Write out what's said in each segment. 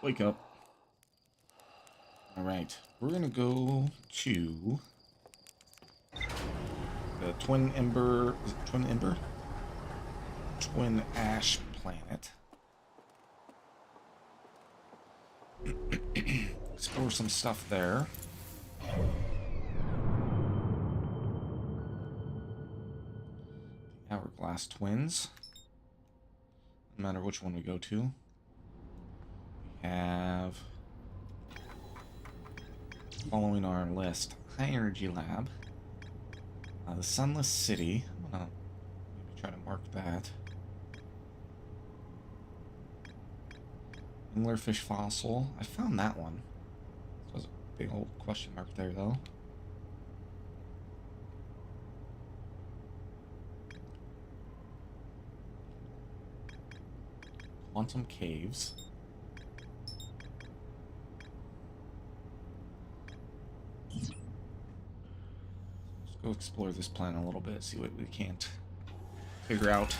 Wake up. Alright, we're gonna go to the Twin Ember. Is it Twin Ember? Twin Ash planet. Explore some stuff there. The Hourglass Twins. No matter which one we go to. We have, following our list, High Energy Lab. The Sunless City. I'm gonna maybe try to mark that. Anglerfish fossil. I found that one. So there's a big old question mark there, though. Quantum Caves. Let's go explore this planet a little bit, see what we can't figure out.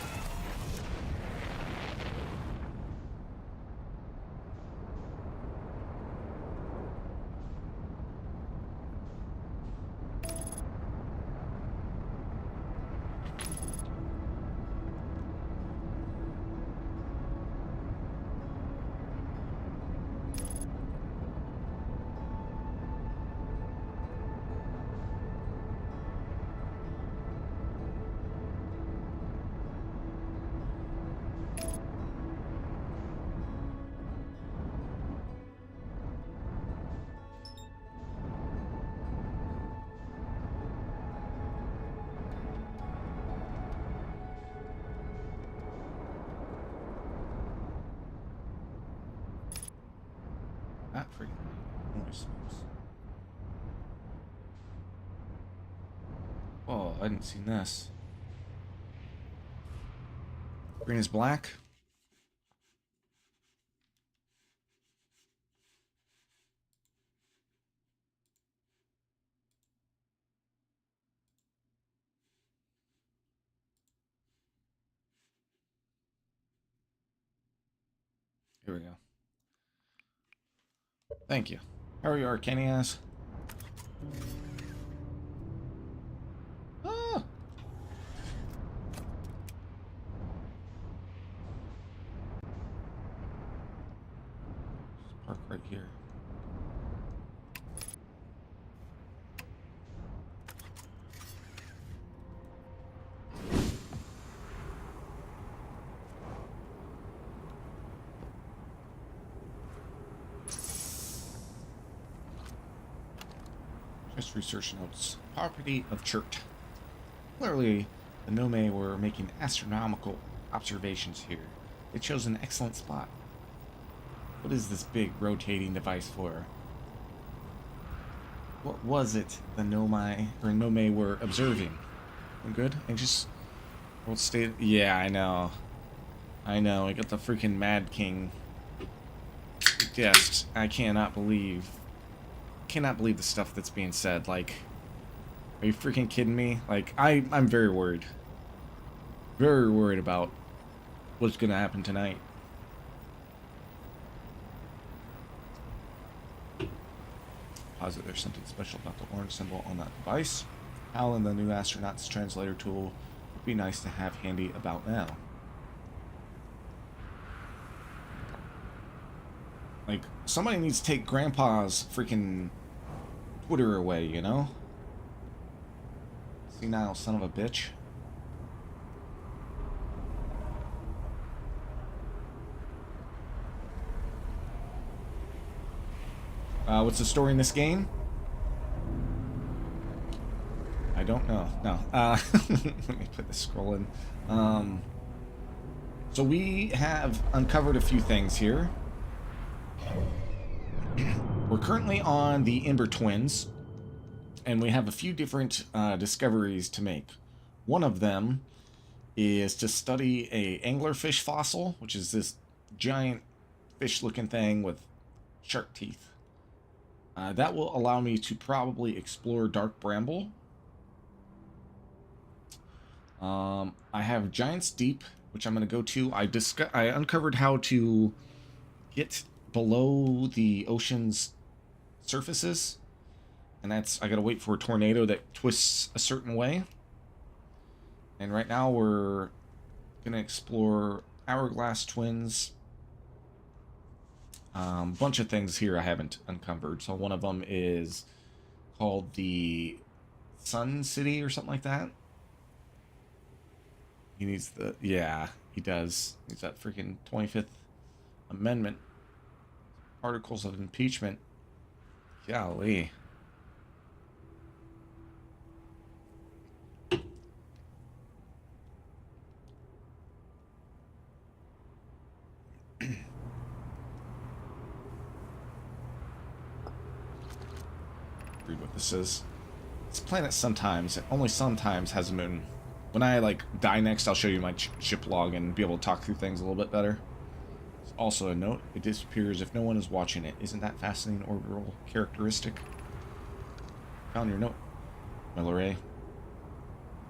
That freaking noise. Whoa, I didn't see this. Green is black. Here we go. Thank you. How are you, Arcanias? Ah! Just park right here. Just research notes. Property of Chert. Clearly, the Nome were making astronomical observations here. They chose an excellent spot. What is this big rotating device for? What was it the Nome were observing? I'm good? I just won't stay. Yeah, I know. I know. I got the freaking Mad King guest. I cannot believe the stuff that's being said. Like, are you freaking kidding me? Like, I'm very worried. Very worried about what's gonna happen tonight. Posit there's something special about the orange symbol on that device. Hal and the new astronaut's translator tool would be nice to have handy about now. Like, somebody needs to take Grandpa's freaking Twitter away, you know? Senile son of a bitch. What's the story in this game? I don't know. No. Let me put this scroll in. So we have uncovered a few things here. We're currently on the Ember Twins, and we have a few different discoveries to make. One of them is to study a anglerfish fossil, which is this giant fish-looking thing with shark teeth. That will allow me to probably explore Dark Bramble. I have Giant's Deep, which I'm going to go to. I uncovered how to get below the ocean's surfaces. And that's, I gotta wait for a tornado that twists a certain way. And right now we're gonna explore Hourglass Twins. Bunch of things here I haven't uncovered. So one of them is called the Sun City or something like that. He needs the, yeah, he does. He's that freaking 25th Amendment. Articles of impeachment. Golly. Read what this is. This planet sometimes, only sometimes, has a moon. When I, like, die next, I'll show you my ship log and be able to talk through things a little bit better. Also a note, it disappears if no one is watching it. Isn't that fascinating orbital characteristic? Found your note, Milleray.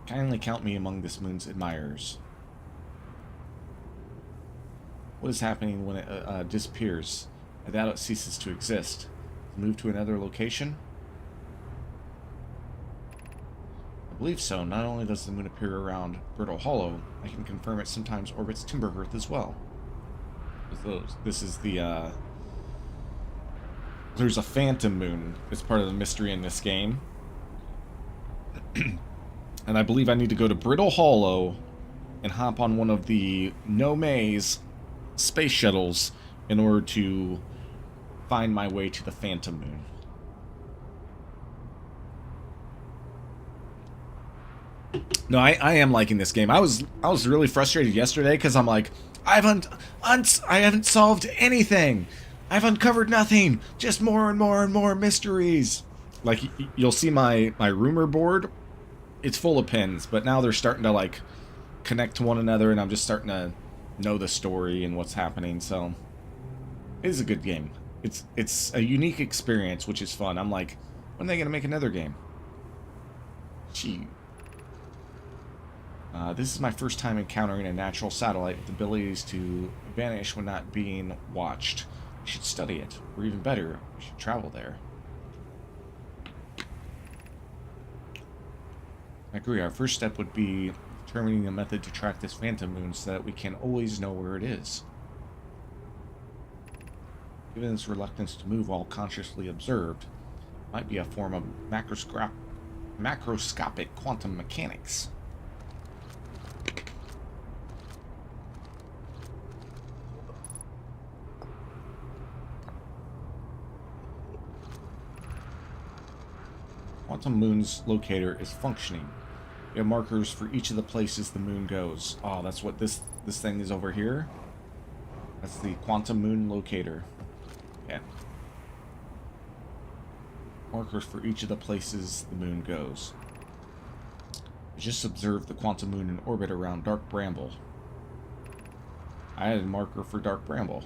Kindly count me among this moon's admirers. What is happening when it disappears? I doubt it ceases to exist. Move to another location? I believe so. Not only does the moon appear around Brittle Hollow, I can confirm it sometimes orbits Timberhearth as well. This is the, there's a phantom moon. It's part of the mystery in this game. And I believe I need to go to Brittle Hollow and hop on one of the No-Maze space shuttles in order to find my way to the phantom moon. No, I am liking this game. I was really frustrated yesterday because I'm like, I haven't solved anything. I've uncovered nothing. Just more and more and more mysteries. Like, you'll see my rumor board. It's full of pins, but now they're starting to, like, connect to one another, and I'm just starting to know the story and what's happening. So it is a good game. It's a unique experience, which is fun. I'm like, when are they gonna make another game? Gee. This is my first time encountering a natural satellite with abilities to vanish when not being watched. We should study it. Or even better, we should travel there. I agree. Our first step would be determining a method to track this phantom moon so that we can always know where it is. Given its reluctance to move while consciously observed, it might be a form of macroscopic quantum mechanics. Quantum Moon's locator is functioning. We have markers for each of the places the moon goes. Oh, that's what this thing is over here. That's the Quantum Moon locator. Yeah. Markers for each of the places the moon goes. I just observed the Quantum Moon in orbit around Dark Bramble. I had a marker for Dark Bramble.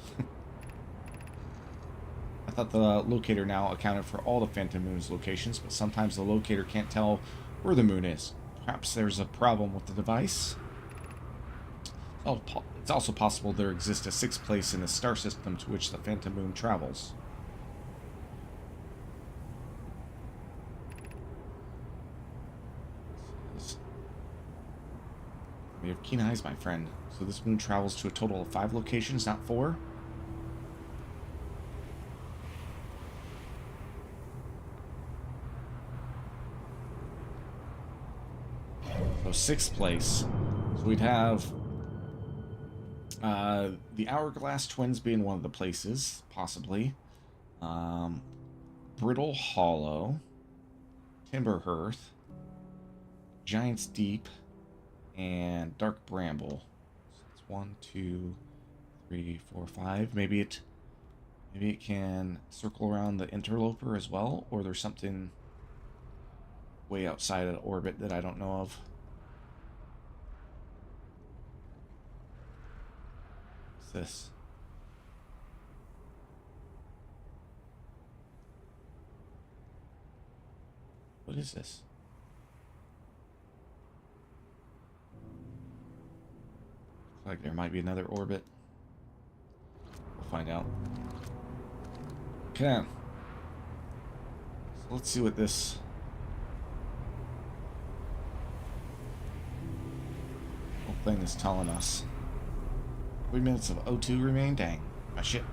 I thought the locator now accounted for all the Phantom Moon's locations, but sometimes the locator can't tell where the moon is. Perhaps there's a problem with the device? It's also possible there exists a sixth place in the star system to which the Phantom Moon travels. You have keen eyes, my friend. So this moon travels to a total of 5 locations, not 4? So 6th place. So we'd have the Hourglass Twins being one of the places, possibly. Brittle Hollow, Timberhearth, Giant's Deep, and Dark Bramble. So it's 1, 2, 3, 4, 5. Maybe it can circle around the Interloper as well, or there's something way outside of the orbit that I don't know of. What's this? What is this? Looks like there might be another orbit. We'll find out. Okay. So let's see what this whole thing is telling us. 3 minutes of O2 remain. Dang. My shit.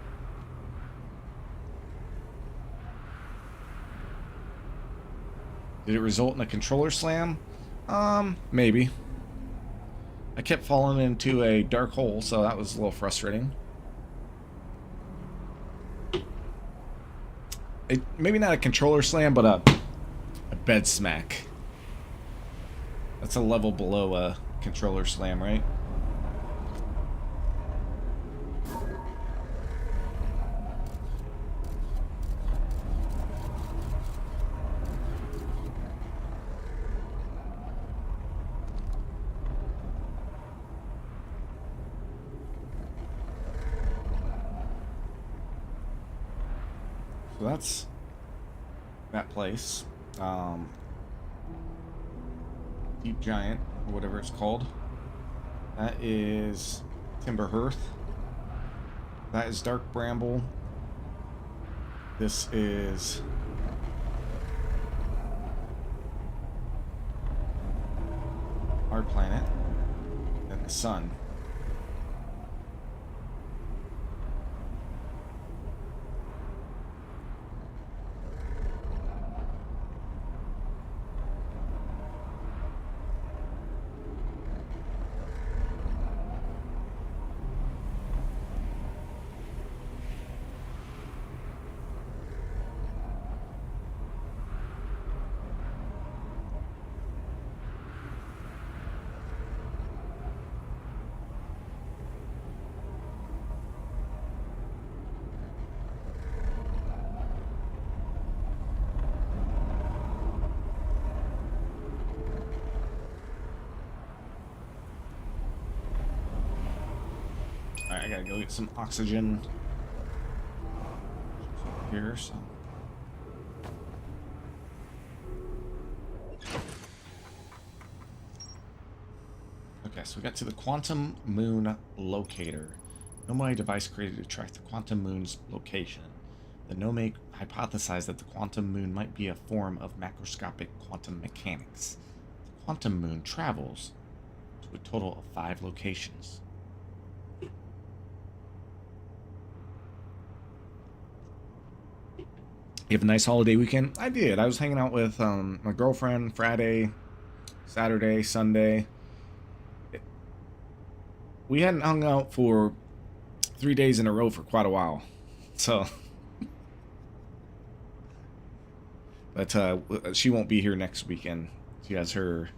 Did it result in a controller slam? Maybe. I kept falling into a dark hole, so that was a little frustrating. Maybe not a controller slam, but a bed smack. That's a level below a controller slam, right? So that's that place. Deep Giant, or whatever it's called. That is Timber Hearth. That is Dark Bramble. This is our planet. And the sun. Alright, I gotta go get some oxygen here, so. Okay, so we got to the Quantum Moon Locator. Nomai device created to track the Quantum Moon's location. The Nomai hypothesized that the Quantum Moon might be a form of macroscopic quantum mechanics. The Quantum Moon travels to a total of 5 locations. You have a nice holiday weekend? I did. I was hanging out with my girlfriend Friday, Saturday, Sunday. We hadn't hung out for 3 days in a row for quite a while. So, but she won't be here next weekend. She has her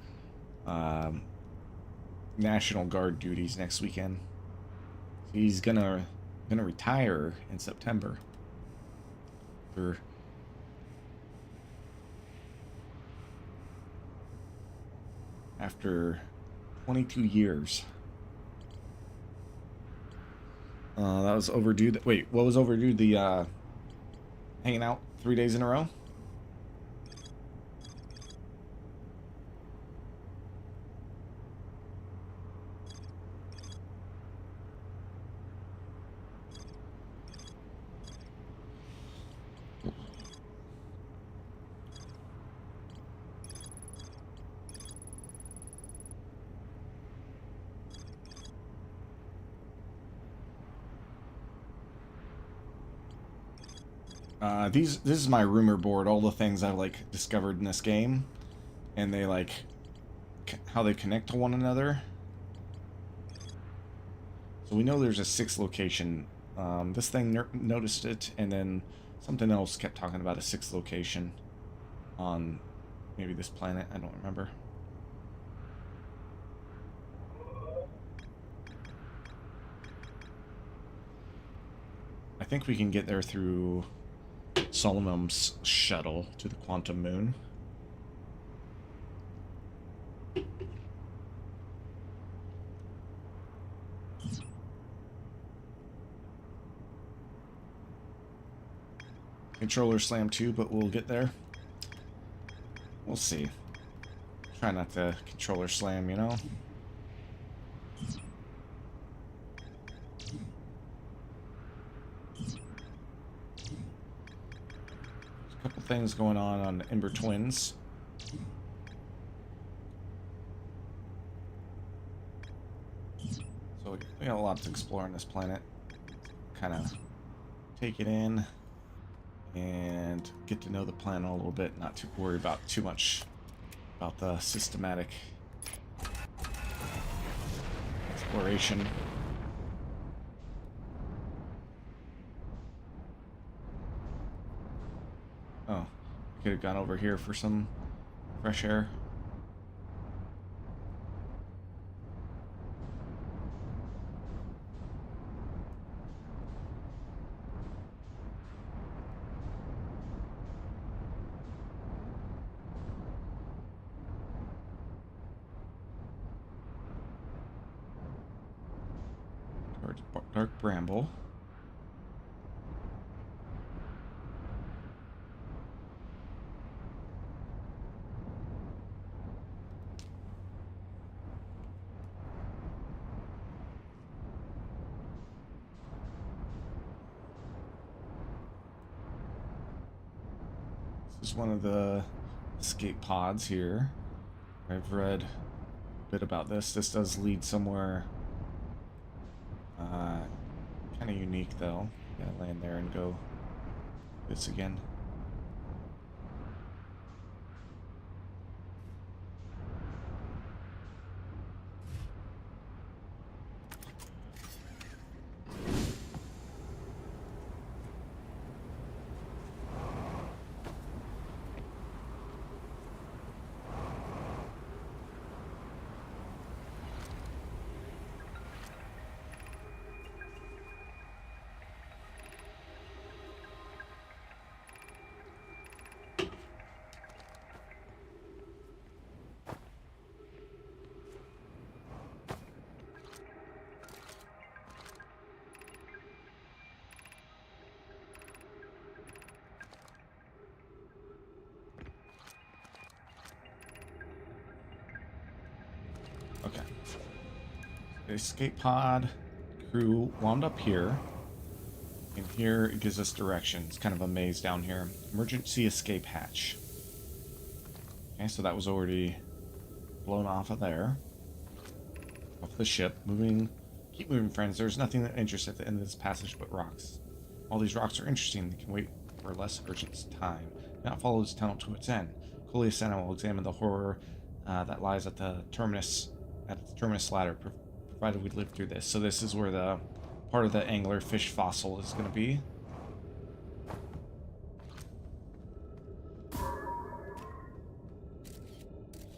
National Guard duties next weekend. She's gonna retire in September. For after 22 years. That was overdue. Wait, what was overdue? The hanging out 3 days in a row? This is my rumor board, all the things I've like discovered in this game, and they like how they connect to one another. So we know there's a 6th location. This thing noticed it, and then something else kept talking about a 6th location on maybe this planet. I don't remember. I think we can get there through Solomon's shuttle to the Quantum Moon. Controller slam too, but we'll get there. We'll see. Try not to controller slam, you know? couple things going on Ember Twins. So we got a lot to explore on this planet. Kind of take it in and get to know the planet a little bit, not to worry about too much about the systematic exploration. Oh, we could have gone over here for some fresh air. Towards Dark Bramble. This is one of the escape pods here. I've read a bit about this. This does lead somewhere kind of unique, though. Gotta land there and go this again. Okay. The escape pod crew wound up here. And here it gives us direction. It's kind of a maze down here. Emergency escape hatch. Okay, so that was already blown off of there. Off the ship. Keep moving, friends. There's nothing that interests at the end of this passage but rocks. All these rocks are interesting. They can wait for less urgent time. Do not follow this tunnel to its end. Coelius and I will examine the horror that lies at the terminus ladder, provided we live through this. So this is where the part of the anglerfish fossil is going to be.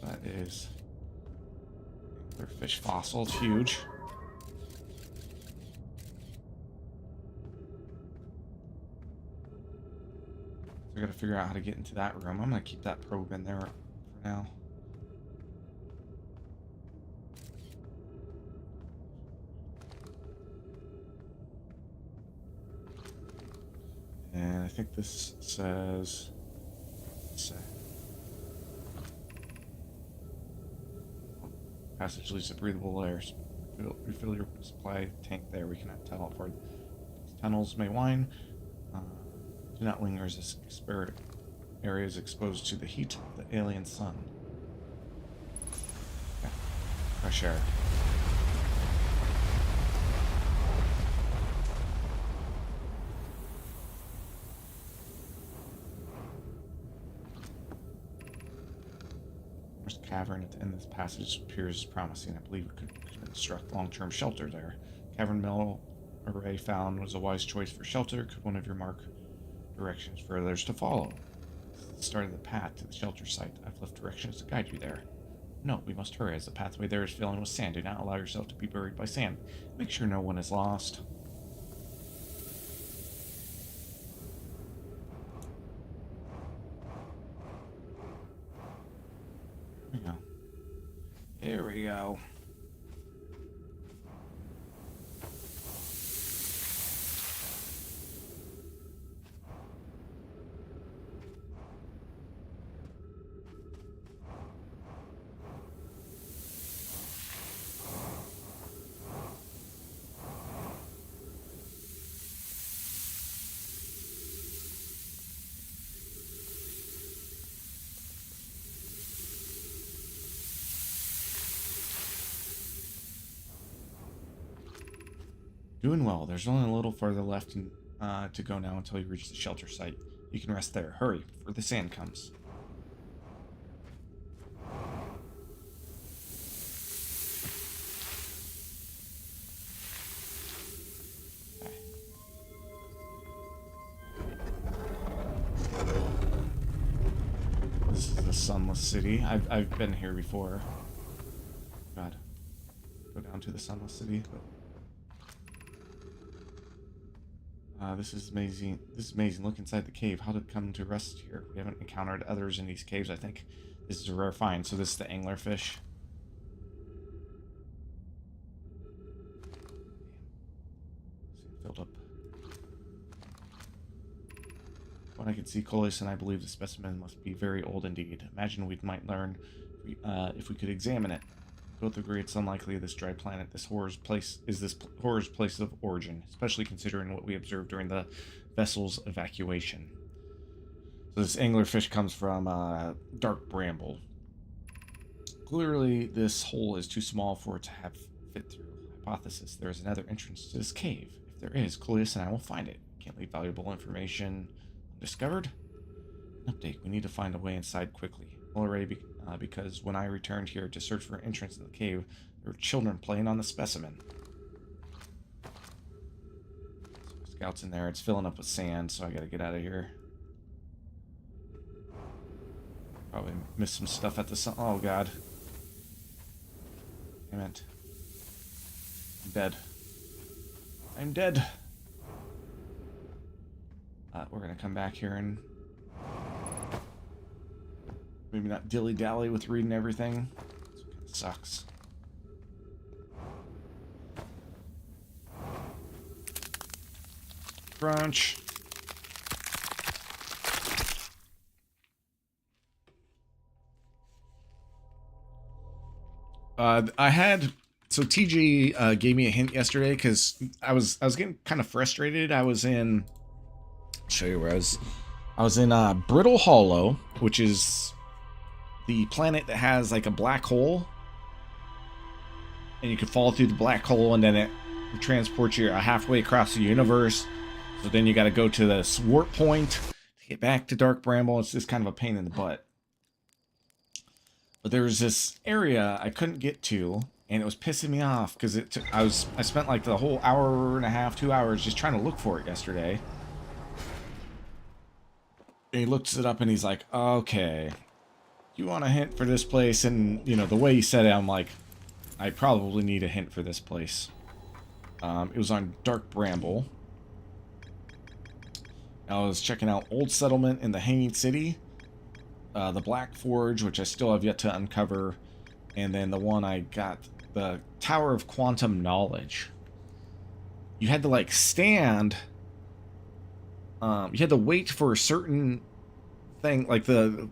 That is anglerfish fossil. It's huge. So I got to figure out how to get into that room. I'm going to keep that probe in there for now. And I think this says... Passage leads to breathable air. Refill your supply tank there. We cannot teleport. These tunnels may wind. Do not linger as this area is exposed to the heat of the alien sun. Okay. Fresh air. Cavern at the end of this passage appears promising. I believe it could construct long-term shelter there. Cavern mill array found was a wise choice for shelter. Could one of your mark directions for others to follow? This is the start of the path to the shelter site. I've left directions to guide you there. No, we must hurry as the pathway there is filling with sand. Do not allow yourself to be buried by sand. Make sure no one is lost. Here we go. Doing well. There's only a little further left to go now until you reach the shelter site. You can rest there. Hurry, before the sand comes. This is the Sunless City. I've been here before. God. Go down to the Sunless City. This is amazing. This is amazing. Look inside the cave. How did it come to rest here? We haven't encountered others in these caves. I think this is a rare find. So this is the anglerfish. Filled up. What I can see, Coleus and I believe the specimen must be very old indeed. Imagine we might learn if we could examine it. Both agree it's unlikely this dry planet, this horror's place of origin, especially considering what we observed during the vessel's evacuation. So this anglerfish comes from Dark Bramble. Clearly, this hole is too small for it to have fit through. Hypothesis: there is another entrance to this cave. If there is, Coleus and I will find it. Can't leave valuable information undiscovered. Update: we need to find a way inside quickly. Already, because when I returned here to search for an entrance to the cave, there were children playing on the specimen. So Scout's in there. It's filling up with sand, so I gotta get out of here. Probably missed some stuff at the sun. Oh god. Damn it. I'm dead. I'm dead. We're gonna come back here and maybe not dilly-dally with reading everything. It sucks. Crunch. So TG gave me a hint yesterday because I was getting kind of frustrated. I was in. I'll show you where I was. I was in Brittle Hollow, which is the planet that has like a black hole, and you can fall through the black hole, and then it transports you halfway across the universe. So then you got to go to this warp point to get back to Dark Bramble. It's just kind of a pain in the butt. But there was this area I couldn't get to, and it was pissing me off because I spent like the whole hour and a half, 2 hours just trying to look for it yesterday. And he looks it up and he's like, okay, you want a hint for this place? And, you know, the way he said it, I'm like, I probably need a hint for this place. It was on Dark Bramble. I was checking out Old Settlement in the Hanging City, the Black Forge, which I still have yet to uncover, and then the one I got, the Tower of Quantum Knowledge. You had to, like, stand... you had to wait for a certain thing, like the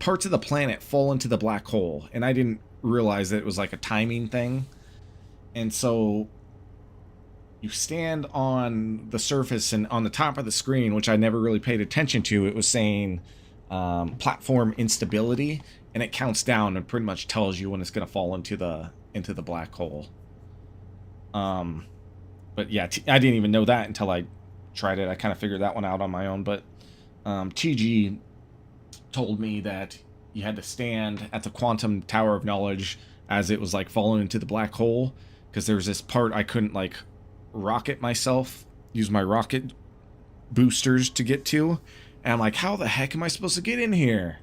parts of the planet fall into the black hole, and I didn't realize that it was like a timing thing. And so you stand on the surface, and on the top of the screen, which I never really paid attention to, it was saying platform instability, and it counts down and pretty much tells you when it's going to fall into the black hole. But yeah, I didn't even know that until I tried it. I kind of figured that one out on my own, but TG told me that you had to stand at the Quantum Tower of Knowledge as it was like falling into the black hole, because there was this part I couldn't like rocket myself, use my rocket boosters to get to, and I'm like, how the heck am I supposed to get in here?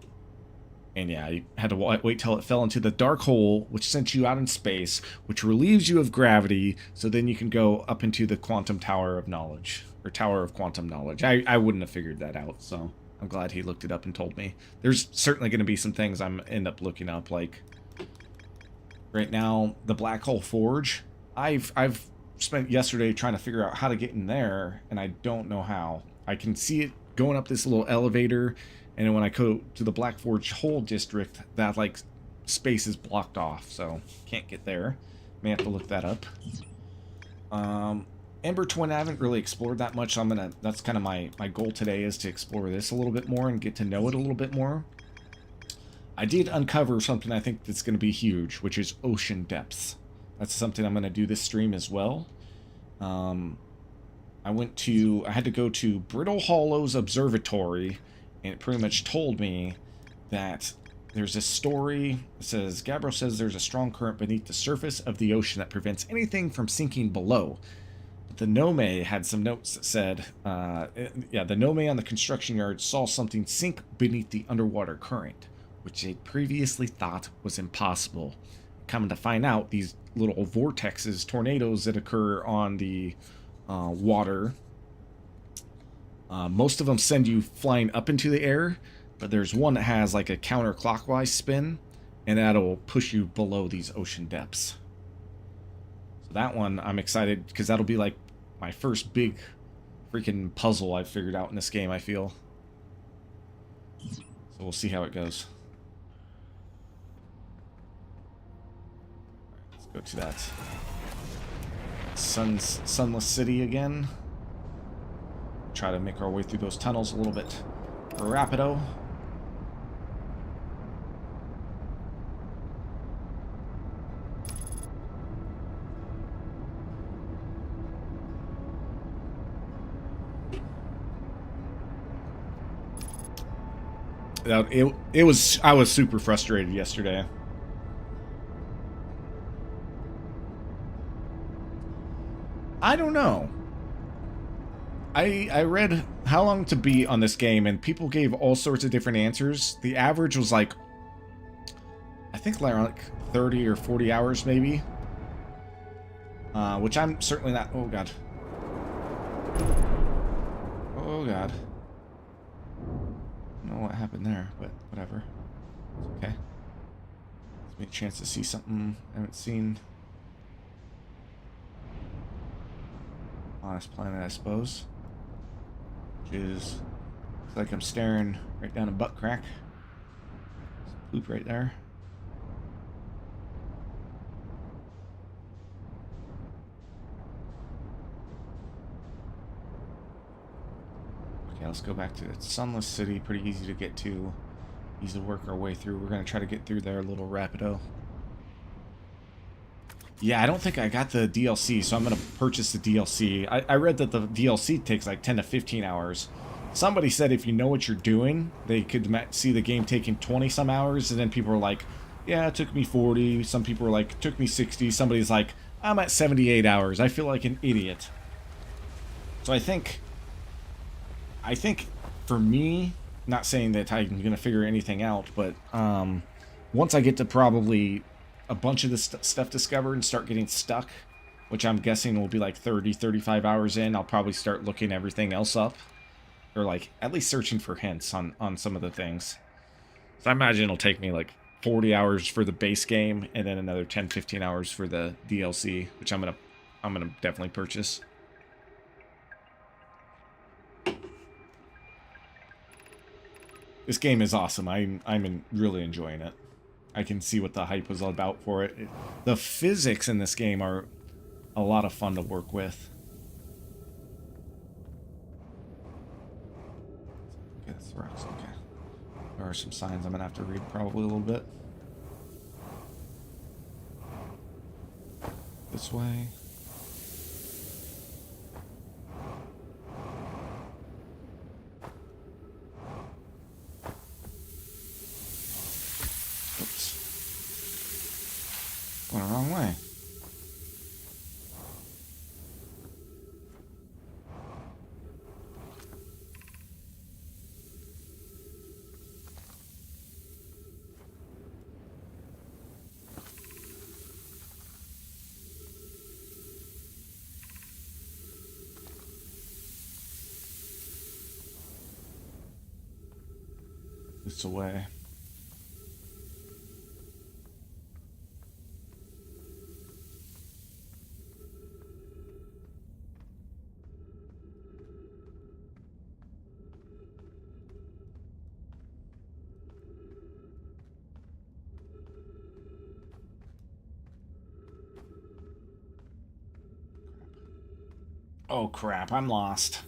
And yeah, you had to wait till it fell into the dark hole, which sent you out in space, which relieves you of gravity, so then you can go up into the Quantum Tower of Knowledge, or Tower of Quantum Knowledge. I wouldn't have figured that out, so I'm glad he looked it up and told me. There's certainly going to be some things I'm end up looking up, like right now, the Black Hole Forge. I've spent yesterday trying to figure out how to get in there, and I don't know how. I can see it going up this little elevator, and then when I go to the Black Forge Hole District, that like space is blocked off, so can't get there. May have to look that up. Ember Twin, I haven't really explored that much, so that's kind of my goal today, is to explore this a little bit more and get to know it a little bit more. I did uncover something I think that's going to be huge, which is Ocean Depths. That's something I'm going to do this stream as well. I had to go to Brittle Hollows Observatory, and it pretty much told me that there's a story. It says, Gabbro says there's a strong current beneath the surface of the ocean that prevents anything from sinking below. The Nome had some notes that said, the Nome on the construction yard saw something sink beneath the underwater current, which they previously thought was impossible. Coming to find out, these little vortexes, tornadoes that occur on the water, most of them send you flying up into the air, but there's one that has like a counterclockwise spin, and that'll push you below these ocean depths. So that one, I'm excited, because that'll be like my first big freaking puzzle I've figured out in this game, I feel. So we'll see how it goes. Let's go to that sunless city again. Try to make our way through those tunnels a little bit rapido. I was super frustrated yesterday. I don't know. I read how long to beat on this game, and people gave all sorts of different answers. The average was like, I think like 30 or 40 hours maybe. Which I'm certainly not. Oh god. Oh god. I don't know what happened there, but whatever. It's okay. Gives me a chance to see something I haven't seen on this planet, I suppose. Which is, looks like I'm staring right down a butt crack. Some poop right there. Okay, let's go back to the Sunless City. Pretty easy to get to. Easy to work our way through. We're going to try to get through there a little rapido. Yeah, I don't think I got the DLC, so I'm going to purchase the DLC. I read that the DLC takes like 10 to 15 hours. Somebody said if you know what you're doing, they could see the game taking 20 some hours, and then people were like, yeah, it took me 40. Some people were like, it took me 60. Somebody's like, I'm at 78 hours. I feel like an idiot. So I think for me, not saying that I'm going to figure anything out, but once I get to probably a bunch of this stuff discovered and start getting stuck, which I'm guessing will be like 30, 35 hours in, I'll probably start looking everything else up. Or like at least searching for hints on some of the things. So I imagine it'll take me like 40 hours for the base game and then another 10, 15 hours for the DLC, which I'm gonna definitely purchase. This game is awesome. I'm really enjoying it. I can see what the hype was all about for it. The physics in this game are a lot of fun to work with. Okay, that's the rocks. Okay. There are some signs I'm gonna have to read probably a little bit. This way. Going the wrong way. This away. Oh crap, I'm lost.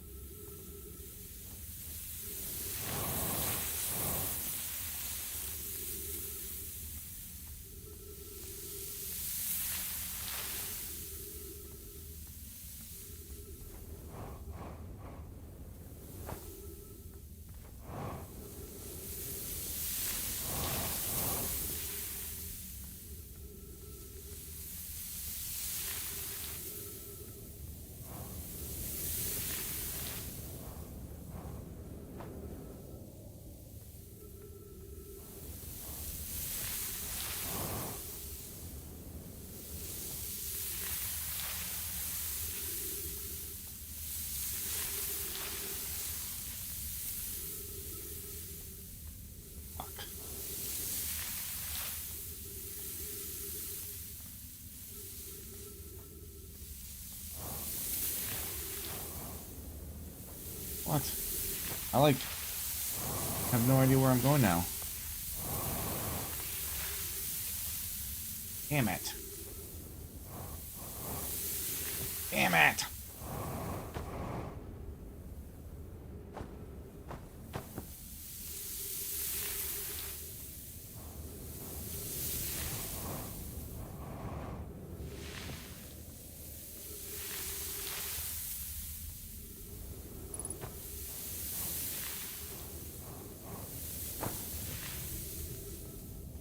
What? I like have no idea where I'm going now. Damn it. Damn it.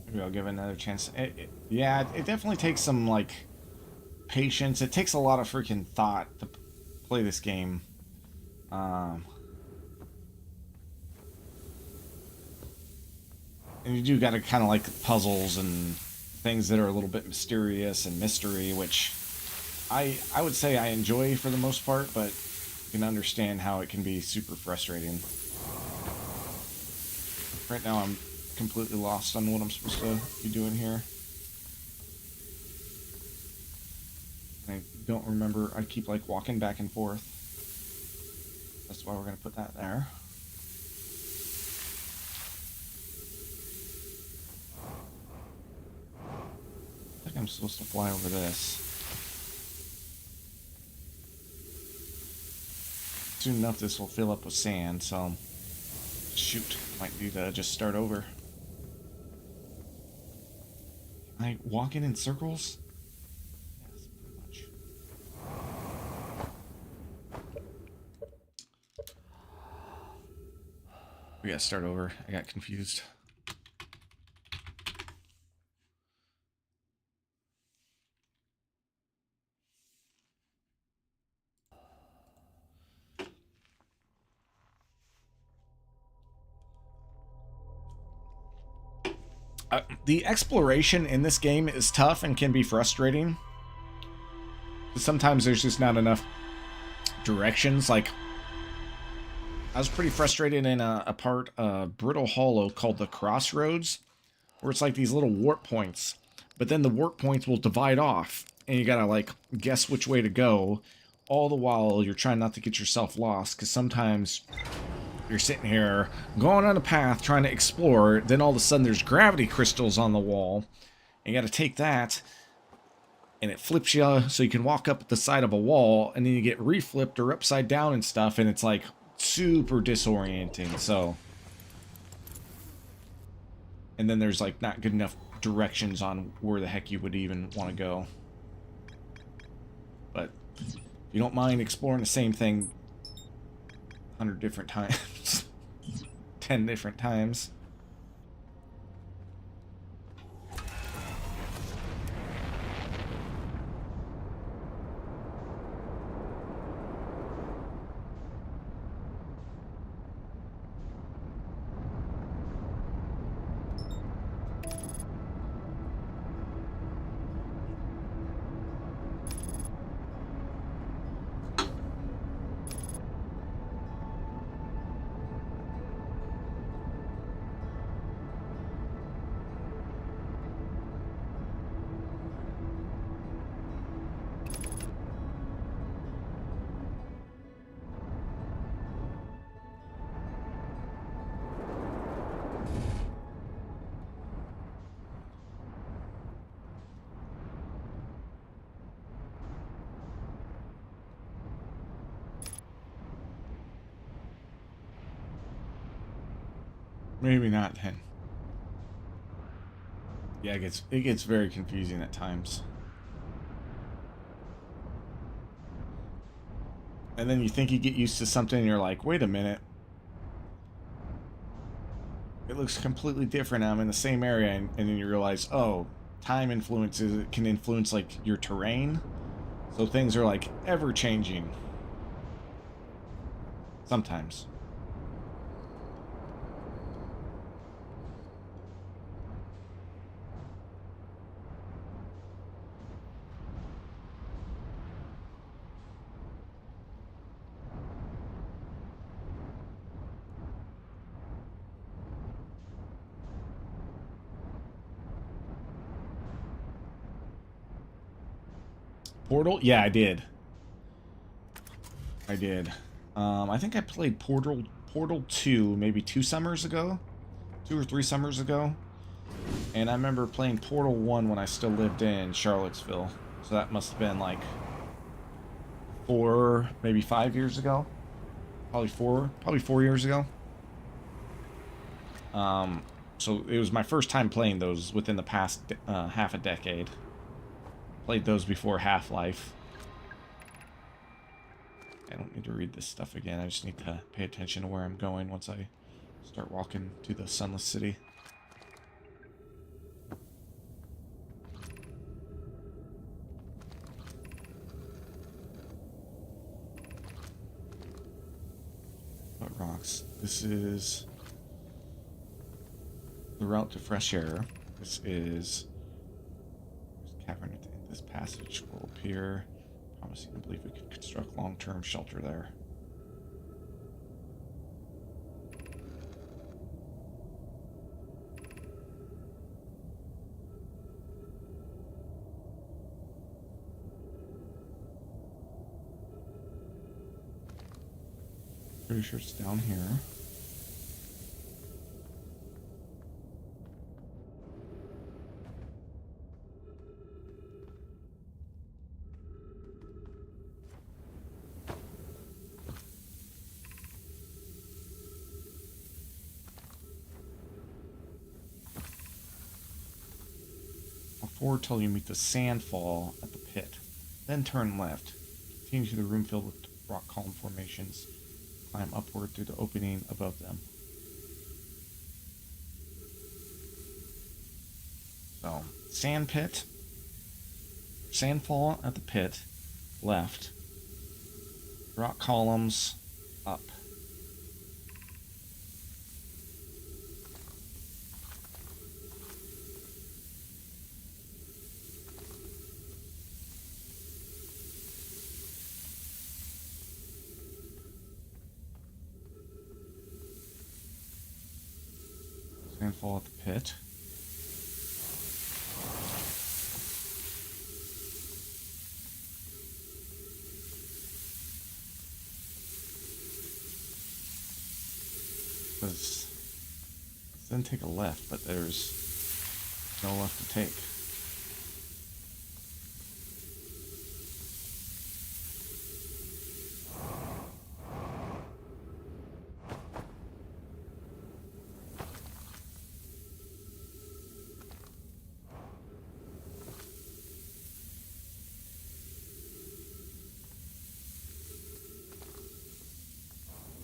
Maybe I'll give it another chance. Yeah, it definitely takes some, like, patience. It takes a lot of freaking thought to play this game. And you do gotta kind of like puzzles and things that are a little bit mysterious and mystery, which I would say I enjoy for the most part, but you can understand how it can be super frustrating. Right now I'm completely lost on what I'm supposed to be doing here. I don't remember. I keep like walking back and forth. That's why we're going to put that there. I think I'm supposed to fly over this. Soon enough this will fill up with sand, so shoot, might need to just start over. Am I walking in circles? Yes, pretty much. We gotta start over. I got confused. The exploration in this game is tough and can be frustrating. Sometimes there's just not enough directions. Like, I was pretty frustrated in a part of Brittle Hollow called the Crossroads, where it's like these little warp points, but then the warp points will divide off, and you gotta like guess which way to go, all the while you're trying not to get yourself lost, because sometimes you're sitting here going on a path trying to explore, then all of a sudden there's gravity crystals on the wall, and you gotta take that, and it flips you so you can walk up the side of a wall, and then you get reflipped or upside down and stuff, and it's like super disorienting. So, and then there's like not good enough directions on where the heck you would even want to go. But if you don't mind exploring the same thing 100 different times, 10 different times. Maybe not then. Yeah, it gets very confusing at times. And then you think you get used to something and you're like, wait a minute. It looks completely different. I'm in the same area, and then you realize, oh, time influences, it can influence like your terrain. So things are like ever changing. Sometimes. Portal? Yeah, I did. I did. I think I played Portal 2 maybe 2 summers ago. 2 or 3 summers ago. And I remember playing Portal 1 when I still lived in Charlottesville. So that must have been like 4, maybe 5 years ago. Probably 4 years ago. So it was my first time playing those within the past half a decade. Played those before Half-Life. I don't need to read this stuff again. I just need to pay attention to where I'm going once I start walking to the Sunless City. What rocks? This is the route to fresh air. This is cavern at the end of this passage will appear. Promising to believe we could construct long-term shelter there. Pretty sure it's down here. Forward till you meet the sandfall at the pit. Then turn left. Continue to the room filled with rock column formations. Climb upward through the opening above them. So, sand pit. Sandfall at the pit. Left. Rock columns. Up. Sandfall at the pit. Then take a left, but there's no left to take.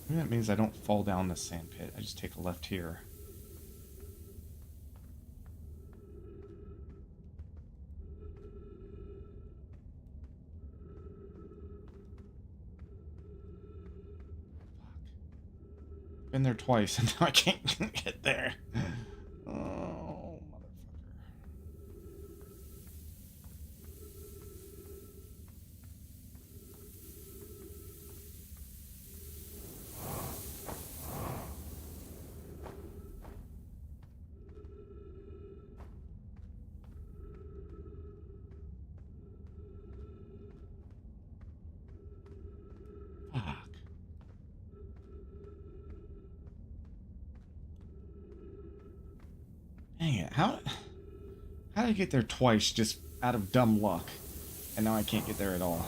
Maybe that means I don't fall down the sand pit. I just take a left here. Been there twice and now I can't get there. Oh, motherfucker. Fuck. Dang it. How did I get there twice just out of dumb luck? And now I can't get there at all.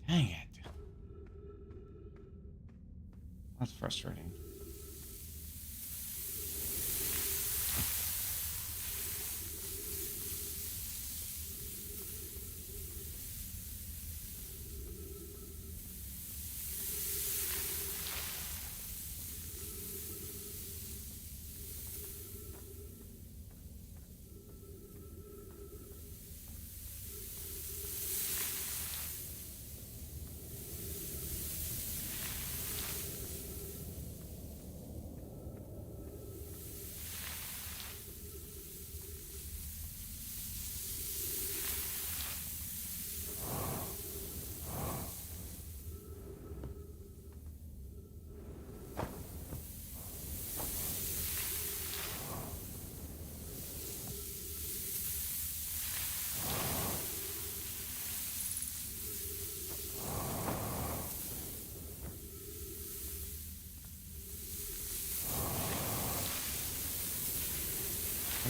Dang it. That's frustrating.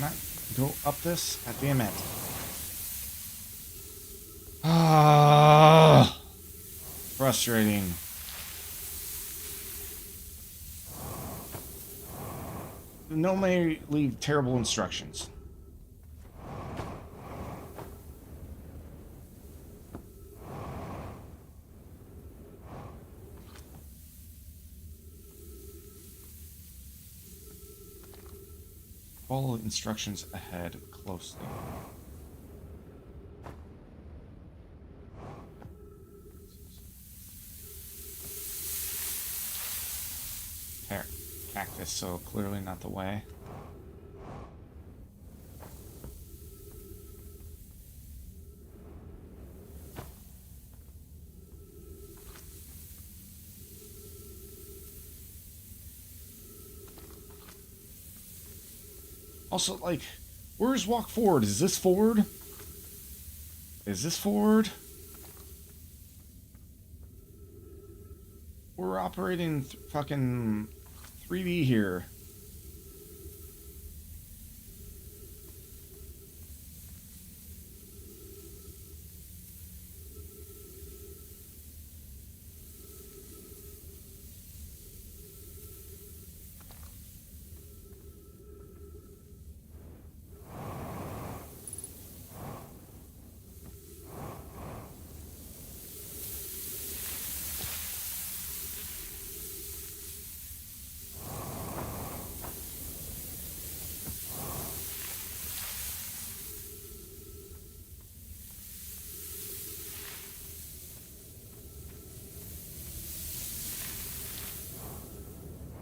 Can I go up this? God damn it. Ah, frustrating. No may leave terrible instructions. Follow instructions ahead closely. Cactus, so clearly not the way. Also, like, where's walk forward? Is this forward? Is this forward? We're operating fucking 3D here.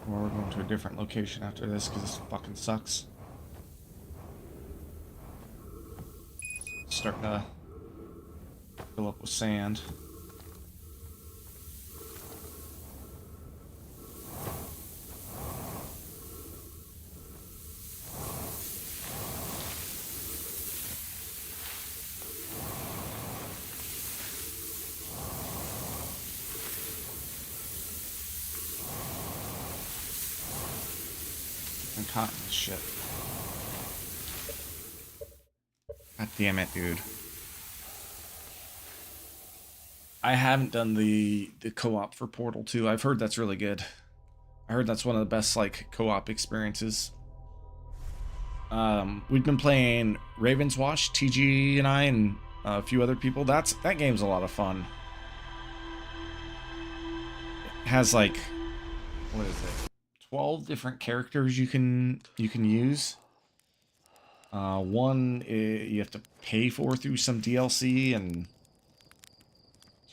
Or we're going to a different location after this because this fucking sucks. Starting to fill up with sand. I'm caught in this shit. God damn it, dude. I haven't done the co-op for Portal 2. I've heard that's really good. I heard that's one of the best like co-op experiences. We've been playing Raven's Watch, TG and I, and a few other people. That game's a lot of fun. It has like, what is it? 12 different characters you can use. One you have to pay for through some DLC, and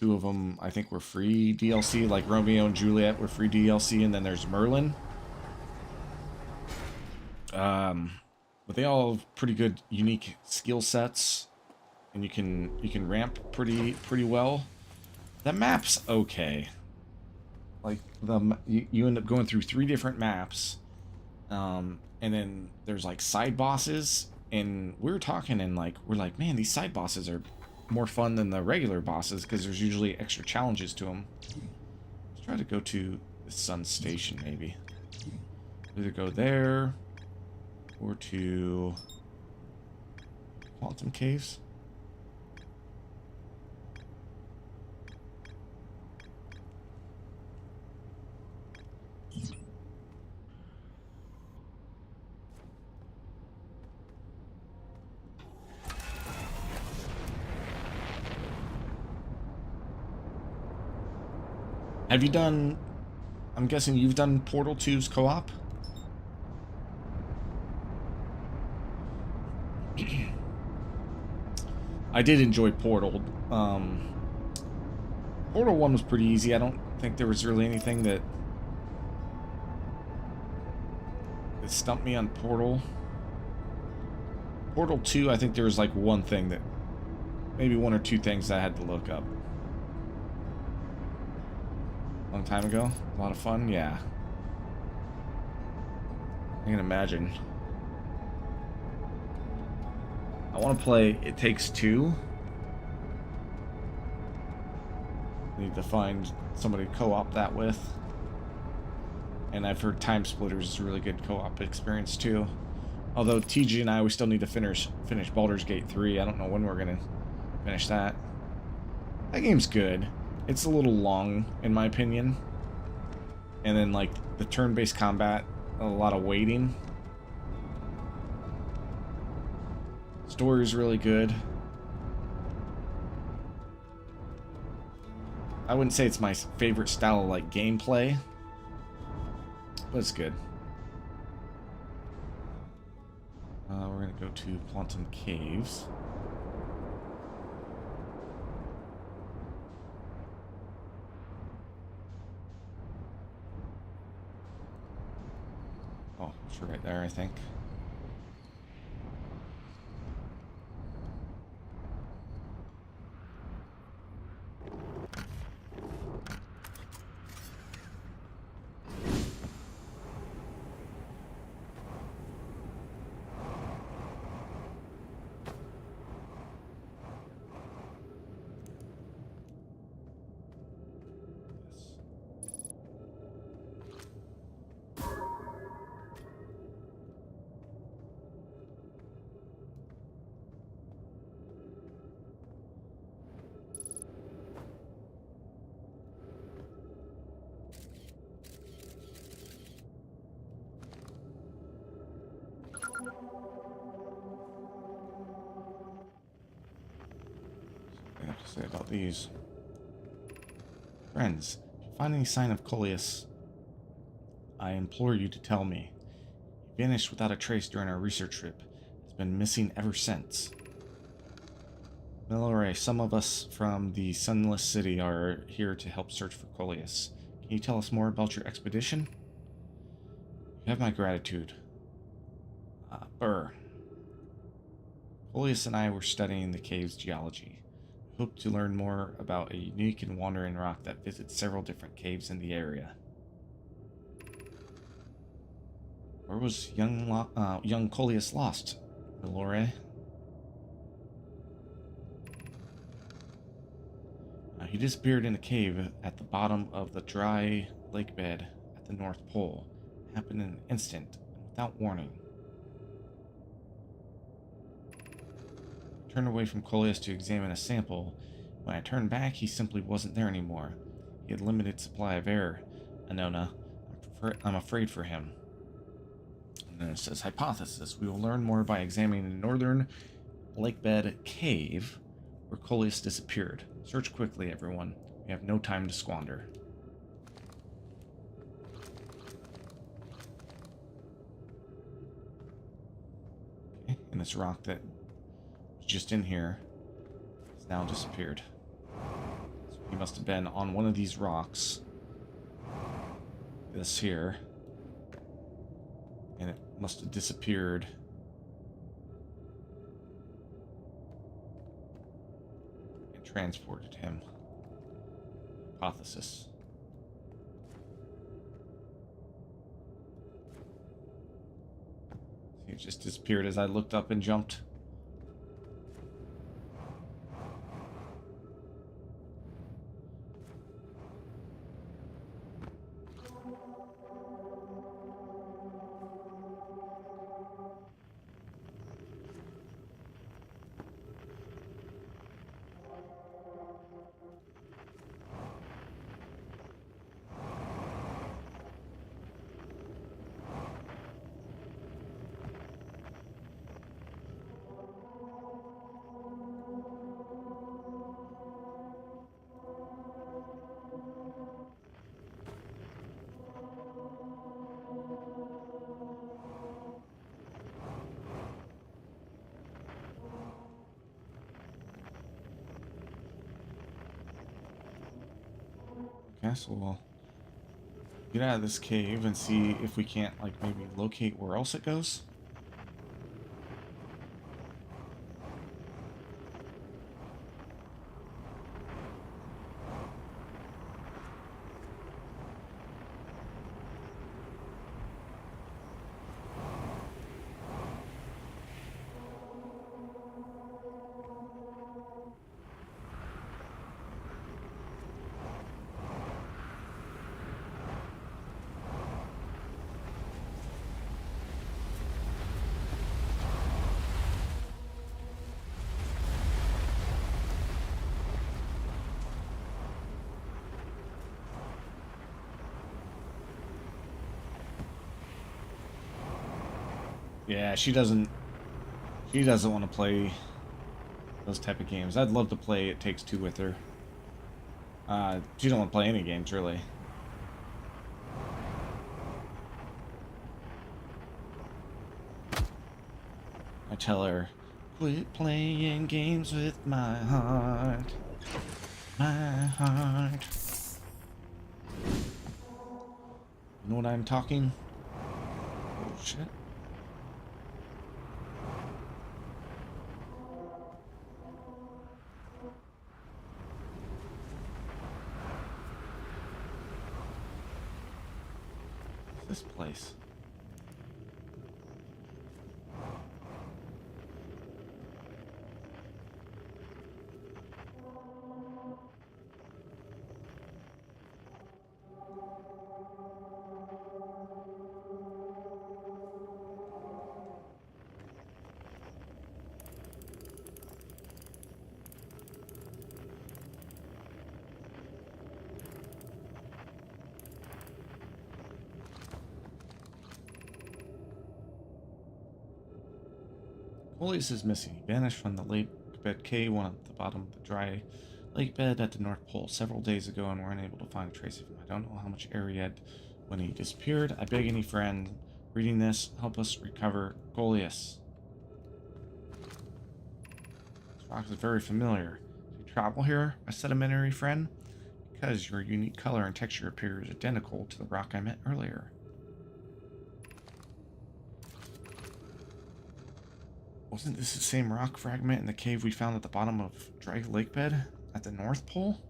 two of them I think were free DLC, like Romeo and Juliet were free DLC, and then there's Merlin. But they all have pretty good unique skill sets, and you can ramp pretty well. That map's okay. Like you end up going through 3 different maps, and then there's like side bosses, and we're talking and like we're like, man, these side bosses are more fun than the regular bosses because there's usually extra challenges to them. Let's try to go to the Sun Station maybe. Either go there or to Quantum Caves. Have you done, I'm guessing you've done Portal 2's co-op? I did enjoy Portal. Portal 1 was pretty easy. I don't think there was really anything that stumped me on Portal. Portal 2, I think there was like one thing that, maybe 1 or 2 things that I had to look up. Long time ago. A lot of fun, yeah. I can imagine. I want to play It Takes Two. Need to find somebody to co-op that with. And I've heard Time Splitters is a really good co-op experience too. Although TG and I, we still need to finish Baldur's Gate 3. I don't know when we're gonna finish that. That game's good. It's a little long, in my opinion. And then, like, the turn-based combat, a lot of waiting. Story's really good. I wouldn't say it's my favorite style of, like, gameplay, but it's good. We're gonna go to Quantum Caves. Oh, it's right there, I think. I have to say about these. Friends, if you find any sign of Coleus, I implore you to tell me. He vanished without a trace during our research trip. Has been missing ever since. Melore, some of us from the Sunless City are here to help search for Coleus. Can you tell us more about your expedition? You have my gratitude. Burr. Coleus and I were studying the cave's geology. We hope to learn more about a unique and wandering rock that visits several different caves in the area. Where was young Coleus lost, Melore? He disappeared in a cave at the bottom of the dry lake bed at the North Pole. It happened in an instant, and without warning. I turned away from Coleus to examine a sample. When I turned back, he simply wasn't there anymore. He had limited supply of air. Anona, I'm afraid for him. And then it says, hypothesis. We will learn more by examining the northern lakebed cave where Coleus disappeared. Search quickly, everyone. We have no time to squander. Okay, and this rock that was just in here has now disappeared. So he must have been on one of these rocks. This here. And it must have disappeared. Transported him. Hypothesis. See, it just disappeared as I looked up and jumped. Okay, so we'll get out of this cave and see if we can't, like, maybe locate where else it goes. Yeah, she doesn't want to play those type of games. I'd love to play It Takes Two with her. She don't want to play any games, really. I tell her, quit playing games with my heart. My heart. You know what I'm talking? Oh, shit. What's this place? Coleus is missing. He vanished from the lake bed K1 at the bottom of the dry lake bed at the North Pole several days ago, and we're unable to find a trace of him. I don't know how much air he had when he disappeared. I beg any friend reading this, help us recover Coleus. This rock is very familiar. Do you travel here, my sedimentary friend? Because your unique color and texture appears identical to the rock I met earlier. Wasn't this the same rock fragment in the cave we found at the bottom of Dry Lake Bed at the North Pole?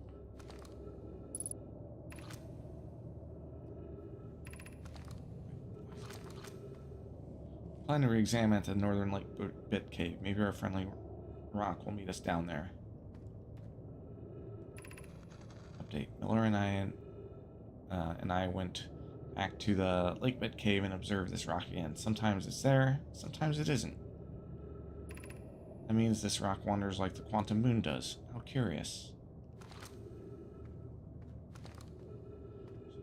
Plan to re-examine at the Northern Lake Bed Cave. Maybe our friendly rock will meet us down there. Update. Miller and I went back to the Lake Bed Cave and observed this rock again. Sometimes it's there, sometimes it isn't. That means this rock wanders like the quantum moon does. How curious.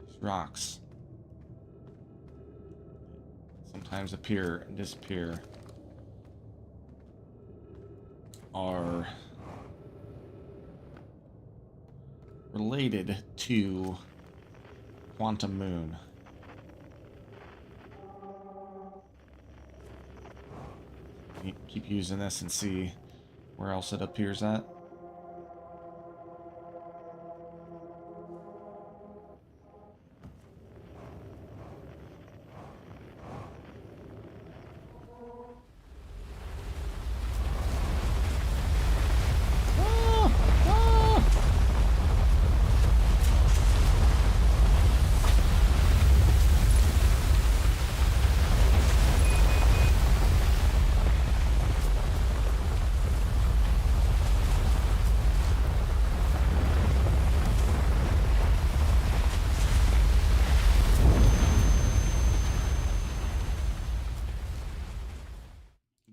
These rocks sometimes appear and disappear are related to quantum moon. Keep using this and see where else it appears at.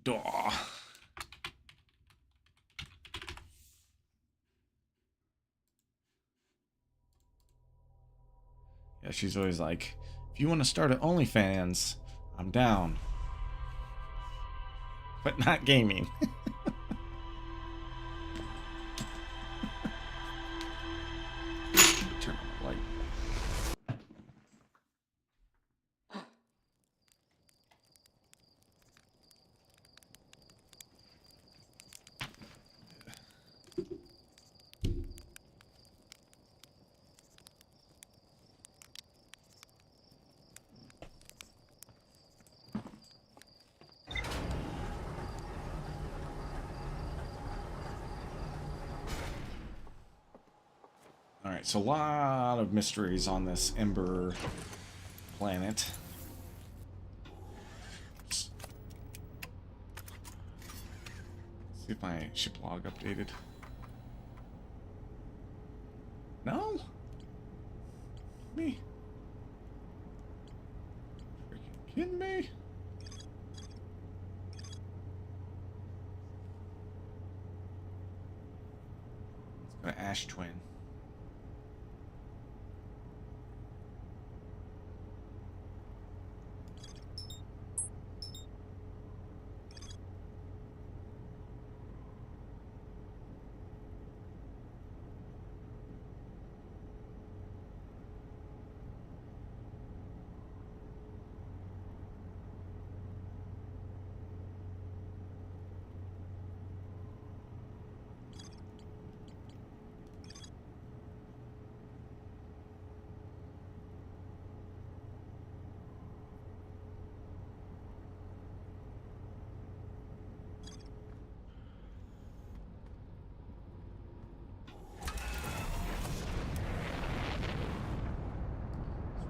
Duh. Yeah, she's always like, if you want to start at OnlyFans, I'm down. But not gaming. Turn on the light. Alright, so a lot of mysteries on this Ember planet. Let's see if my ship log updated. No? Me? Freaking kidding me? Let's go to Ash Twin.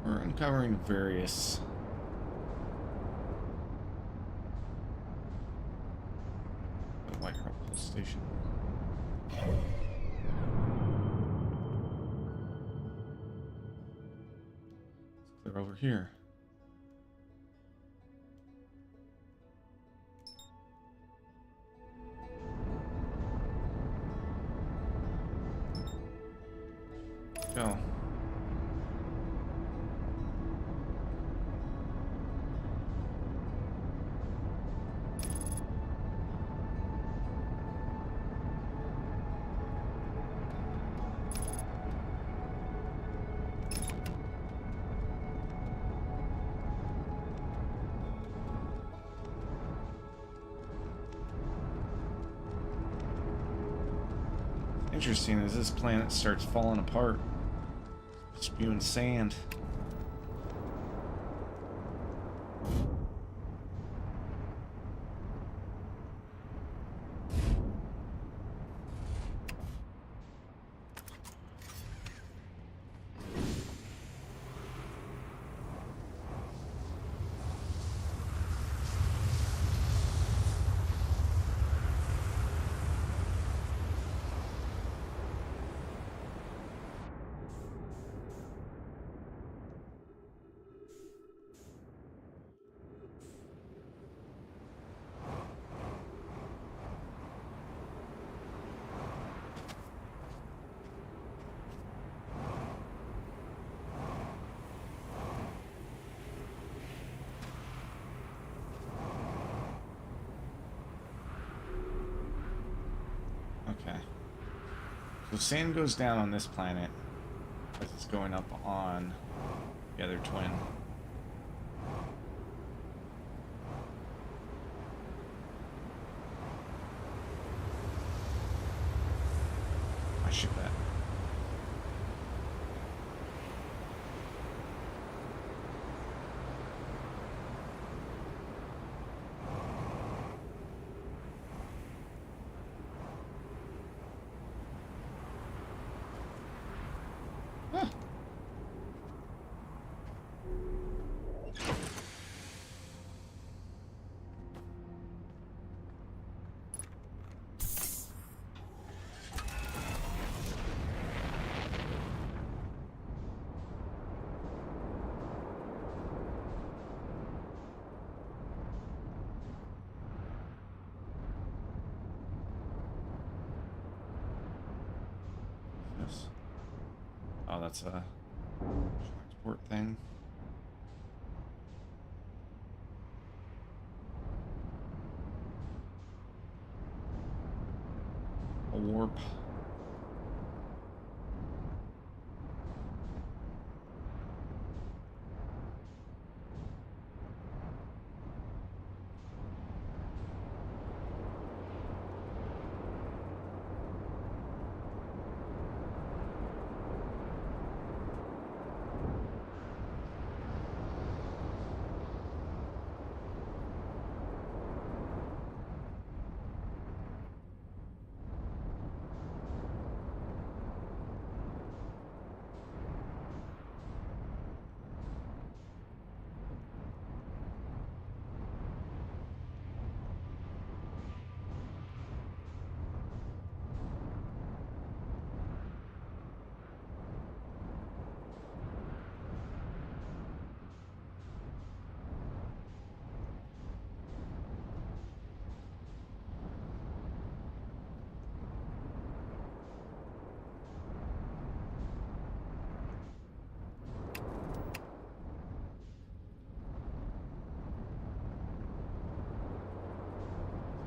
We're uncovering various White Pulse Station. Let's clear over here. Go. Interesting as this planet starts falling apart, spewing sand. Okay. So sand goes down on this planet as it's going up on the other twin. I ship that. Yes. Oh, that's a transport thing. A warp.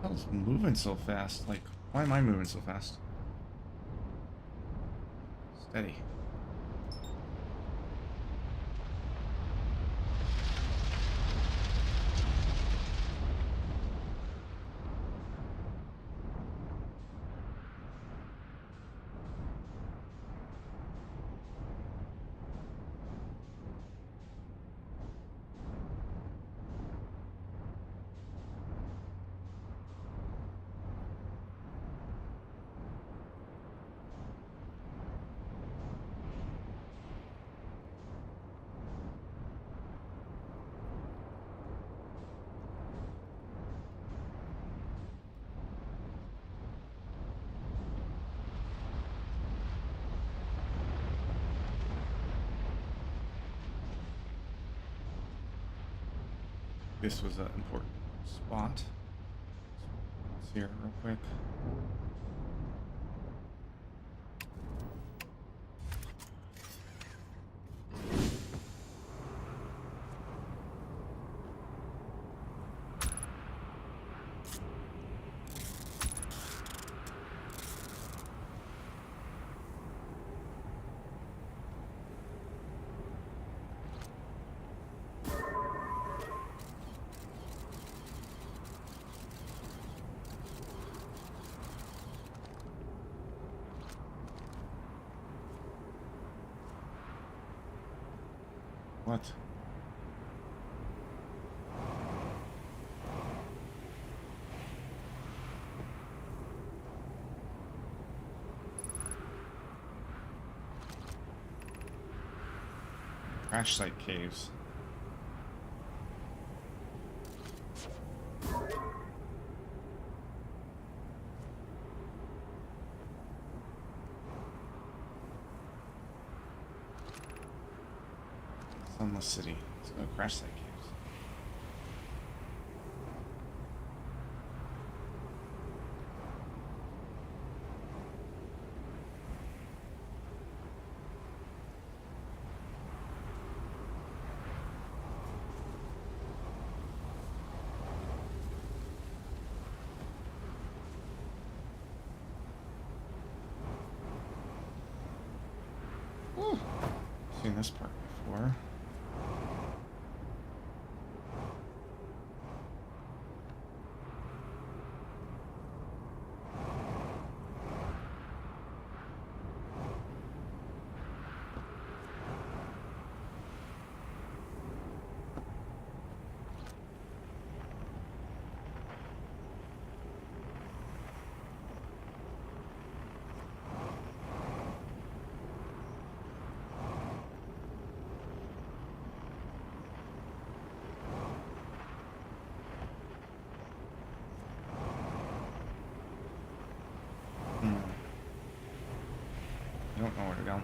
Hell's moving so fast? Like, why am I moving so fast? Steady. this was an important spot. Let's see here real quick. What? Crash site caves. Sunless City. Let's go crash site caves. Ooh, seen this part before. I don't know where to go.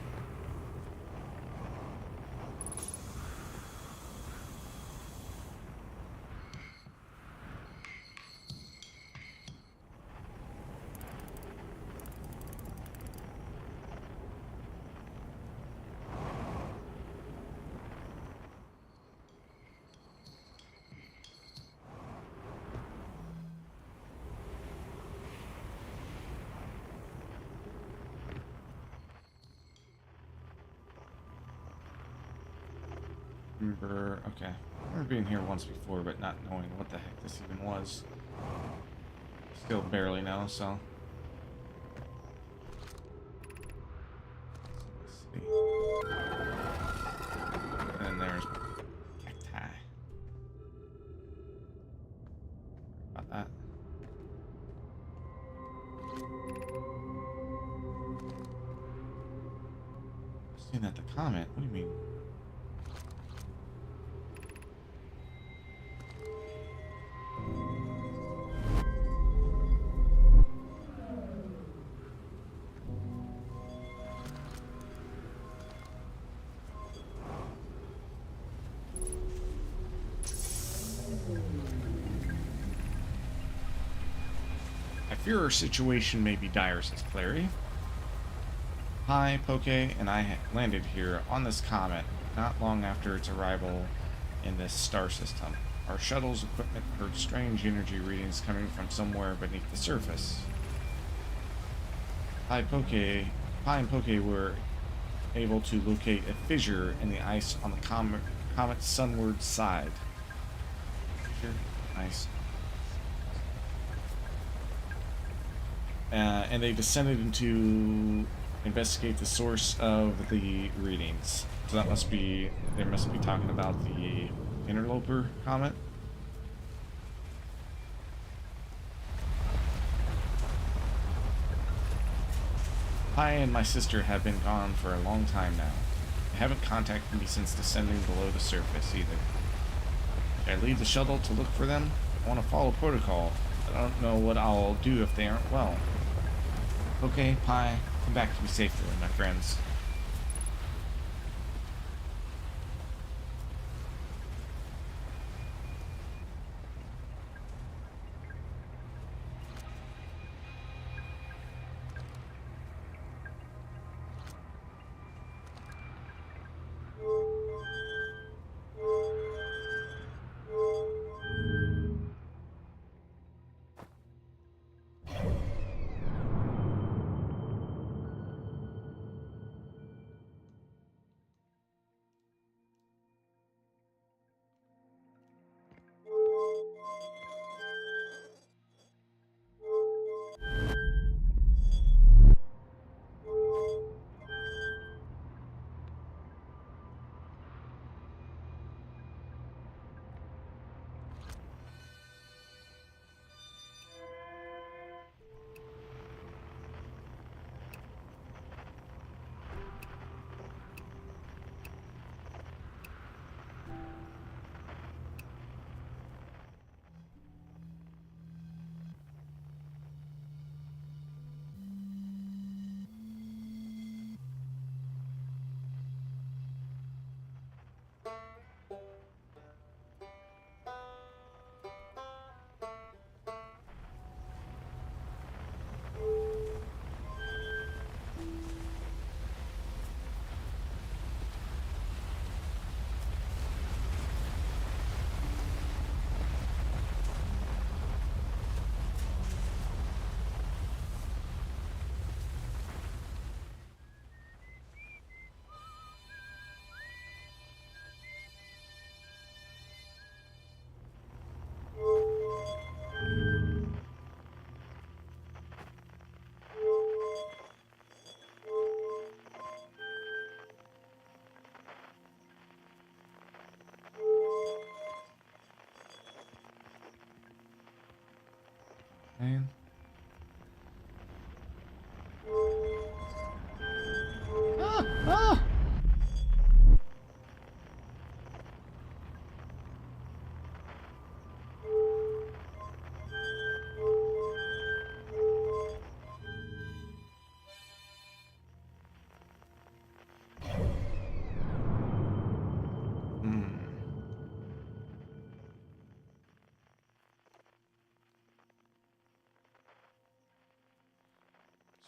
Okay. I remember being here once before, but not knowing what the heck this even was. Still barely know, so. Let's see. And then there's cacti. About that. Seeing that the comment? What do you mean? I fear our situation may be dire, says Clary. Hi, Poke, and I landed here on this comet not long after its arrival in this star system. Our shuttle's equipment heard strange energy readings coming from somewhere beneath the surface. Pi and Poke were able to locate a fissure in the ice on the comet's sunward side. Fissure? Nice. And they descended to investigate the source of the readings. So that must be, they must be talking about the Interloper comet. I and my sister have been gone for a long time now. They haven't contacted me since descending below the surface either. Should I leave the shuttle to look for them? I want to follow protocol. I don't know what I'll do if they aren't well. Okay, Pi, come back to me safely, my friends.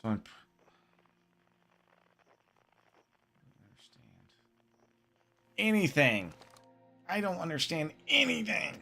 So I'm understand anything. I don't understand anything.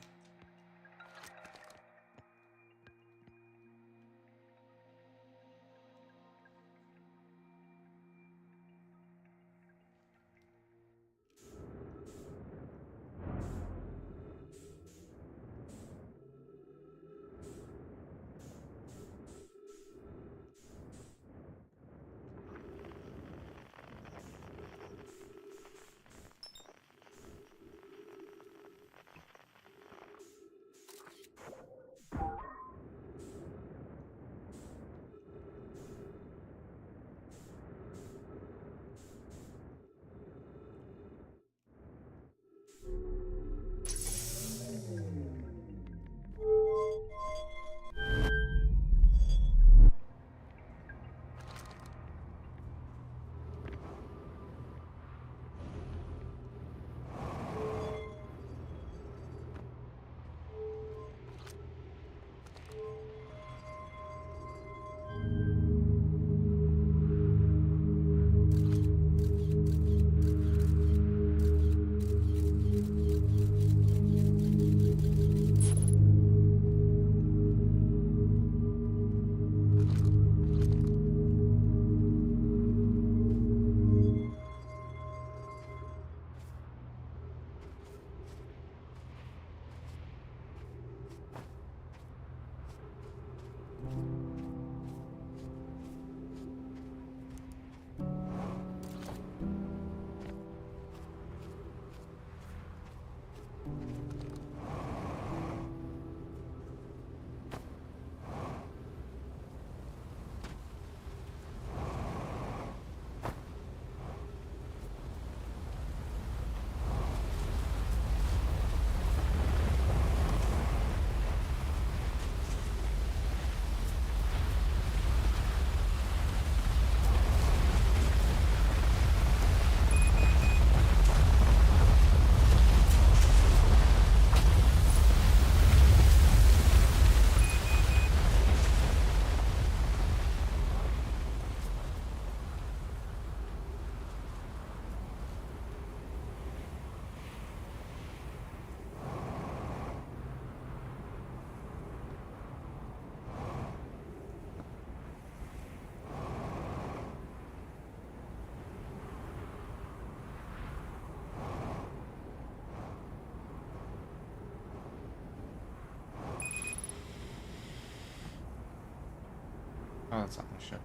Oh, that's not my ship.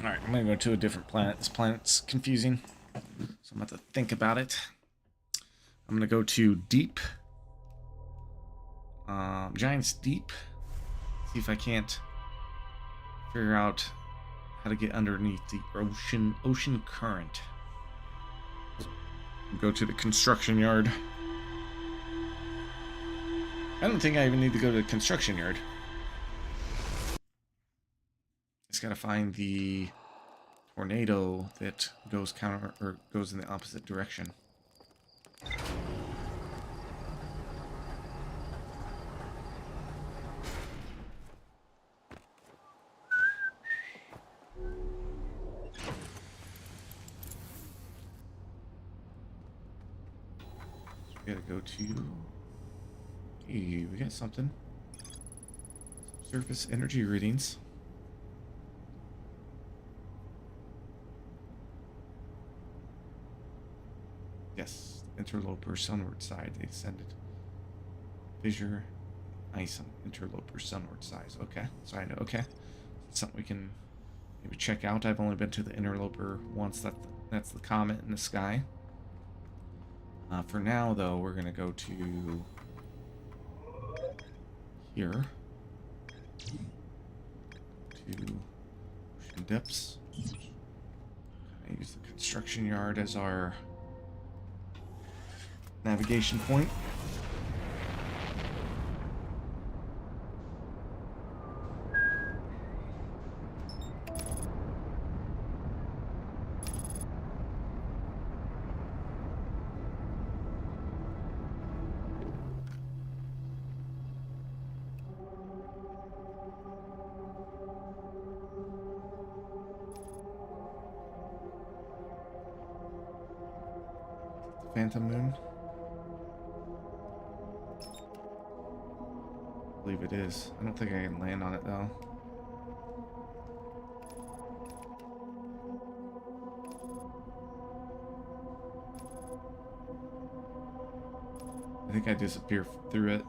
Alright, I'm gonna go to a different planet. This planet's confusing, so I'm about to think about it. I'm gonna go to Deep. Giant's Deep. See if I can't figure out how to get underneath the ocean current. Go to the construction yard. I don't think I even need to go to the construction yard. Just gotta find the tornado that goes goes in the opposite direction. We gotta go to. Hey, we got something. Surface energy readings. Yes, interloper sunward side. They send it. Fissure, ice, interloper sunward size. Okay, so I know. Okay, something we can maybe check out. I've only been to the interloper once. That's the comet in the sky. For now, though, we're gonna go to here. To to Ocean Depths. I use the construction yard as our navigation point. Phantom Moon? I believe it is. I don't think I can land on it though. I think I disappear through it.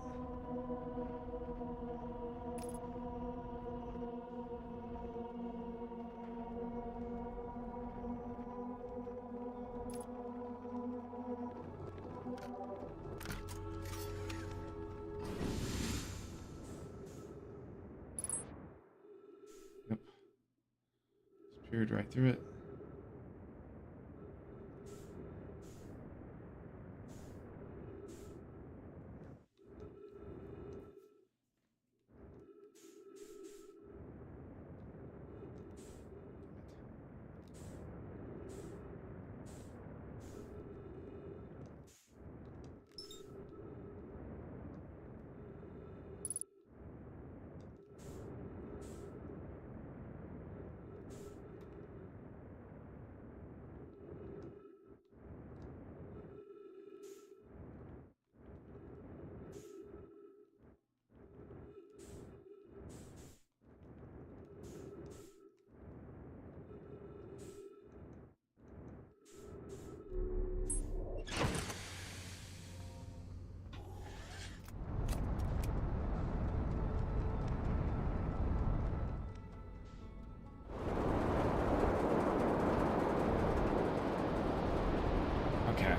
Yep. Disappeared right through it. Okay.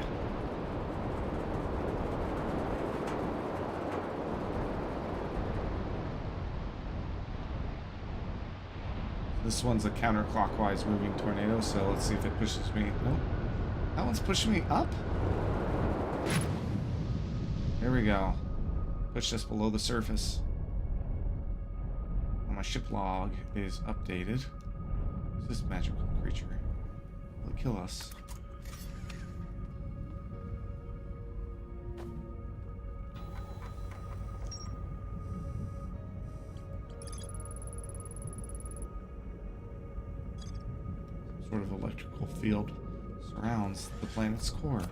This one's a counterclockwise moving tornado, so let's see if it pushes me. Nope. That one's pushing me up? There we go. Pushed us below the surface. Well, my ship log is updated. Who's this magical creature? Will it kill us? Sort of electrical field surrounds the planet's core.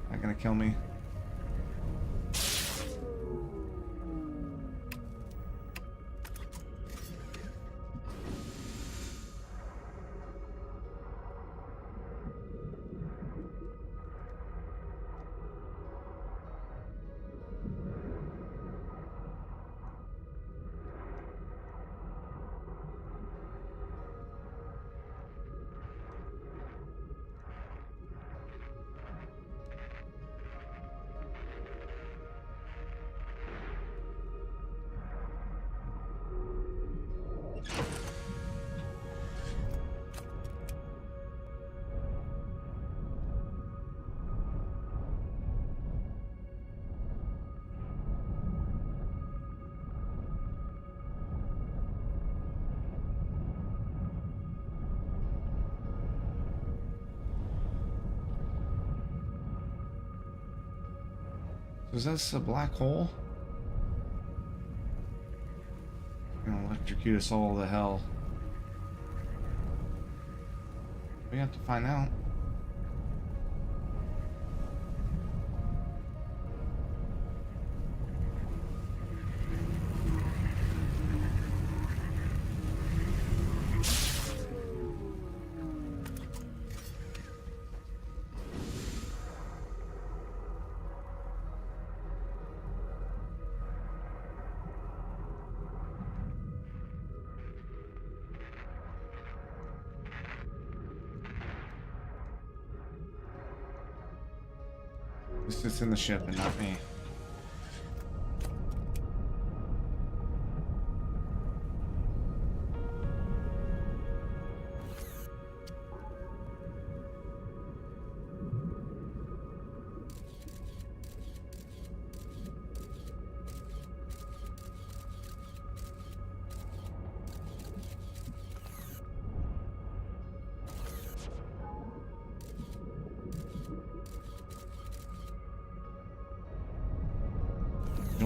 Not gonna kill me. Is this a black hole? It's gonna electrocute us all to hell. We have to find out. It's just in the ship and not me.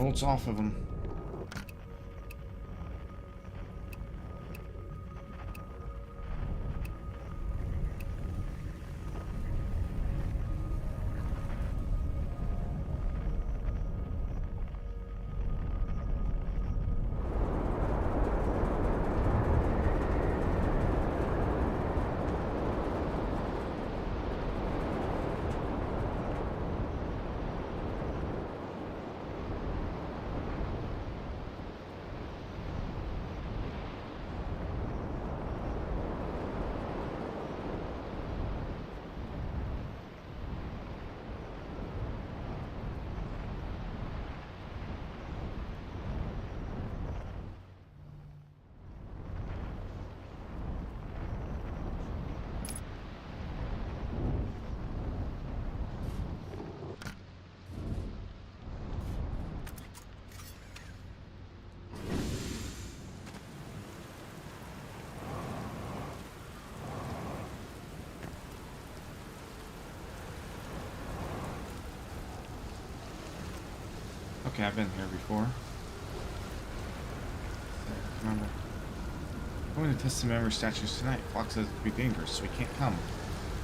bolts off of them. Okay, I've been here before. Remember. I'm going to test the member statues tonight. Flock says it would be dangerous, so we can't come.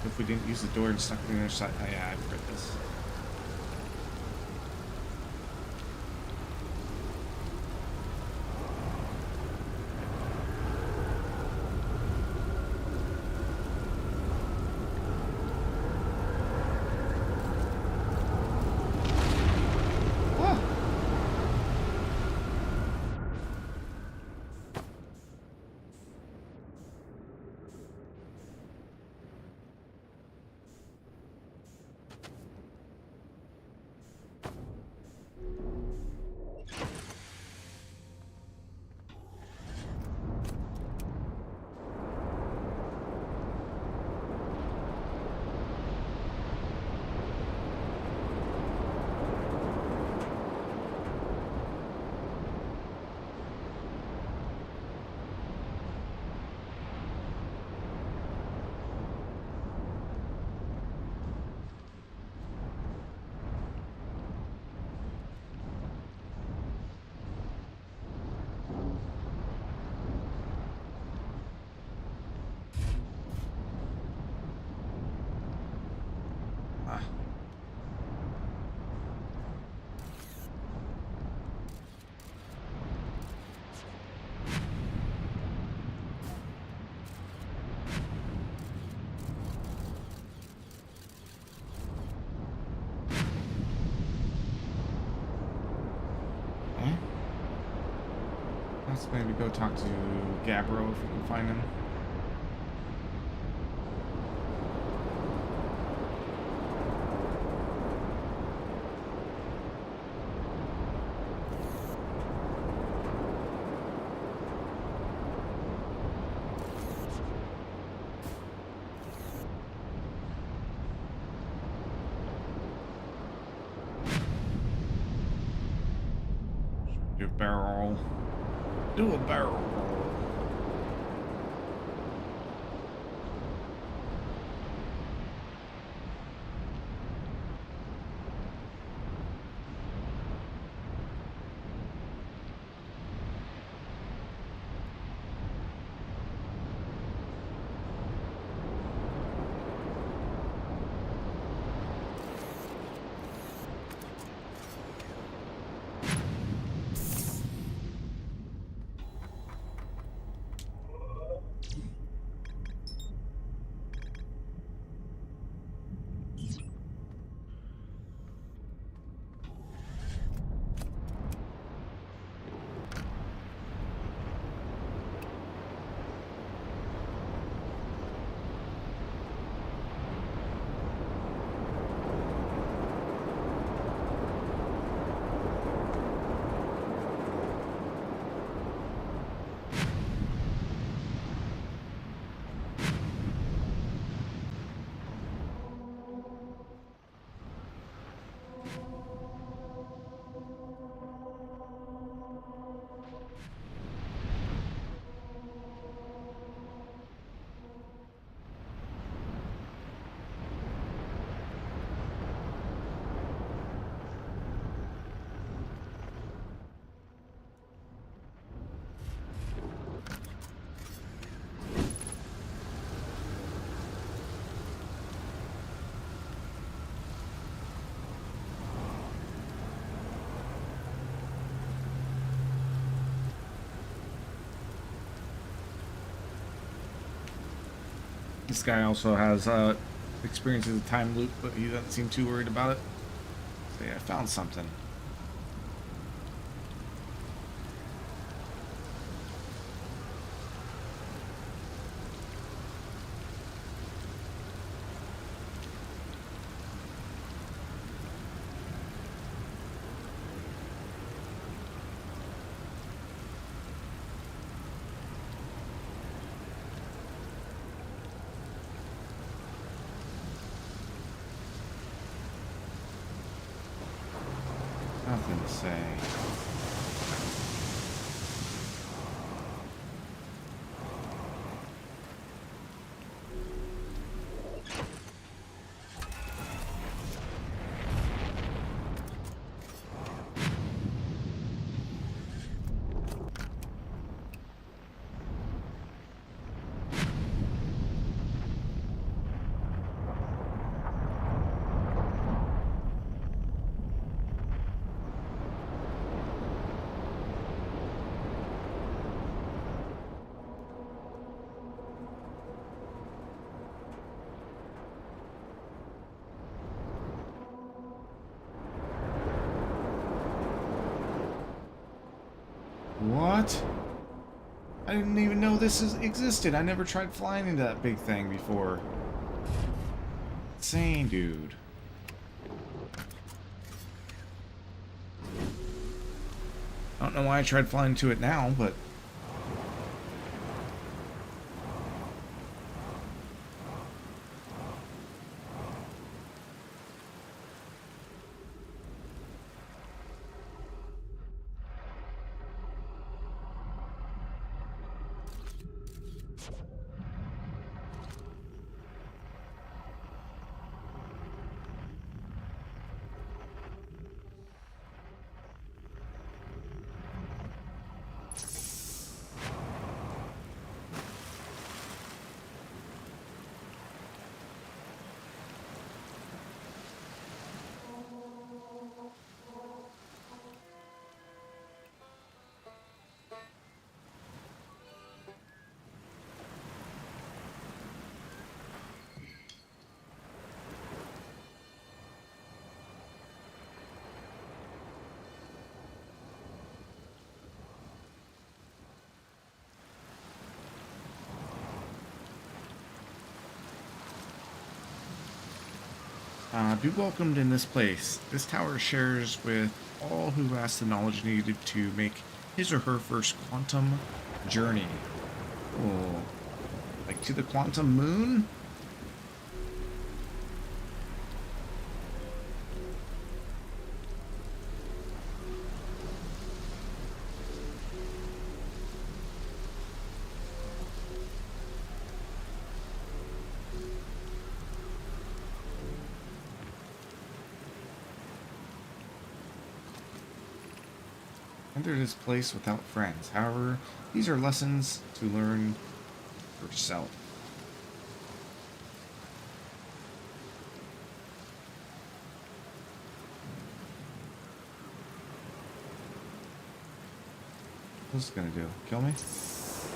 If we didn't use the door and stuck it on the other side. Oh, yeah, I've read this. Let's maybe go talk to Gabbro if we can find him. Do a barrel. Do a barrel roll. This guy also has experiences a time loop, but he doesn't seem too worried about it. So yeah, I found something. Nothing to say. What? I didn't even know existed. I never tried flying into that big thing before. Insane, dude. I don't know why I tried flying to it now, but... be welcomed in this place. This tower shares with all who ask the knowledge needed to make his or her first quantum journey. Oh, like to the quantum moon? Enter this place without friends. However, these are lessons to learn for yourself. What's this gonna do? Kill me? Seek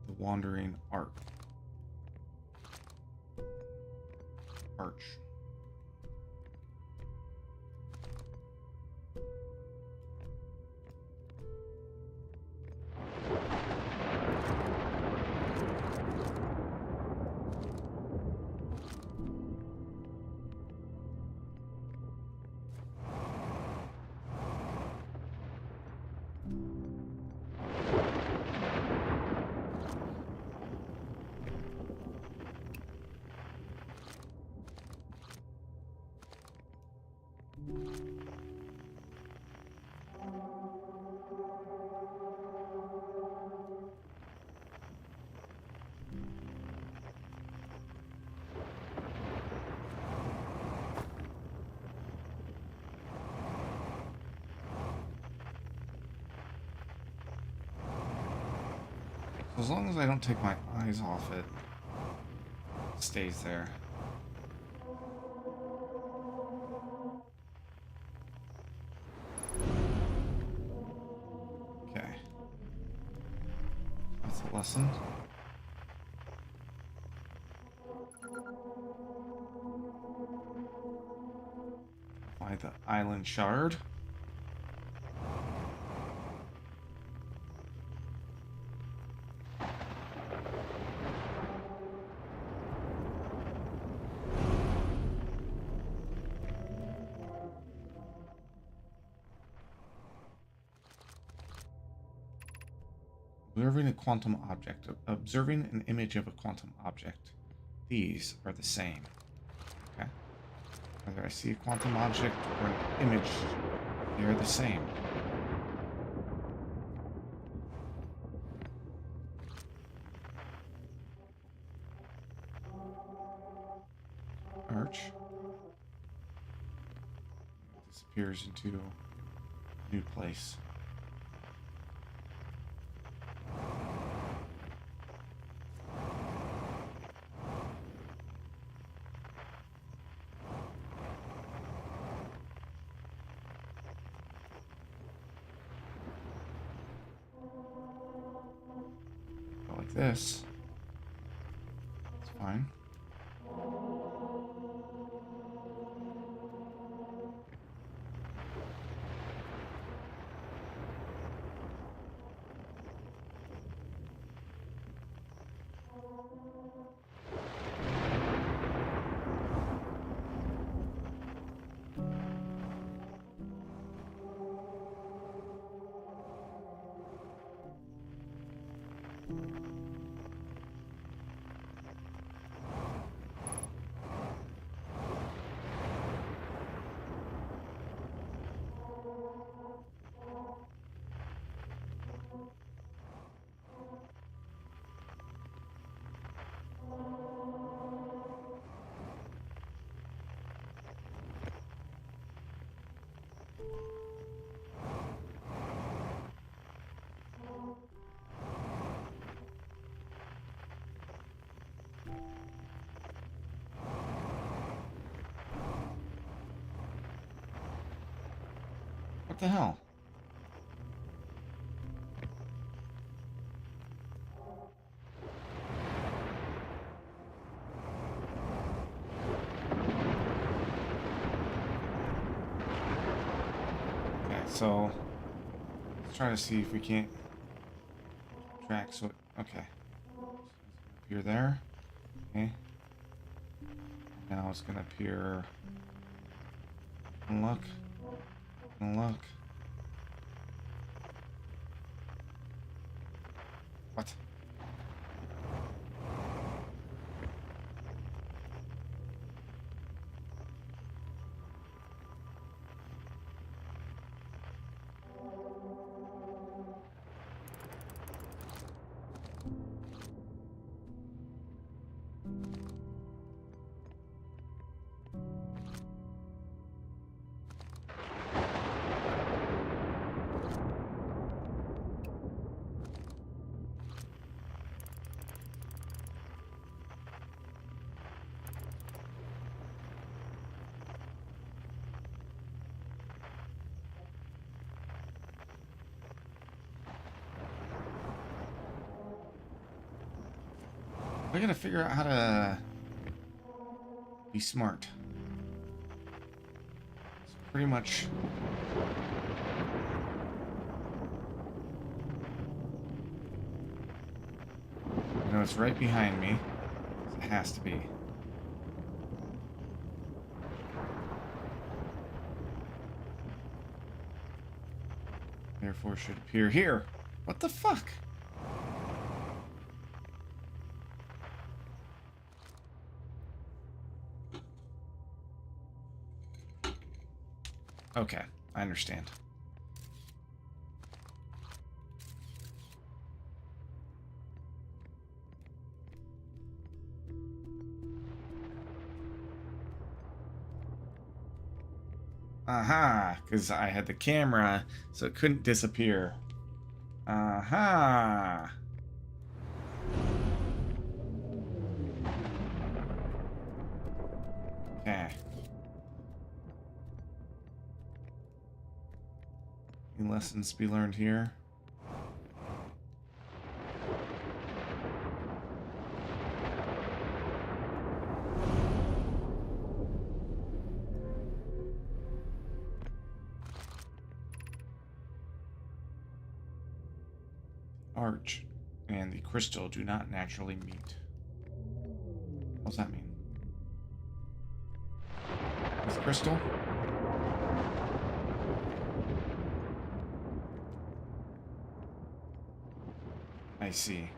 the wandering arc. Arch. As long as I don't take my eyes off it, it stays there. lesson. By the island shard. Observing a quantum object. Observing an image of a quantum object. These are the same. Okay. Whether I see a quantum object or an image, they are the same. Arch. Disappears into a new place. This. It's fine. What the hell? Okay, so let's try to see if we can't track. So okay, appear there. Okay. Now it's gonna appear. Look. Look. What? I gotta figure out how to be smart. It's pretty much. I know it's right behind me. It has to be. Therefore, should appear here. What the fuck? Okay, I understand. Aha, because I had the camera, so it couldn't disappear. Aha. Okay. Any lessons to be learned here? arch and the crystal do not naturally meet. What's that mean? This crystal? I see.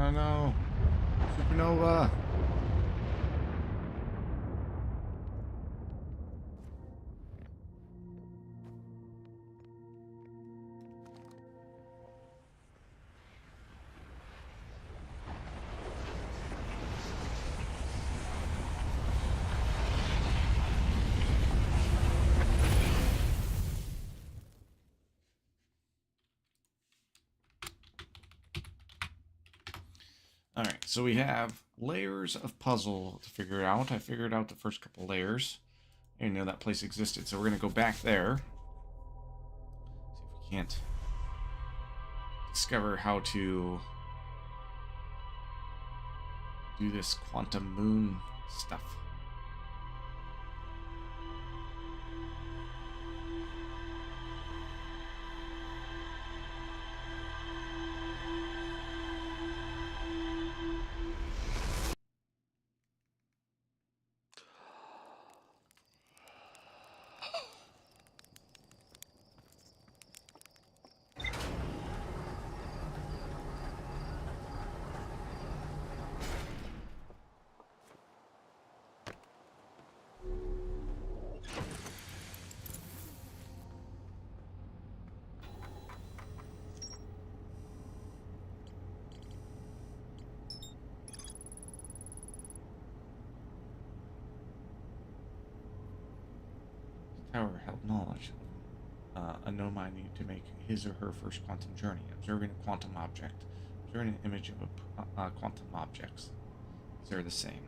Oh no. Supernova. Alright, so we have layers of puzzle to figure out. I figured out the first couple layers. I didn't know that place existed, so we're going to go back there. See if we can't discover how to do this quantum moon stuff. Tower held knowledge. A nomai need to make his or her first quantum journey, observing a quantum object, observing an image of a quantum objects. These are the same.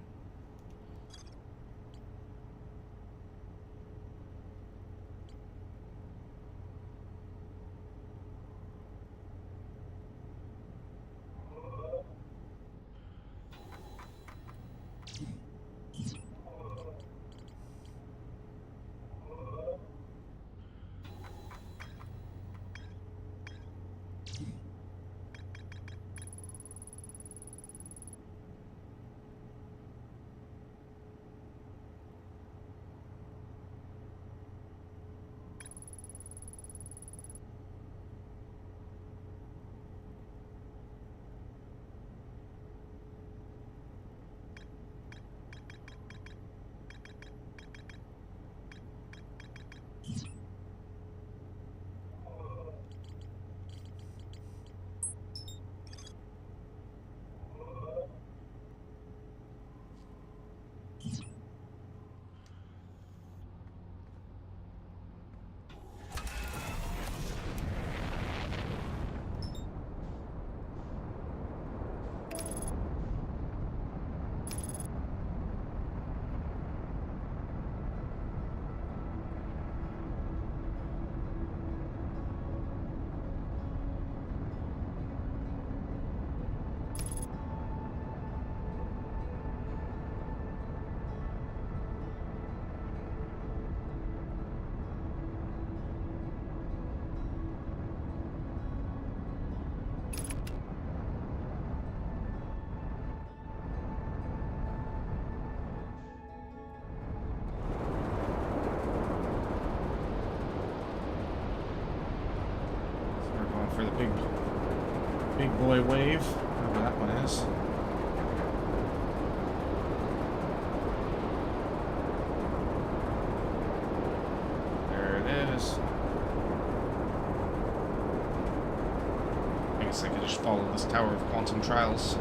Boy Wave, whatever that one is. There it is. I guess I could just follow this Tower of Quantum Trials.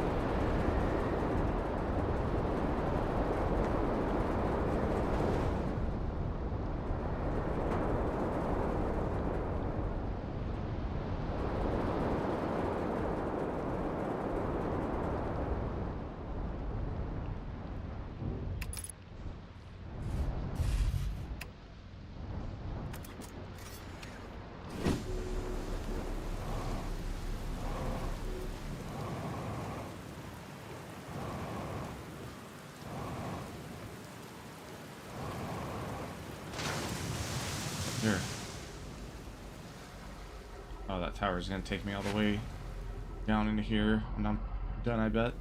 Here. Oh, that tower is going to take me all the way down into here when I'm done, I bet.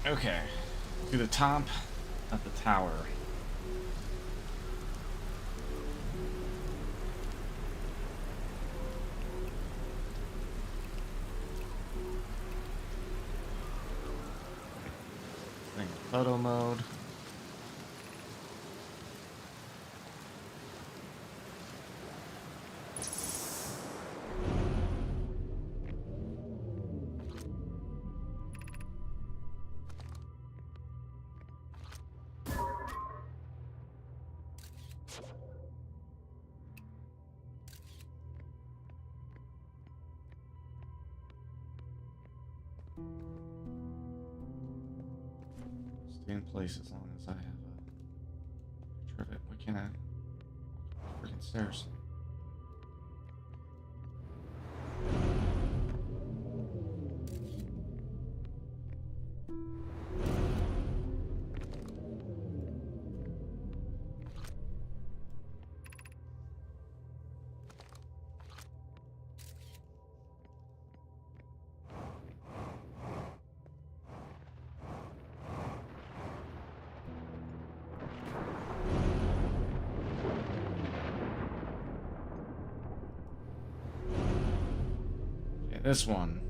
Okay, to the top of the tower. Thing in photo mode. Stay in place as long as I have a picture of it. Why can't I? Freaking stairs. This one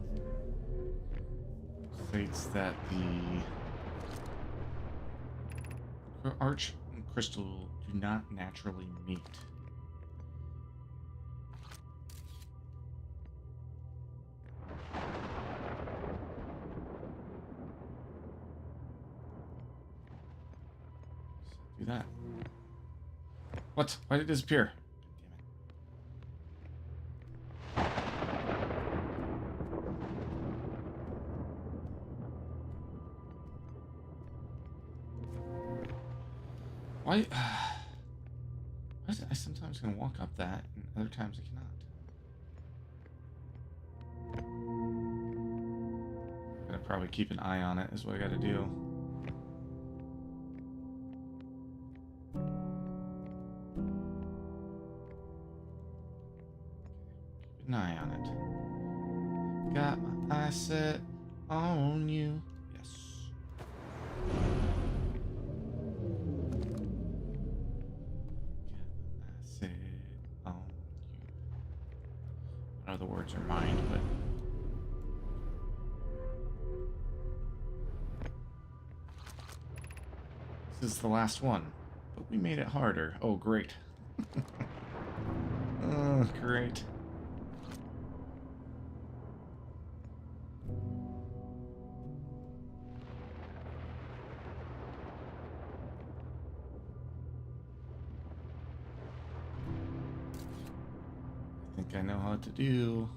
states that the arch and crystal do not naturally meet. Do that. What? Why did it disappear? Why? Why is it I sometimes can walk up that, and other times I cannot? Gotta probably keep an eye on it, is what I gotta do. Keep an eye on it. Got my eye set on you. Yes. The words are mine, but this is the last one. But we made it harder. Oh, great. Oh, great. think I know how to do.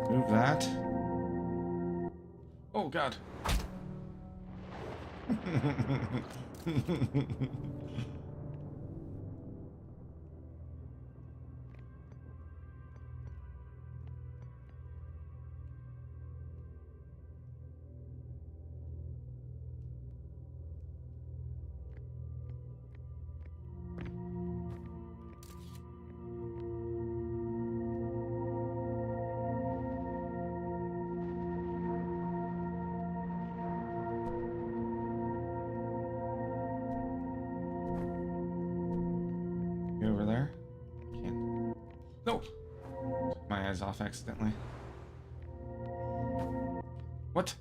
Move that. Oh, God. Get over there. Can't. No! Took my eyes off accidentally. What?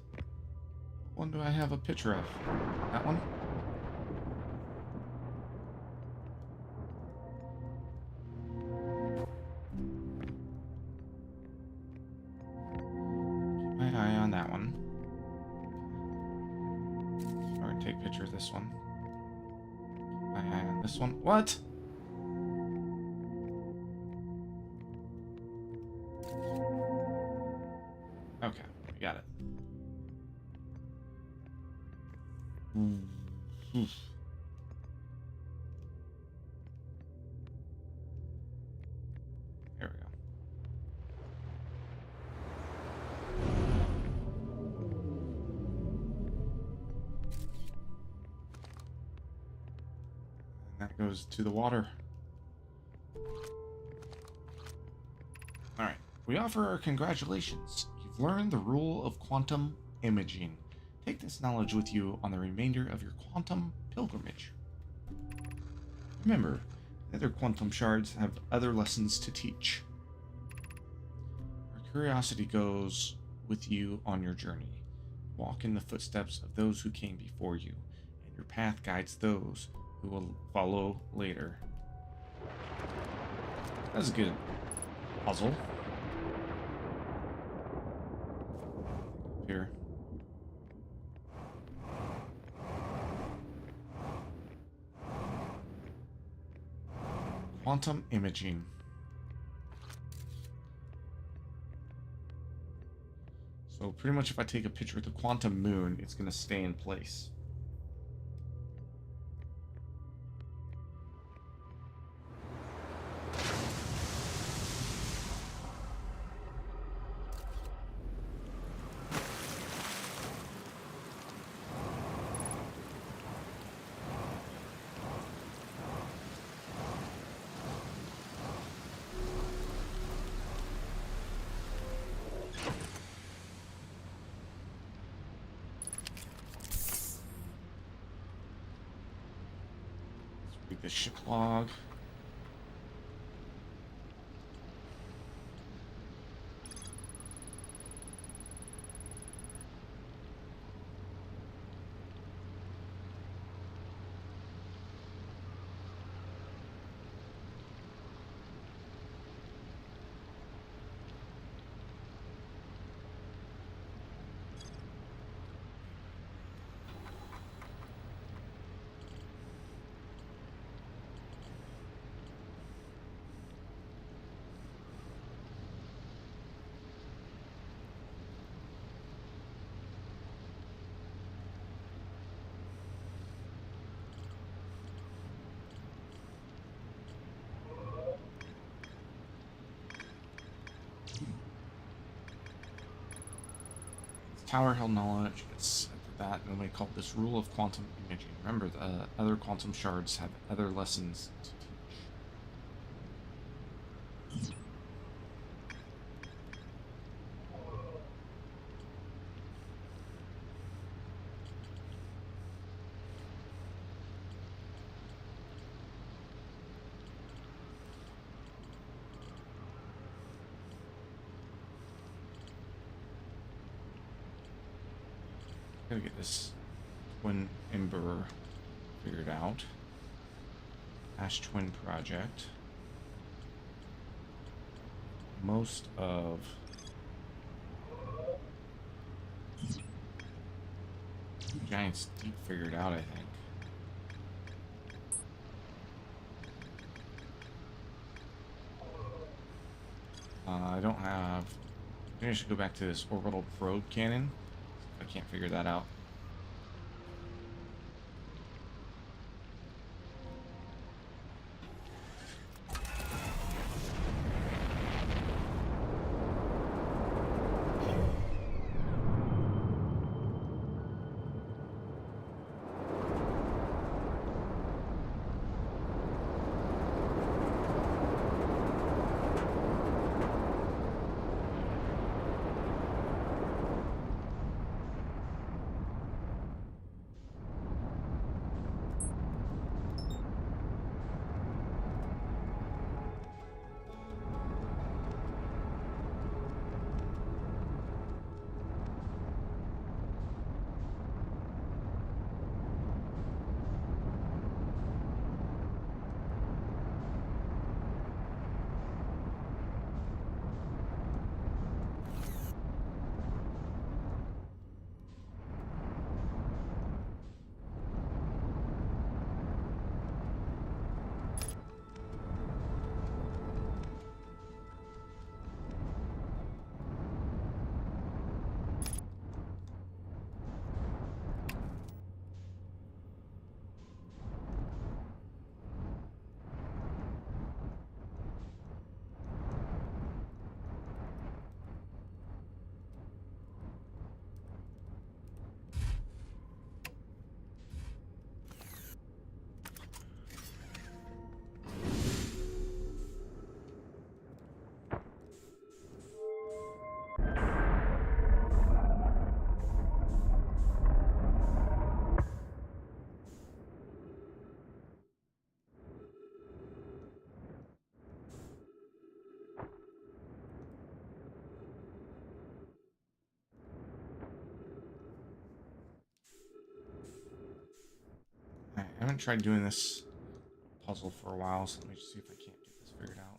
What one do I have a picture of? That one? Keep my eye on that one. Or take a picture of this one. Keep my eye on this one. What? Okay, we got it. Oof. There we go. And that goes to the water. Alright, we offer our congratulations. You've learned the rule of quantum imaging. Take this knowledge with you on the remainder of your quantum pilgrimage. Remember, the other quantum shards have other lessons to teach. Our curiosity goes with you on your journey. Walk in the footsteps of those who came before you, and your path guides those who will follow later. That's a good puzzle. Here. Quantum imaging. So pretty much if I take a picture of the quantum moon, it's going to stay in place. Read the ship log. Tower held knowledge gets that, and we call this rule of quantum imaging. Remember, the other quantum shards have other lessons to teach. Gotta get this twin ember figured out. Ash Twin Project. Most of Giant's Deep figured out, I think. I don't have... Maybe I should go back to this orbital probe cannon. I can't figure that out. I haven't tried doing this puzzle for a while, so let me just see if I can't get this figured out.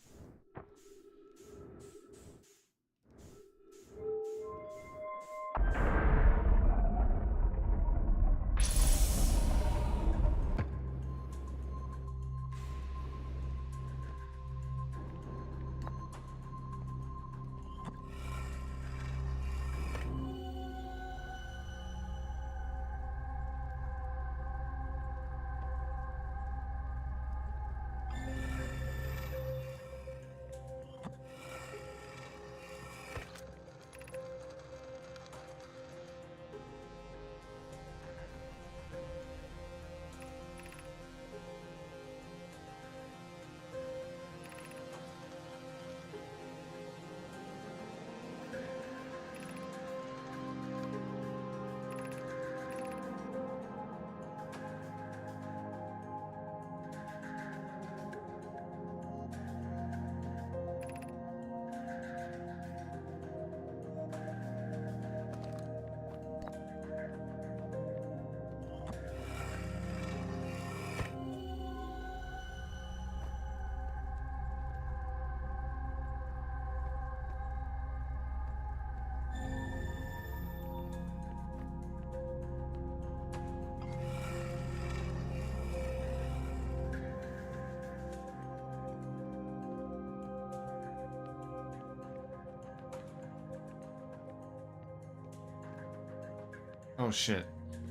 Oh shit.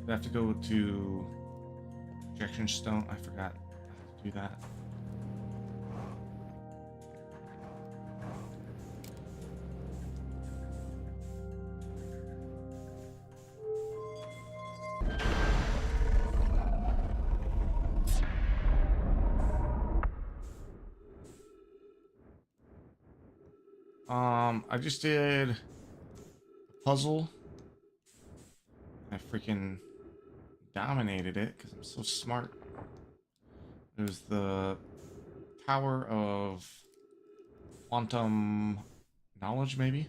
I have to go to Projection Stone. I forgot how to do that. I just did a puzzle. I freaking dominated it because I'm so smart. It was the Tower of Quantum Knowledge, maybe?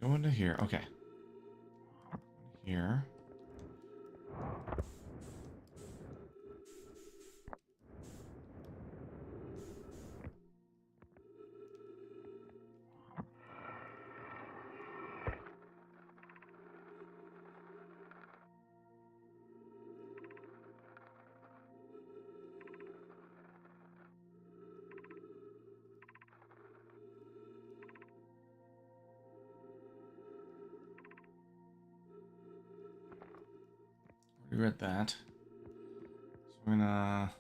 Go into here. Okay. Here. We read that. So we're gonna...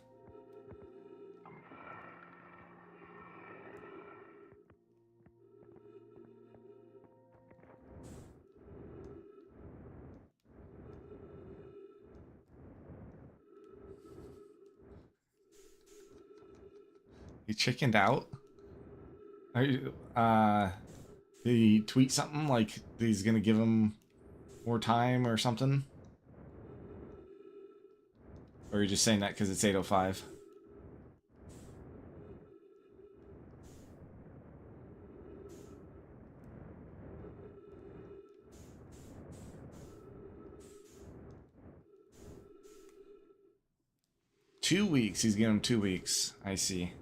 He chickened out? Are you, did he tweet something like he's gonna give him more time or something? Or are you just saying that because it's 8:05? Two weeks. He's giving him 2 weeks. I see.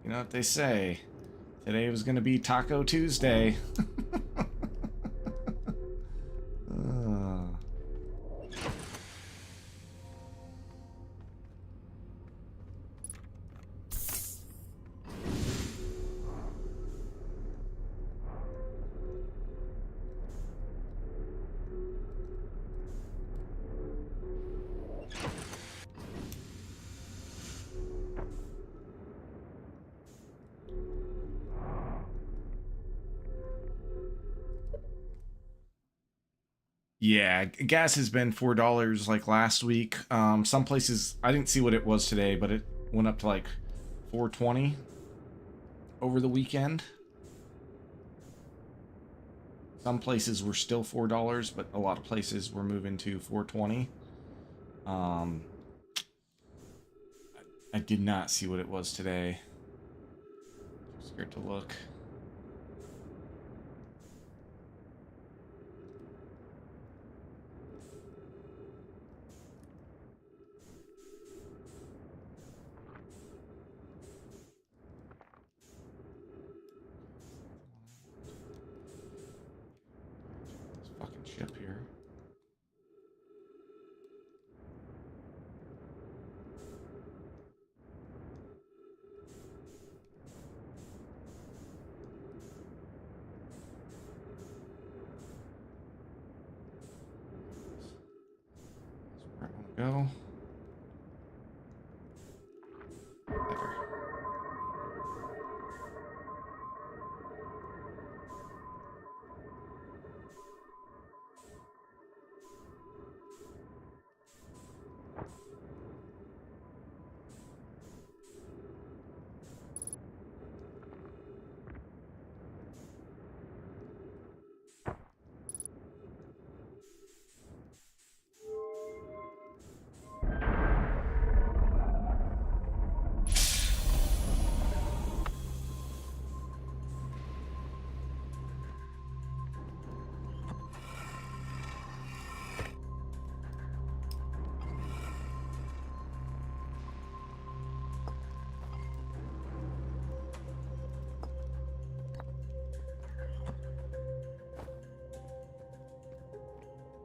You know what they say. Today was gonna be Taco Tuesday. Yeah, gas has been $4 like last week. Some places I didn't see what it was today, but it went up to like 4.20 over the weekend. Some places were still $4, but a lot of places were moving to 4.20. I did not see what it was today. I'm scared to look. This fucking ship here. That's where I want to go. There.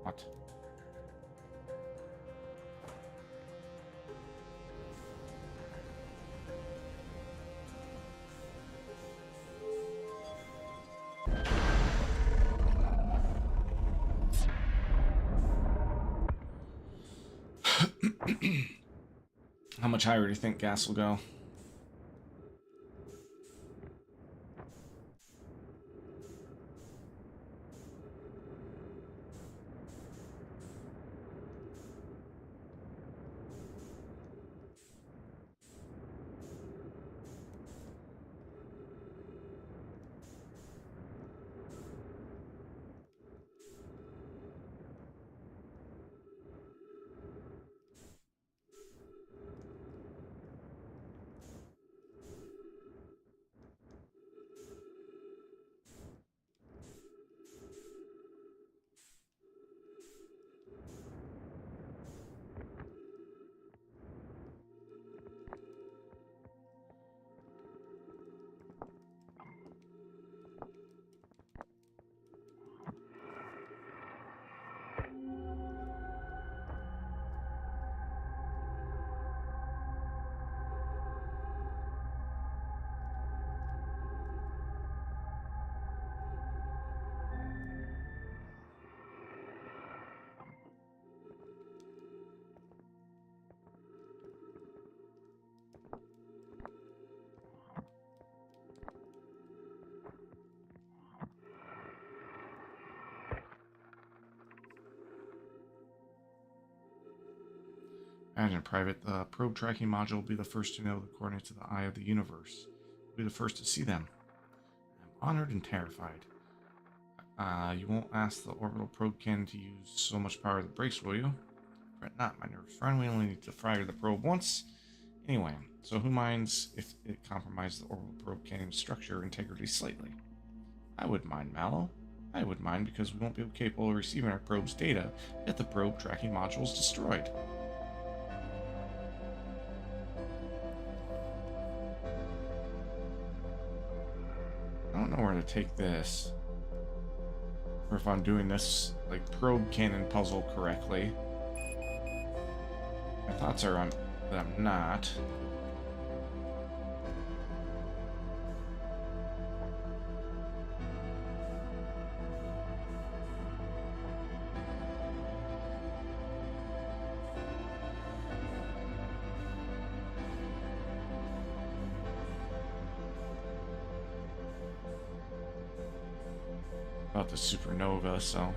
What? How much higher do you think gas will go? Imagine, Private, the probe tracking module will be the first to know the coordinates of the eye of the universe. We'll be the first to see them. I'm honored and terrified. You won't ask the orbital probe cannon to use so much power that breaks, will you? Fret not, my nervous friend. We only need to fire the probe once. Anyway, so who minds if it compromises the orbital probe cannon's structure integrity slightly? I wouldn't mind, Mallow. I would mind because we won't be capable of receiving our probe's data if the probe tracking module is destroyed. I don't know where to take this. Or if I'm doing this, like, probe cannon puzzle correctly. My thoughts are that I'm not. About the supernova, so...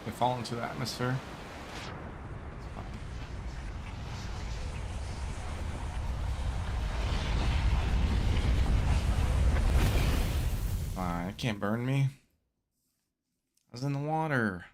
They fall into the atmosphere. It can't burn me. I was in the water.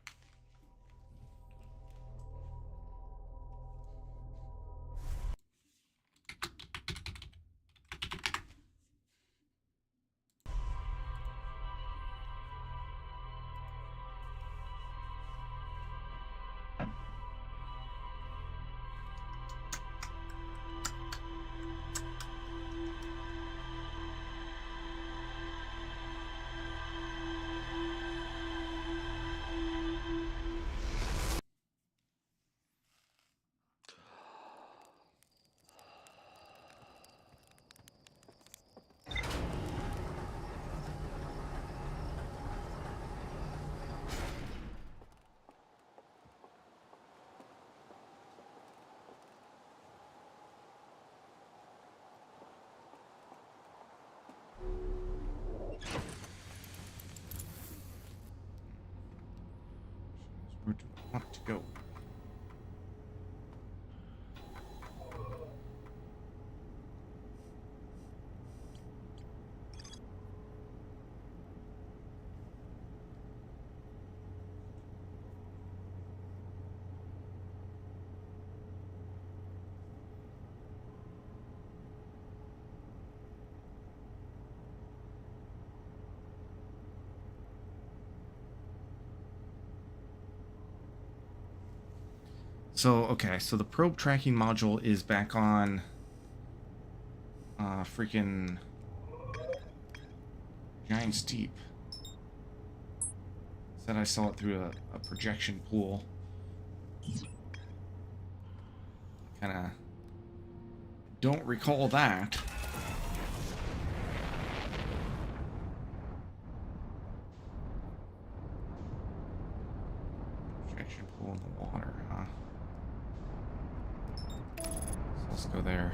Where do I want to go? So, okay, so the probe tracking module is back on freaking Giant Steep. Said I saw it through a projection pool. Kinda don't recall that. Projection pool in the water, huh? So let's go there.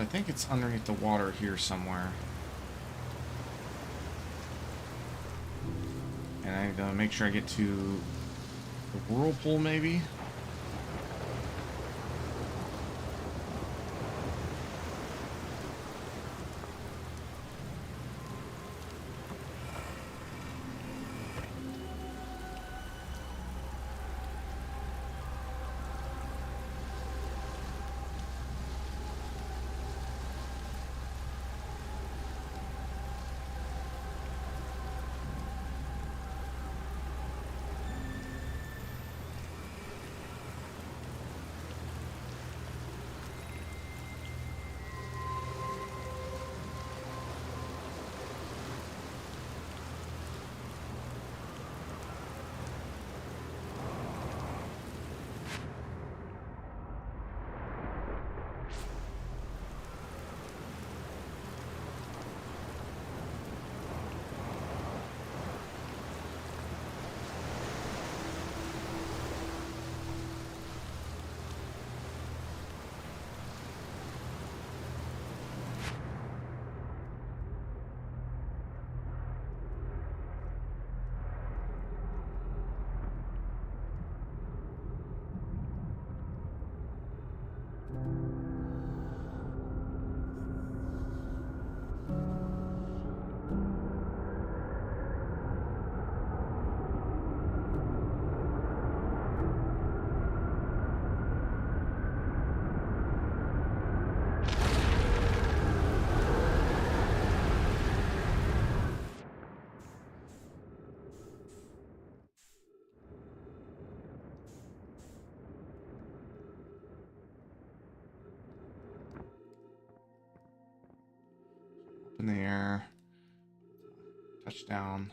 I think it's underneath the water here somewhere. And I gotta make sure I get to the whirlpool, maybe? In the air. Touchdown.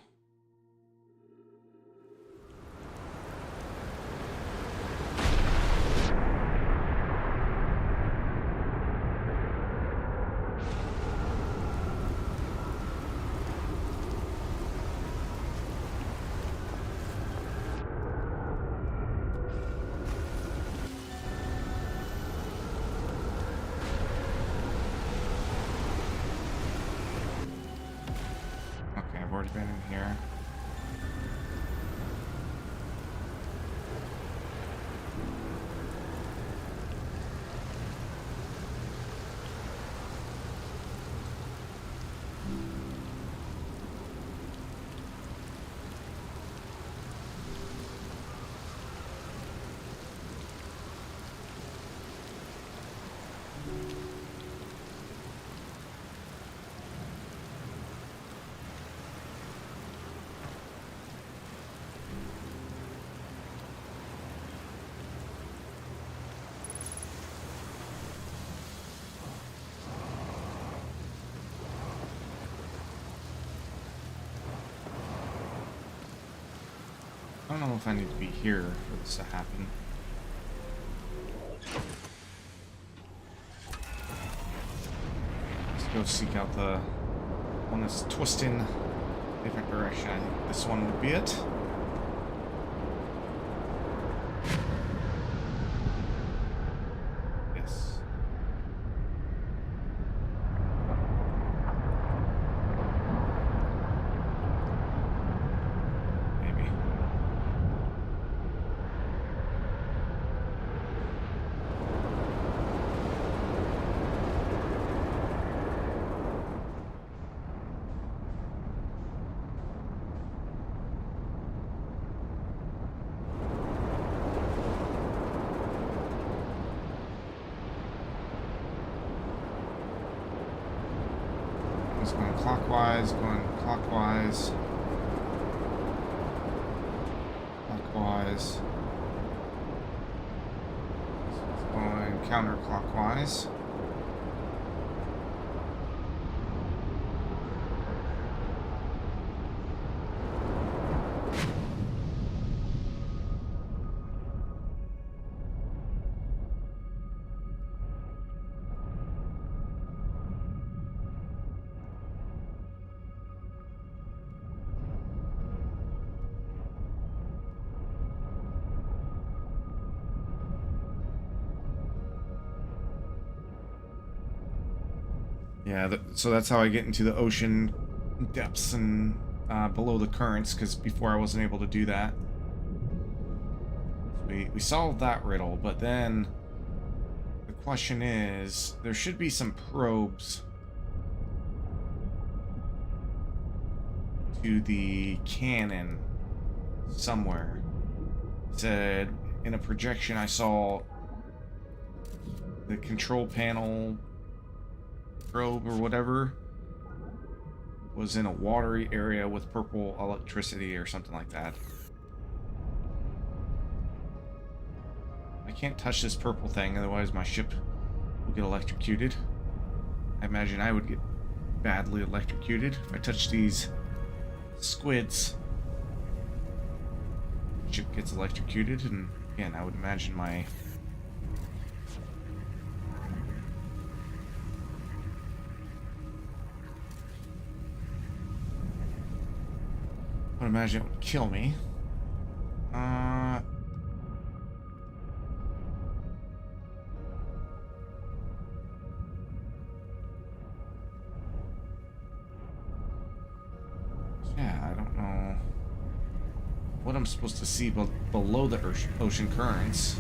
Okay, I've already been in here. I don't know if I need to be here for this to happen. Let's go seek out the one that's twisting a different direction. I think this one would be it. Yes. Maybe. It's going clockwise, clockwise. Clockwise. It's going counterclockwise. Yeah, so that's how I get into the ocean depths and below the currents, because before I wasn't able to do that. We solved that riddle, but then the question is, there should be some probes to the cannon somewhere. It said in a projection I saw the control panel probe or whatever was in a watery area with purple electricity or something like that. I can't touch this purple thing, otherwise my ship will get electrocuted. I imagine I would get badly electrocuted if I touch these squids. Ship gets electrocuted, and again, I would imagine my it would kill me. Yeah, I don't know what I'm supposed to see below the ocean currents.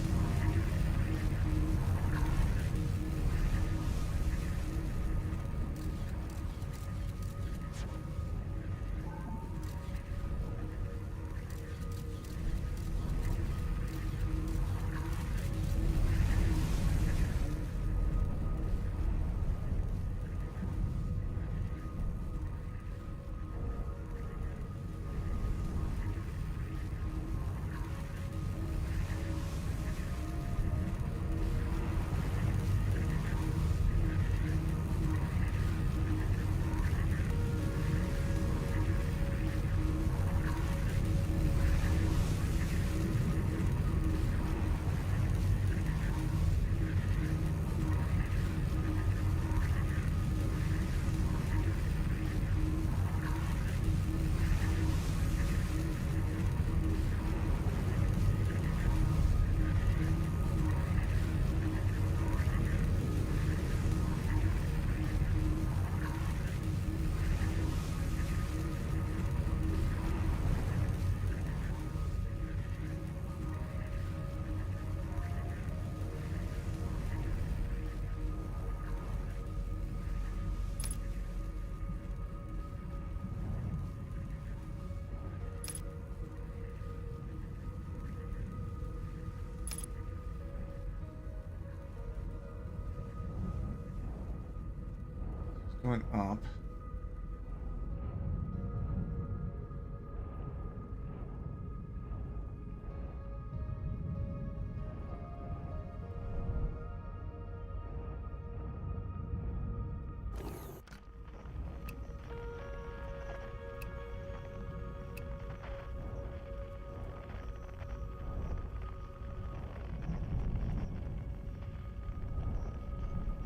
Going up.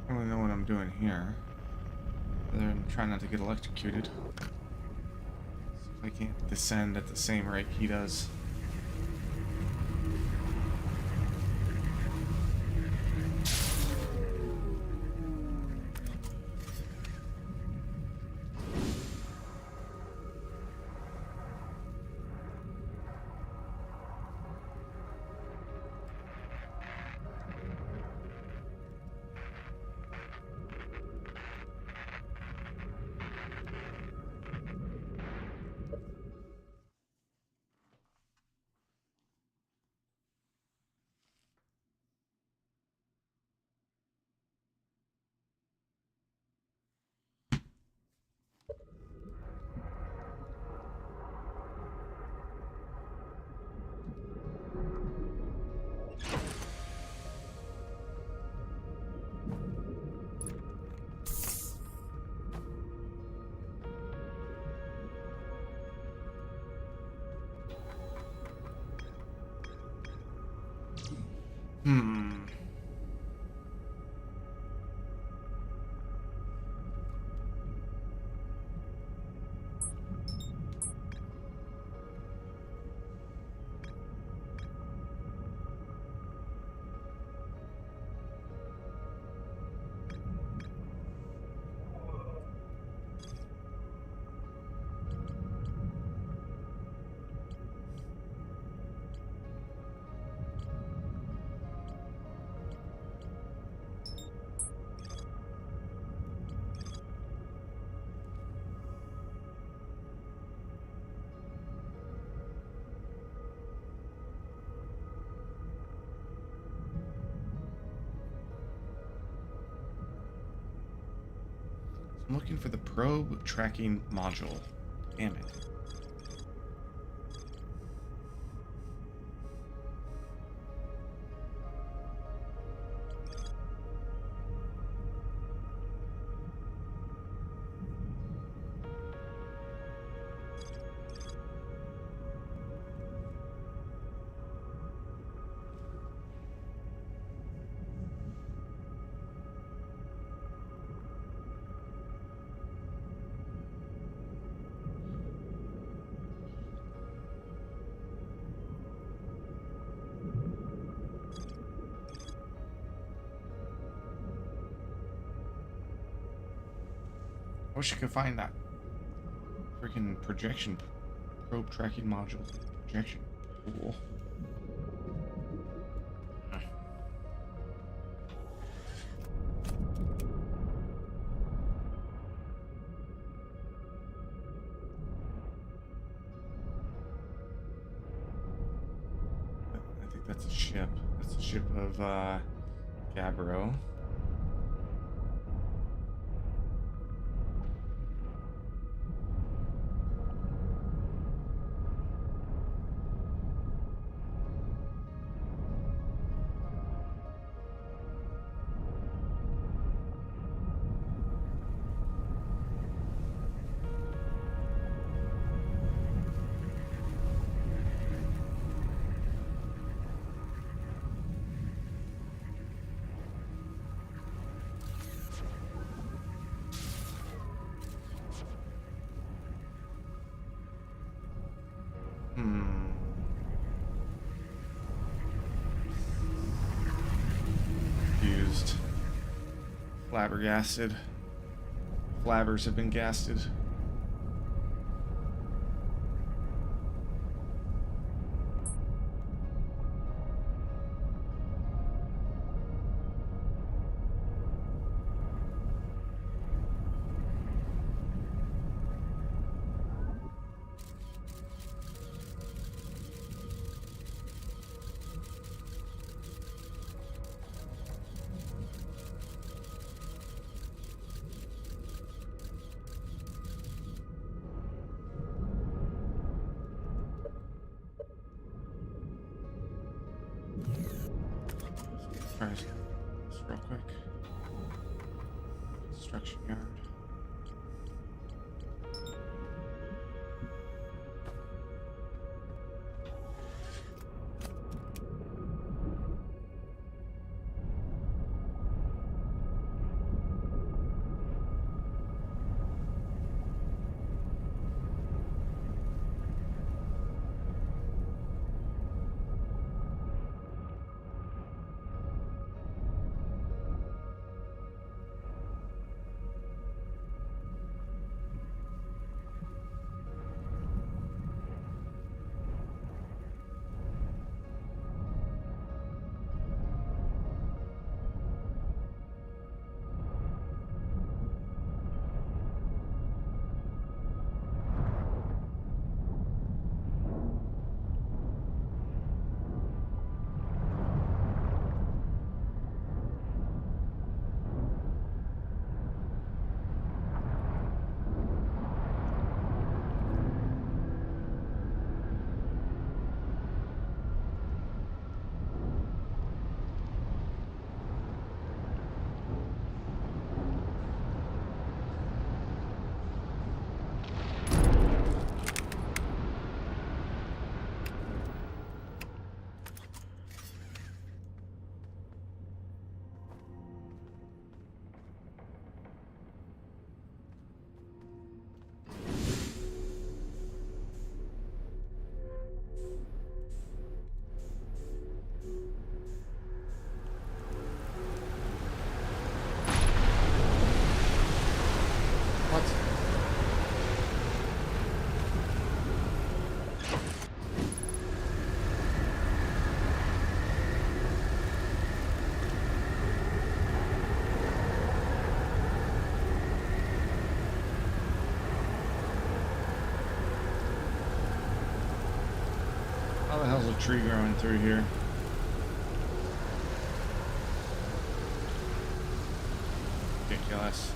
I don't really know what I'm doing here. I'm trying not to get electrocuted. See if I can't descend at the same rate he does. Hmm. I'm looking for the probe tracking module. Damn it. I wish I could find that freaking projection probe tracking module. Projection. Cool. I think that's a ship. That's a ship of Gabbro. Confused. Flabbergasted. Flabbers have been gasted. Try this real quick. Construction yard. What? How the hell's a tree growing through here? Ridiculous.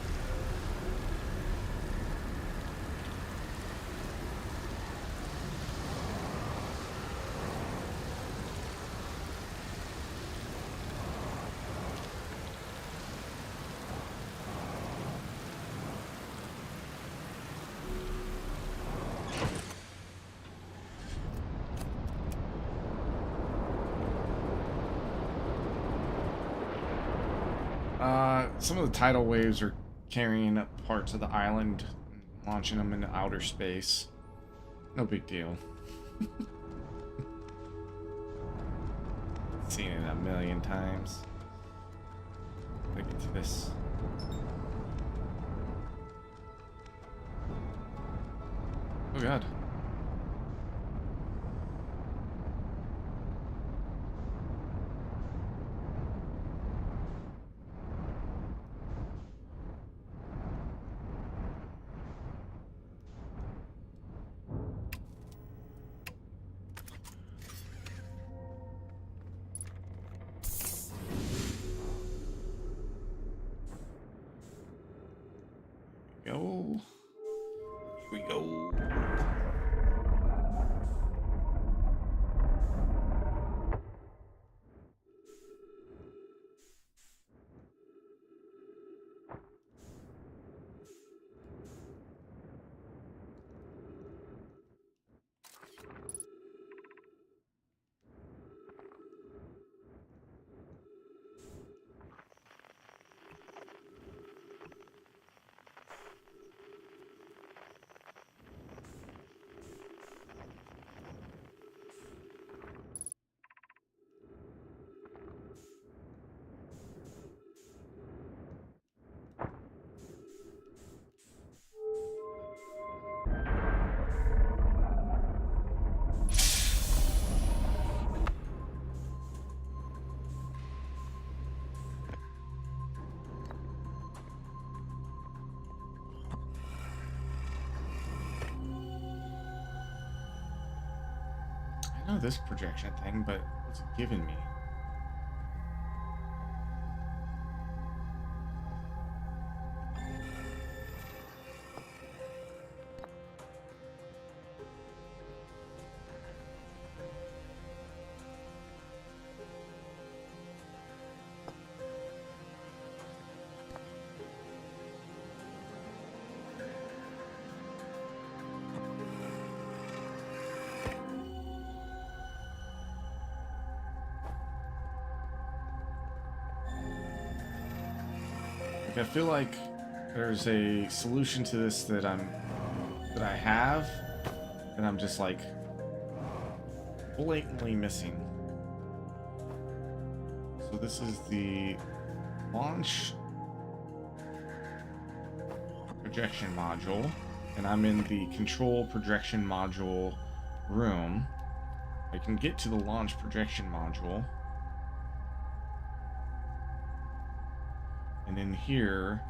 Some of the tidal waves are carrying up parts of the island and launching them into outer space. No big deal. Seen it a million times. Look into this. Oh god. Go. Here we go. I know this projection thing, but what's it giving me? I feel like there's a solution to this that I have, and I'm just like blatantly missing. So this is the launch projection module, and I'm in the control projection module room. I can get to the launch projection module. And in here,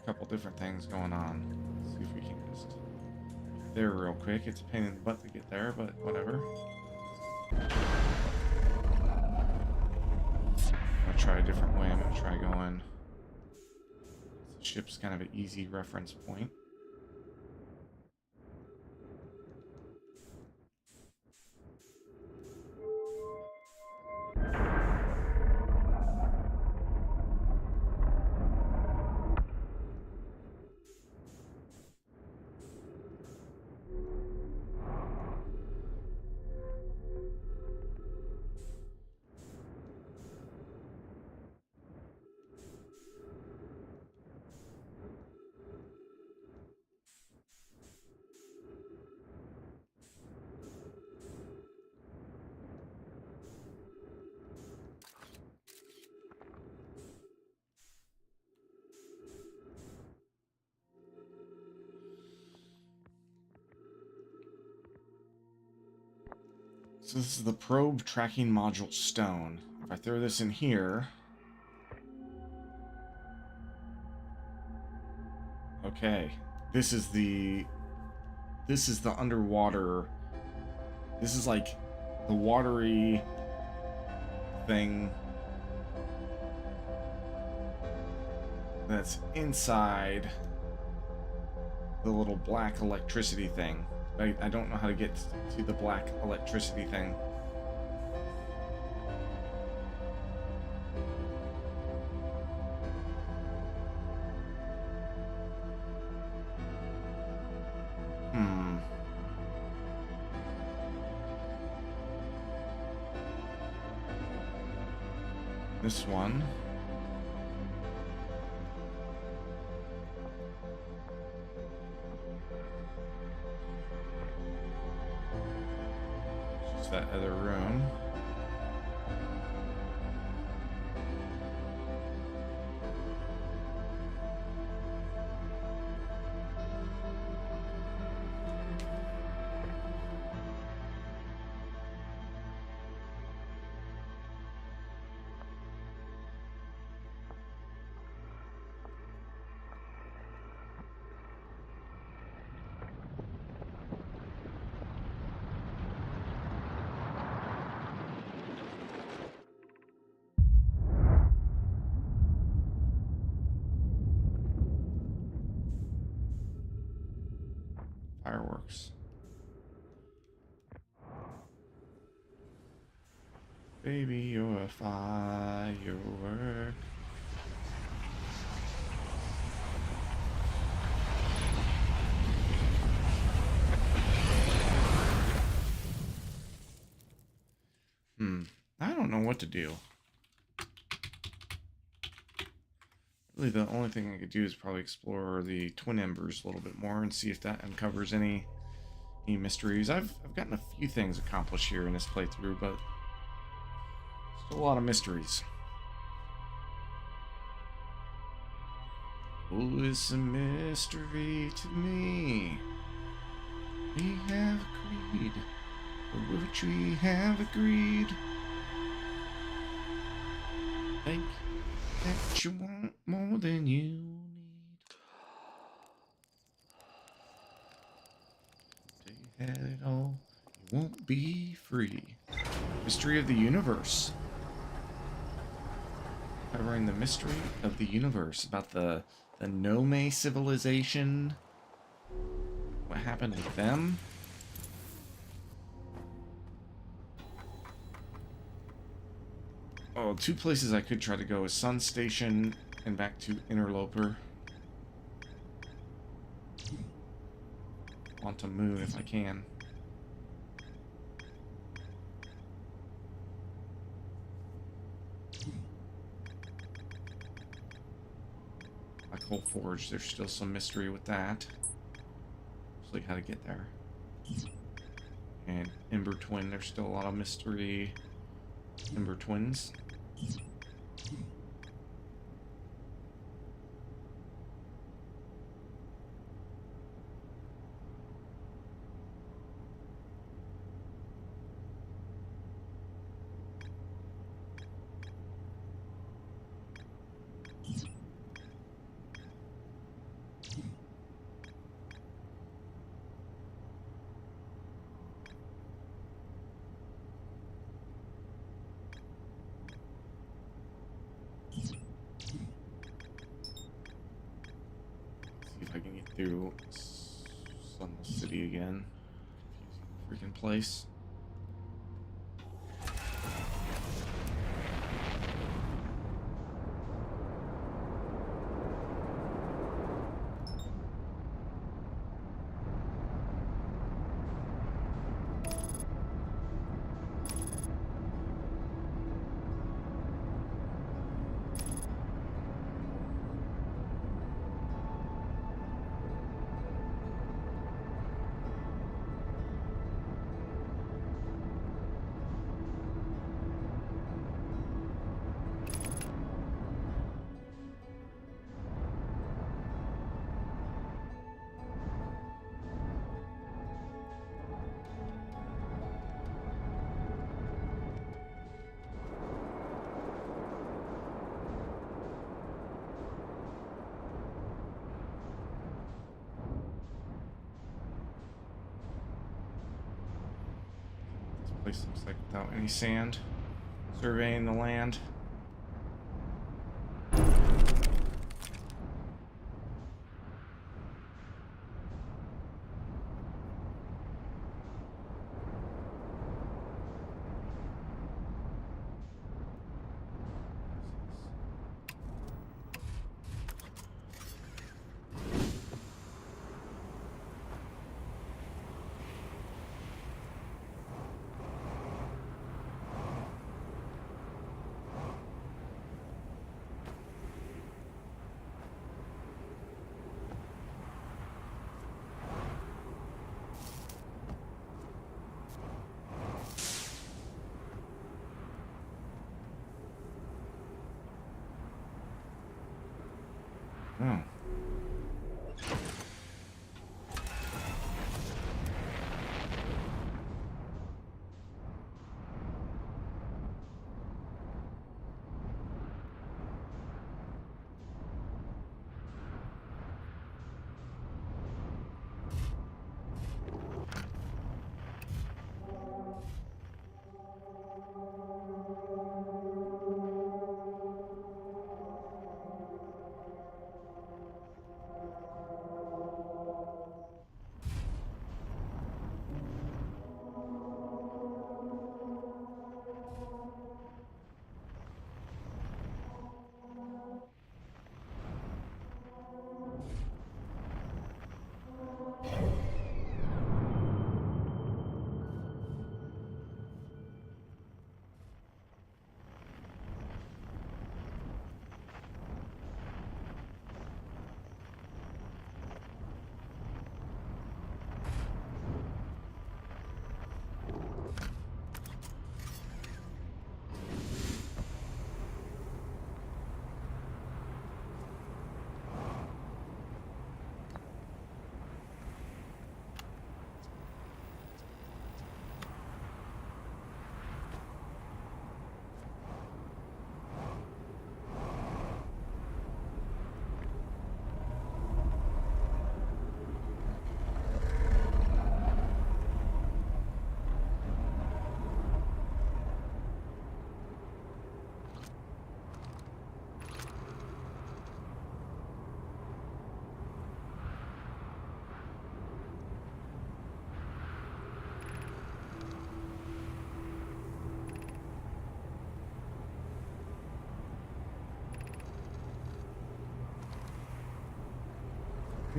a couple different things going on. Let's see if we can just get there real quick. It's a pain in the butt to get there, but whatever. I'm gonna try a different way. I'm gonna try going. The ship's kind of an easy reference point. So this is the probe tracking module stone. If I throw this in here... Okay. This is the underwater... This is like the watery thing that's inside the little black electricity thing. I don't know how to get to the black electricity thing. this one. Just that other room. Fireworks. Baby, you're a firework. I don't know what to do. Really, the only thing I could do is probably explore the Twin Embers a little bit more and see if that uncovers any mysteries. I've gotten a few things accomplished here in this playthrough, but still a lot of mysteries. Oh, it's a mystery to me. We have agreed, for which we have agreed. Think that you want more than you need. Till you had it all, you won't be free. Mystery of the universe. Covering the mystery of the universe about the Nome civilization. What happened with them? Oh, two places I could try to go is Sun Station and back to Interloper. Quantum Moon if I can. Black Hole Forge, there's still some mystery with that. Just like how to get there. And Ember Twin, there's still a lot of mystery. Ember Twins. I can get through Sun City again. Confusing freaking place. Place looks like without any sand. Surveying the land.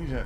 need to...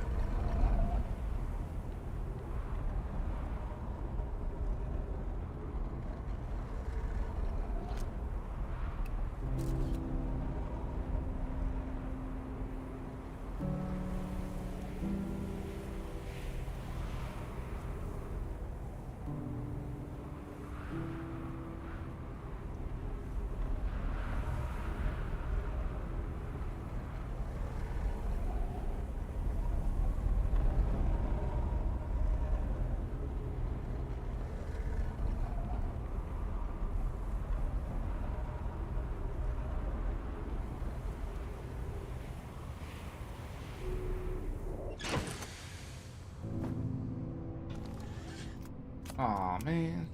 Aw, man.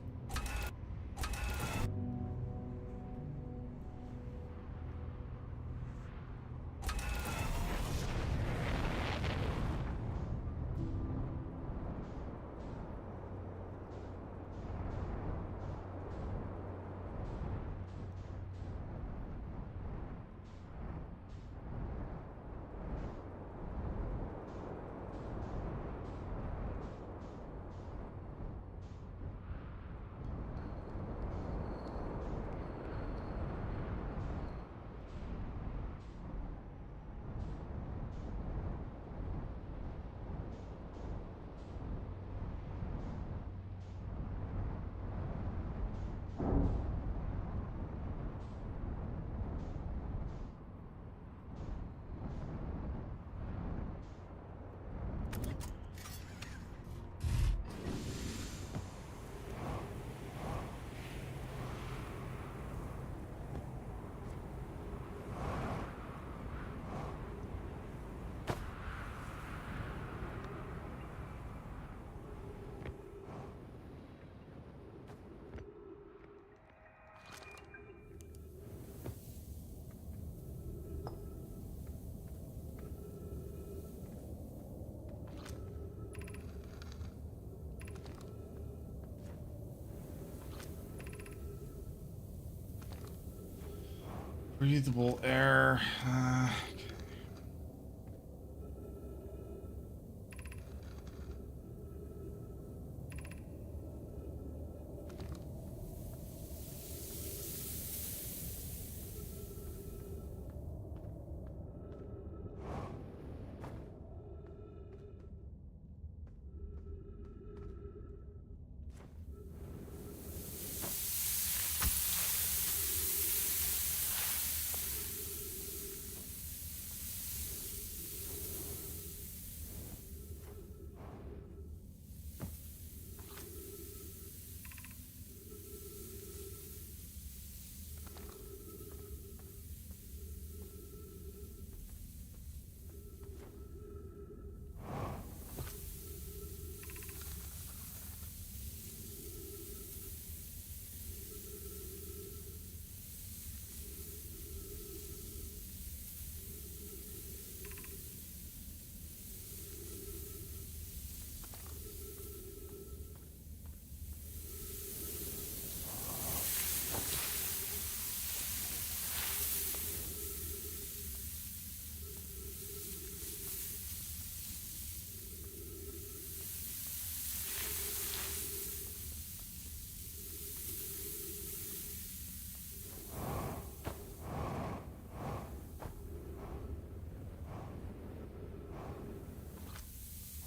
Breathable air.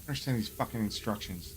I understand these fucking instructions.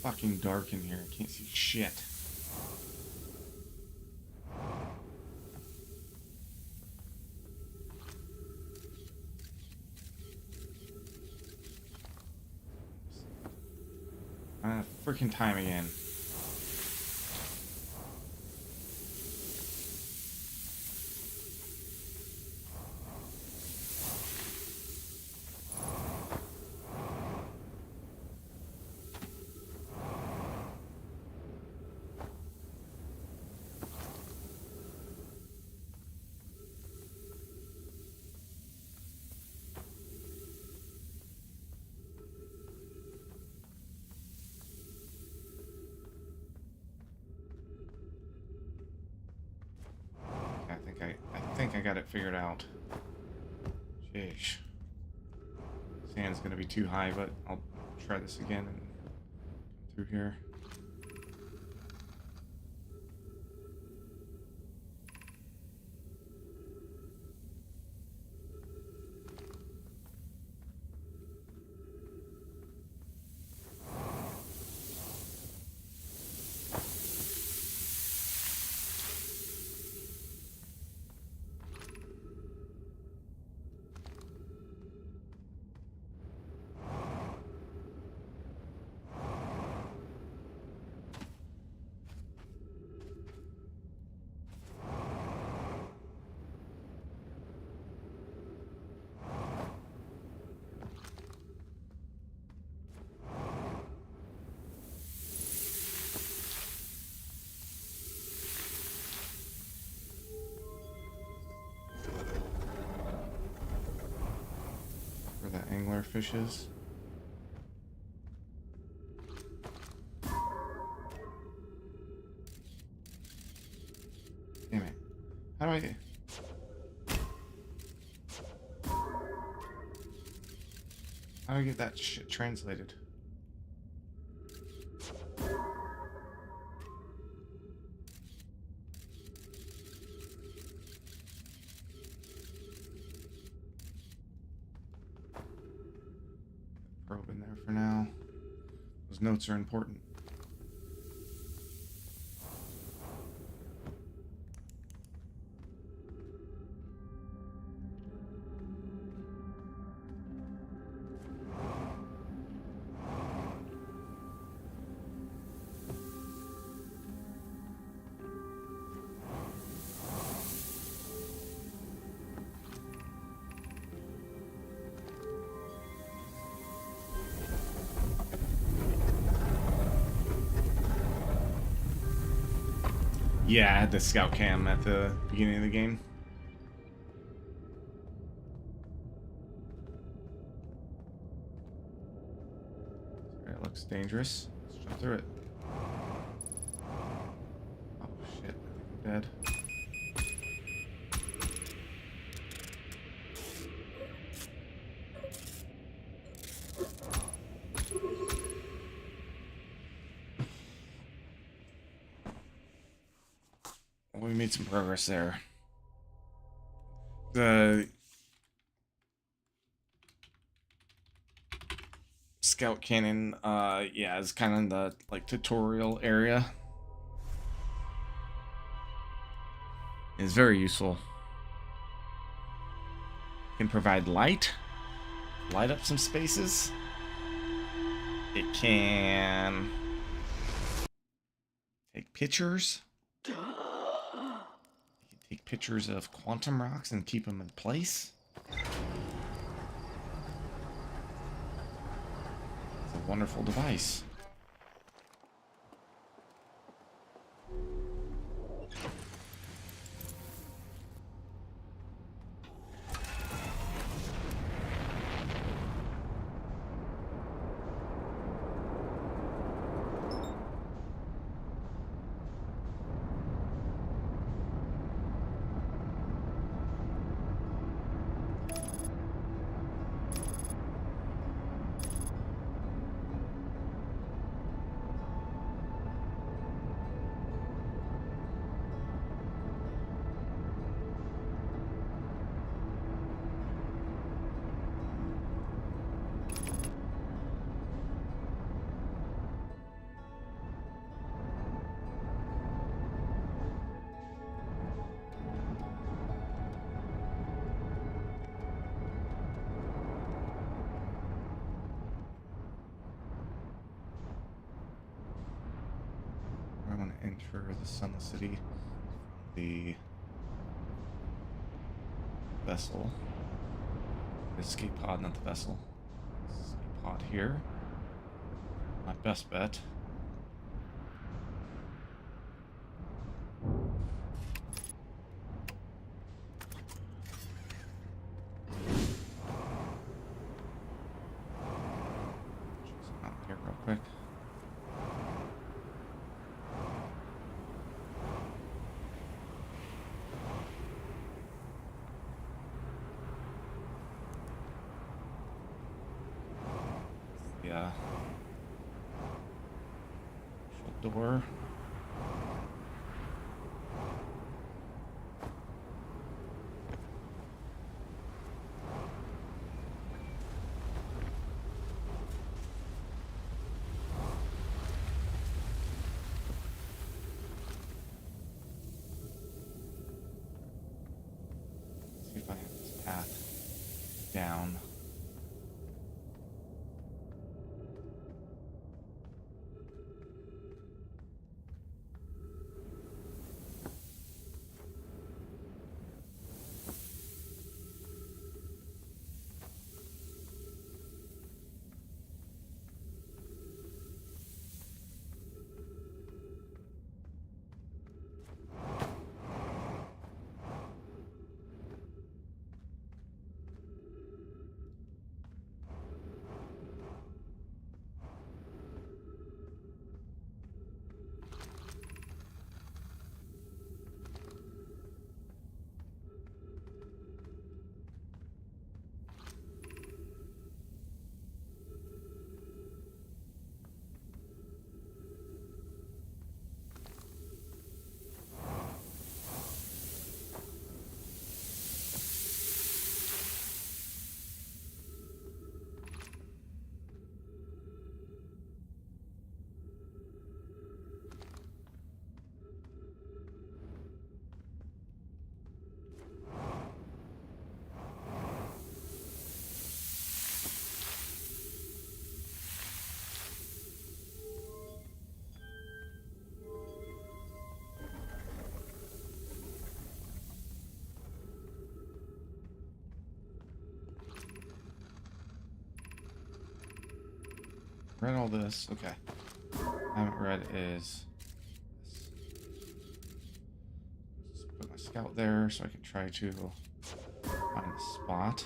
Fucking dark in here. I can't see shit. Freaking time again. I think I got it figured out. Sheesh. Sand's gonna be too high, but I'll try this again and come through here. Where that anglerfish is. Damn it. How do I... How do I get that shit translated? Probe in there for now. Those notes are important. Yeah, I had the scout cam at the beginning of the game. Sorry, it looks dangerous. Let's jump through it. Oh shit, I think I'm dead. We made some progress there. The scout cannon, yeah, is kind of in the like tutorial area. It's very useful. Can provide light up some spaces. It can take pictures. You can take pictures of quantum rocks and keep them in place. It's a wonderful device. enter the Sunless City from the vessel. Escape pod, not the vessel. Escape pod here. My best bet. Just out here real quick. Yeah. Door. See if I have this path down. Read all this. Okay. I haven't read is this. Just put my scout there so I can try to find the spot.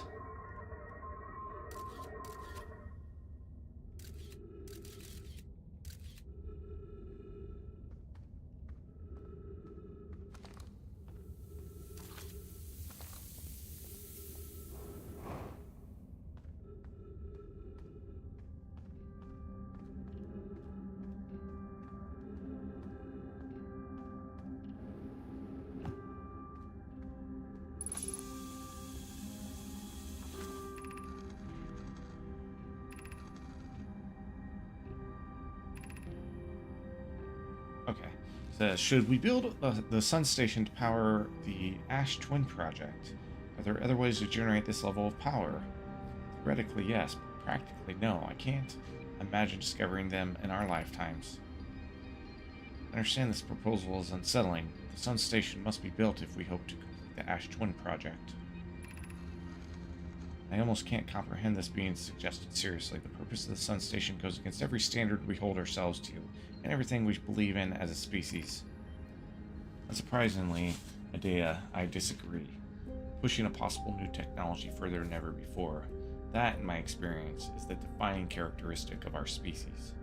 Okay. Says, should we build the sun station to power the Ash Twin project? Are there other ways to generate this level of power? Theoretically, yes, but practically, no. I can't imagine discovering them in our lifetimes. I understand this proposal is unsettling. The sun station must be built if we hope to complete the Ash Twin project. I almost can't comprehend this being suggested seriously. The purpose of the sun station goes against every standard we hold ourselves to, and everything we believe in as a species. Unsurprisingly, Adea, I disagree. Pushing a possible new technology further than ever before, that, in my experience, is the defining characteristic of our species.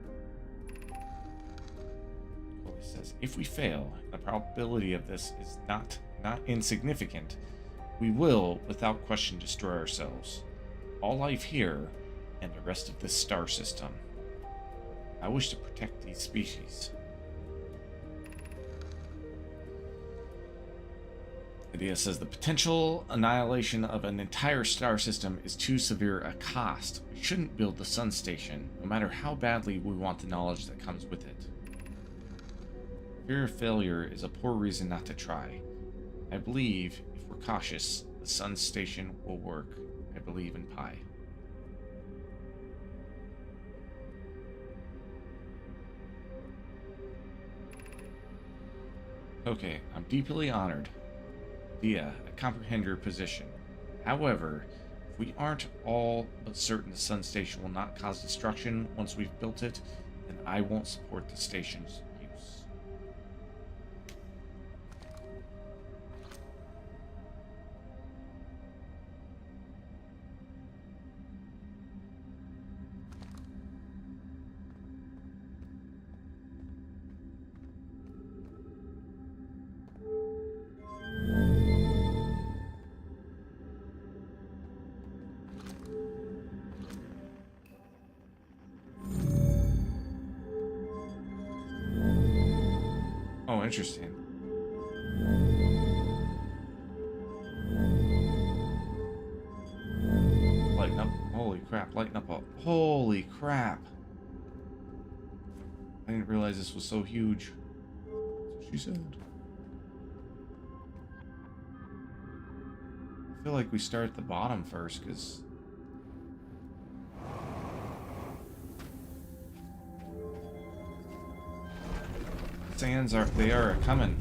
Well, he says, if we fail, the probability of this is not insignificant. We will, without question, destroy ourselves, all life here, and the rest of this star system. I wish to protect these species. Adea says the potential annihilation of an entire star system is too severe a cost. We shouldn't build the sun station, no matter how badly we want the knowledge that comes with it. Fear of failure is a poor reason not to try. I believe, if we're cautious, the sun station will work. I believe in Pi. Okay, I'm deeply honored. Dia, I comprehend your position. However, if we aren't all but certain the Sun Station will not cause destruction once we've built it, then I won't support the station's use. Oh, interesting. Lighten up. Holy crap, lighten up. Holy crap. I didn't realize this was so huge. That's what she said. I feel like we start at the bottom first, because... sands are... they are coming.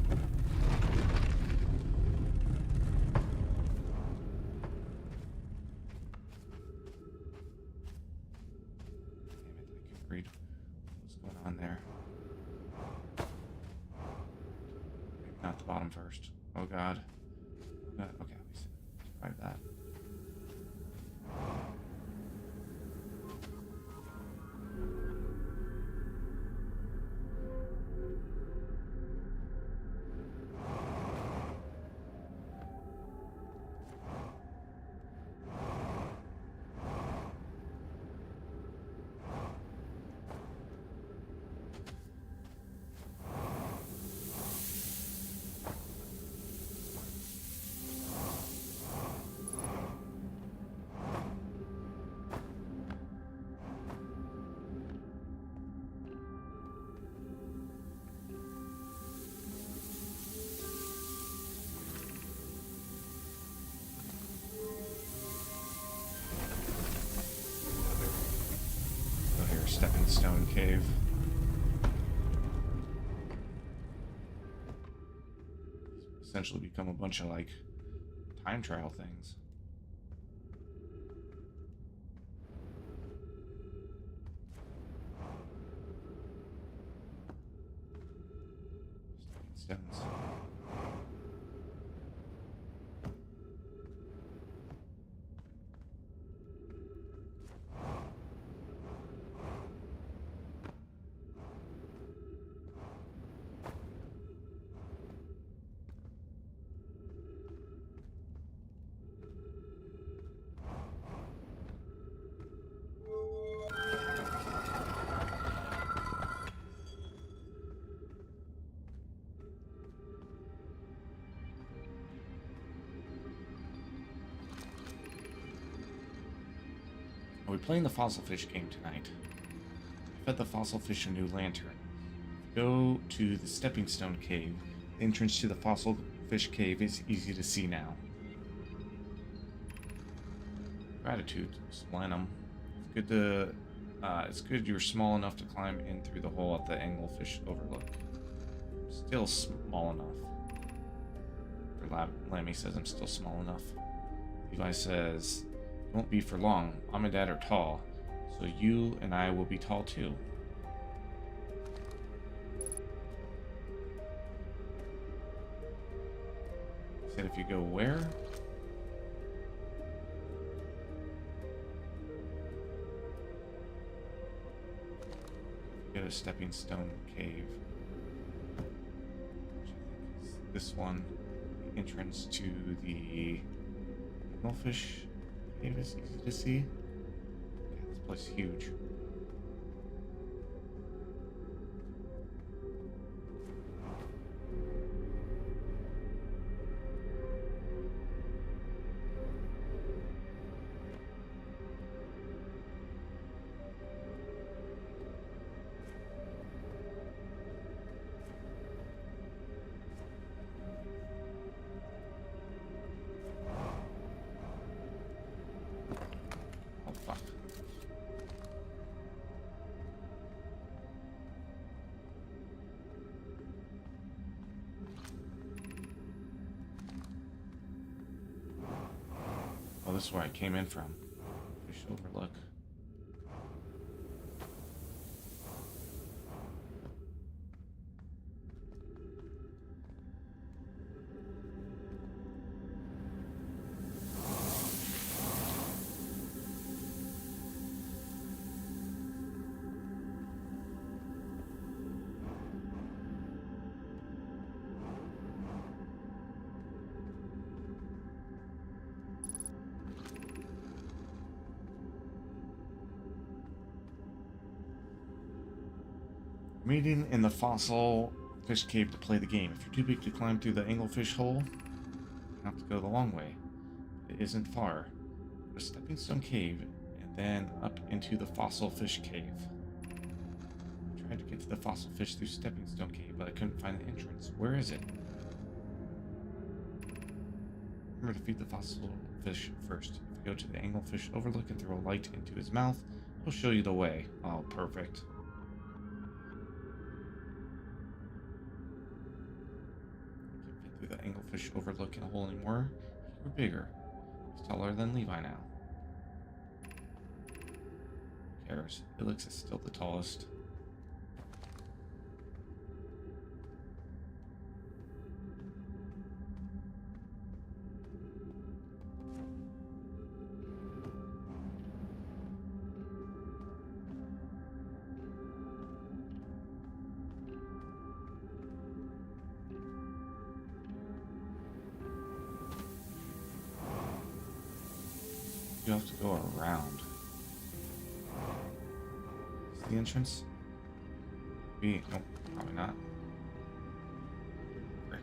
Read what's going on there. Maybe not the bottom first. Oh god. Okay, we survived that. Stepping stone cave. Essentially become a bunch of like time trial things. Stepping stones. Are we playing the fossil fish game tonight? I fed the fossil fish a new lantern. Go to the stepping stone cave. The entrance to the fossil fish cave is easy to see now. Gratitude, Splanum. It's good to. It's good you're small enough to climb in through the hole at the anglefish overlook. Still small enough. Or Lammy says I'm still small enough. Levi says, it won't be for long. Mom and Dad are tall, so you and I will be tall too. Said if you go where? Get a stepping stone cave. Which I think is this one. The entrance to the anglefish cave is easy to see. Yeah, this place is huge. this is where I came in from. Fish Overlook. Meeting in the fossil fish cave to play the game. If you're too big to climb through the anglefish hole, you have to go the long way. It isn't far. Go to Stepping Stone Cave and then up into the fossil fish cave. I tried to get to the fossil fish through Stepping Stone Cave, but I couldn't find the entrance. Where is it? Remember to feed the fossil fish first. If you go to the anglefish overlook and throw a light into his mouth, he'll show you the way. Oh, perfect. Through the anglefish overlook in a hole anymore. He grew bigger. He's taller than Levi now. Who cares? Ilix is still the tallest. You have to go around. Is the entrance? Maybe. Nope, probably not. Frick.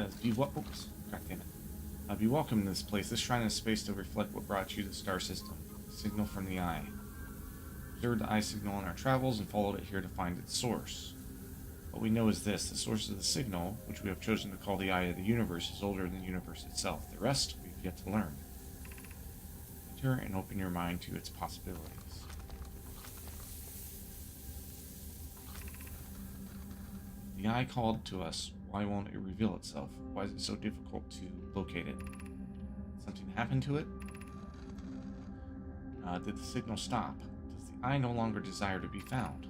says, oops, God damn it. Be welcome in this place. This shrine is spaced to reflect what brought you to the star system. The signal from the eye. Observed the eye signal on our travels and followed it here to find its source. What we know is this: the source of the signal, which we have chosen to call the eye of the universe, is older than the universe itself. The rest we've yet to learn. Enter and open your mind to its possibilities. The eye called to us. Why won't it reveal itself? Why is it so difficult to locate it? Something happened to it? Did the signal stop? Does the eye no longer desire to be found?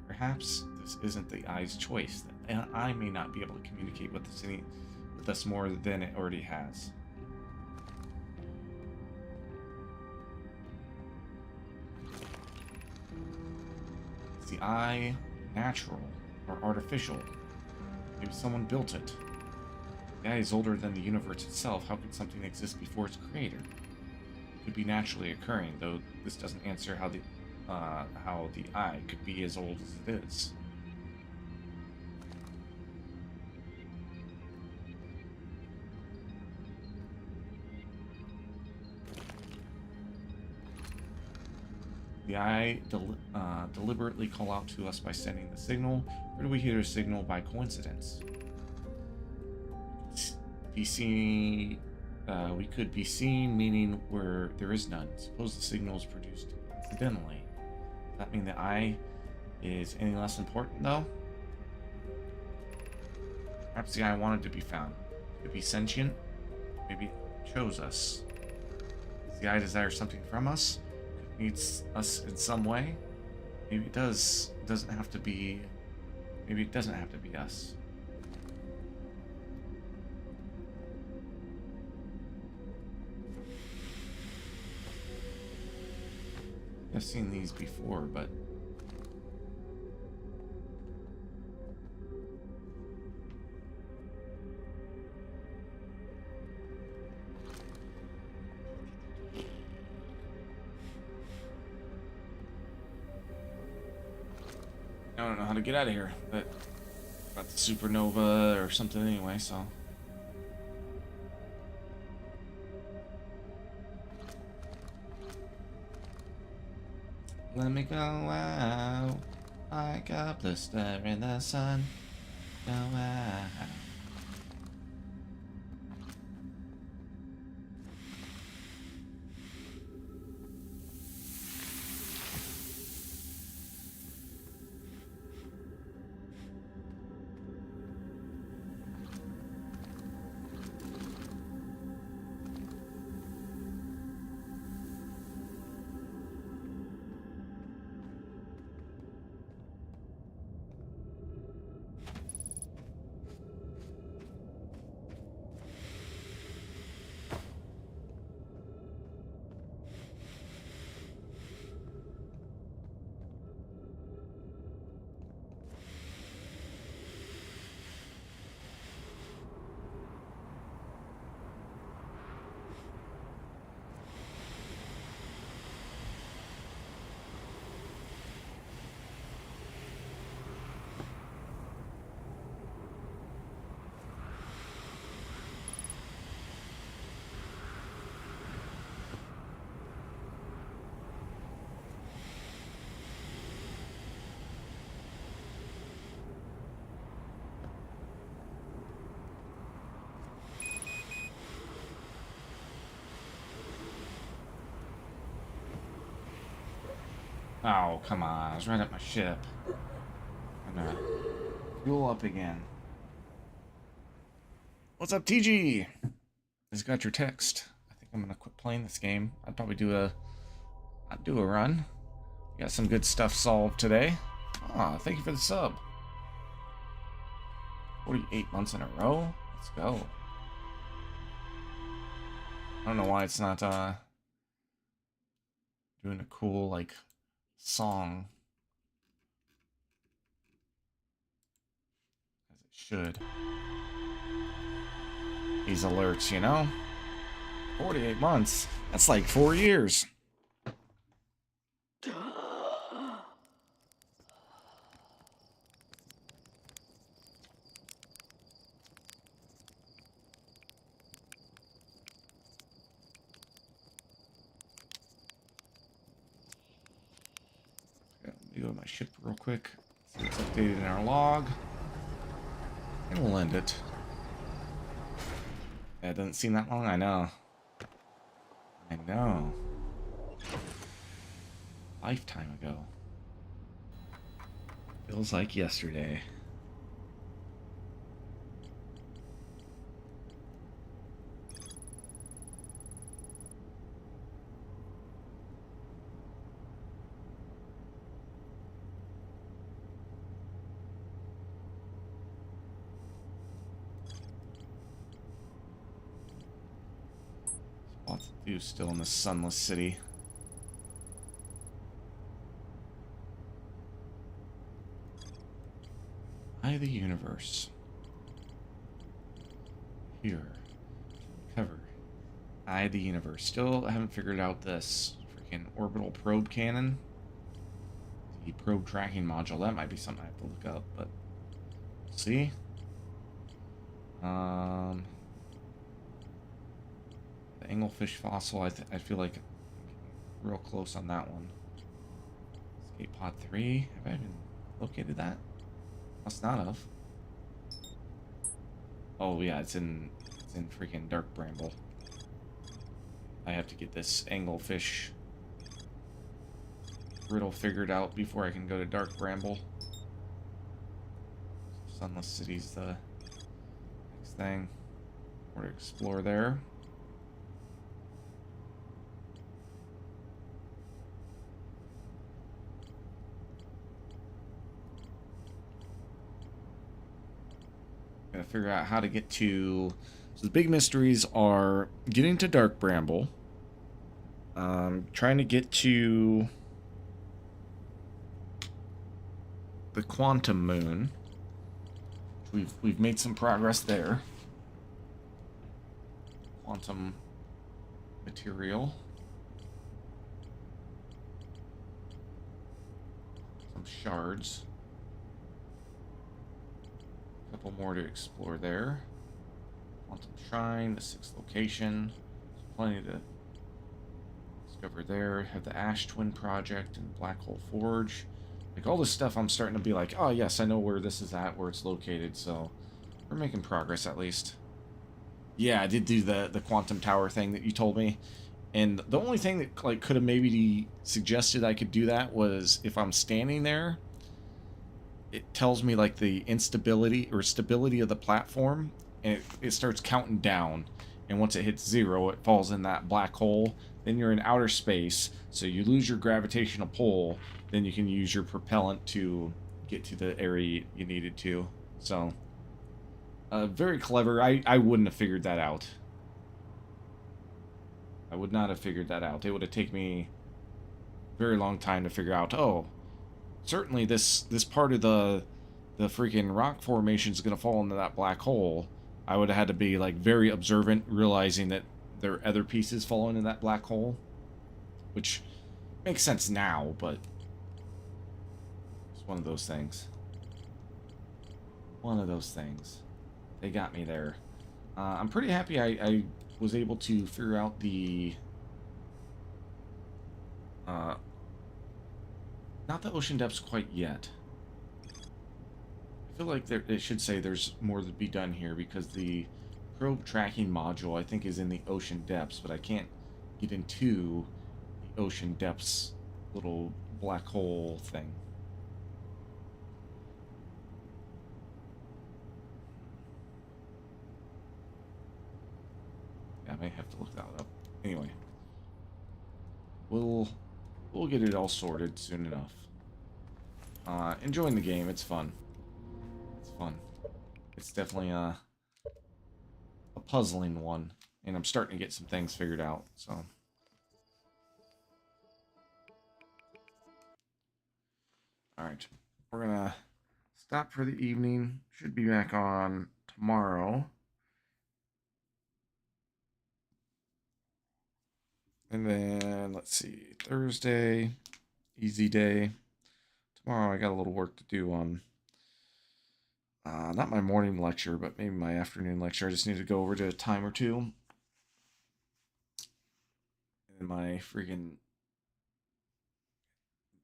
Perhaps this isn't the eye's choice. The eye may not be able to communicate with us more than it already has. Is the eye natural or artificial? Maybe someone built it. The eye is older than the universe itself. How could something exist before its creator? It could be naturally occurring, though this doesn't answer how the eye could be as old as it is. The eye deliberately call out to us by sending the signal, or do we hear a signal by coincidence? We could be seen, meaning where there is none. Suppose the signal is produced incidentally. Does that mean the eye is any less important, though? Perhaps the eye wanted to be found. Could it be sentient? Maybe it chose us. Does the eye desire something from us? It needs us in some way? Maybe it does. It doesn't have to be. Maybe it doesn't have to be us. I've seen these before, but I don't know how to get out of here. But about the supernova or something anyway, so. Let me go out like a blister in the sun. Go out. Oh, come on. I was right at my ship. I'm gonna fuel up again. What's up, TG? Just got your text. I think I'm gonna quit playing this game. I'd probably do a run. Got some good stuff solved today. Ah, thank you for the sub. 48 months in a row. Let's go. I don't know why it's not doing a cool like song as it should. These alerts, you know? 48 months. That's like 4 years. to my ship real quick. See what's updated in our log. And we'll end it. Yeah, it doesn't seem that long. I know. I know. Lifetime ago. Feels like yesterday. Lots to do still in the sunless city. Eye of the universe. Here. Cover. Eye of the universe. Still haven't figured out this freaking orbital probe cannon. The probe tracking module. That might be something I have to look up, but we'll see. The anglefish fossil, I feel like I'm real close on that one. Escape pod 3. Have I even located that? Must not have. Oh yeah, it's in freaking Dark Bramble. I have to get this anglefish riddle figured out before I can go to Dark Bramble. Sunless City's the next thing. More to explore there. Gotta figure out how to get to... So the big mysteries are getting to Dark Bramble. Trying to get to the Quantum Moon. We've made some progress there. Quantum material. Some shards. A couple more to explore there. Quantum Shrine, the 6th location. There's plenty to discover there. Have the Ash Twin Project and Black Hole Forge. Like all this stuff, I'm starting to be like, oh yes, I know where this is at, where it's located. So we're making progress at least. Yeah, I did do the quantum tower thing that you told me. And the only thing that like could have maybe suggested I could do that was if I'm standing there, it tells me like the instability or stability of the platform, and it starts counting down. And once it hits 0, it falls in that black hole. Then you're in outer space, so you lose your gravitational pull. Then you can use your propellant to get to the area you needed to. So, very clever. I wouldn't have figured that out. I would not have figured that out. It would have taken me a very long time to figure out, oh, certainly this part of the freaking rock formation is going to fall into that black hole. I would have had to be like very observant, realizing that there are other pieces falling in that black hole, which makes sense now, but it's one of those things. One of those things. They got me there. I'm pretty happy I was able to figure out the not the ocean depths quite yet. I feel like it should say there's more to be done here because the probe tracking module I think is in the ocean depths, but I can't get into the ocean depths little black hole thing. Yeah, I may have to look that up. Anyway, we'll get it all sorted soon enough. Enjoying the game. It's fun. It's fun. It's definitely a puzzling one, and I'm starting to get some things figured out. So, all right, we're gonna stop for the evening. Should be back on tomorrow. And then, let's see, Thursday, easy day. Tomorrow I got a little work to do on, not my morning lecture, but maybe my afternoon lecture. I just need to go over to a time or two. And my freaking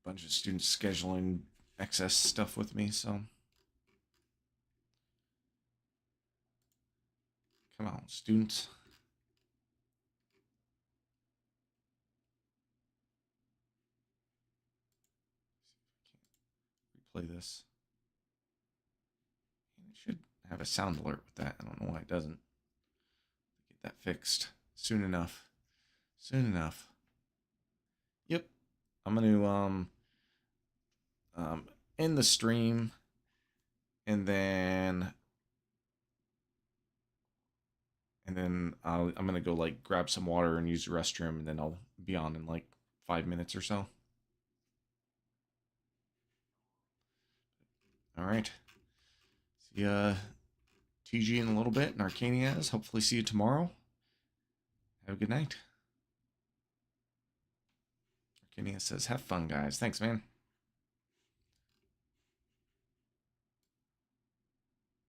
bunch of students scheduling excess stuff with me, so. Come on, students. Replay this. It should have a sound alert with that. I don't know why it doesn't. Get that fixed soon enough. Soon enough. Yep. I'm going to end the stream, and then I'm going to go like grab some water and use the restroom, and then I'll be on in like 5 minutes or so. All right. See TG in a little bit, and Arcanias. Hopefully see you tomorrow. Have a good night. Arcanias says, have fun, guys. Thanks, man.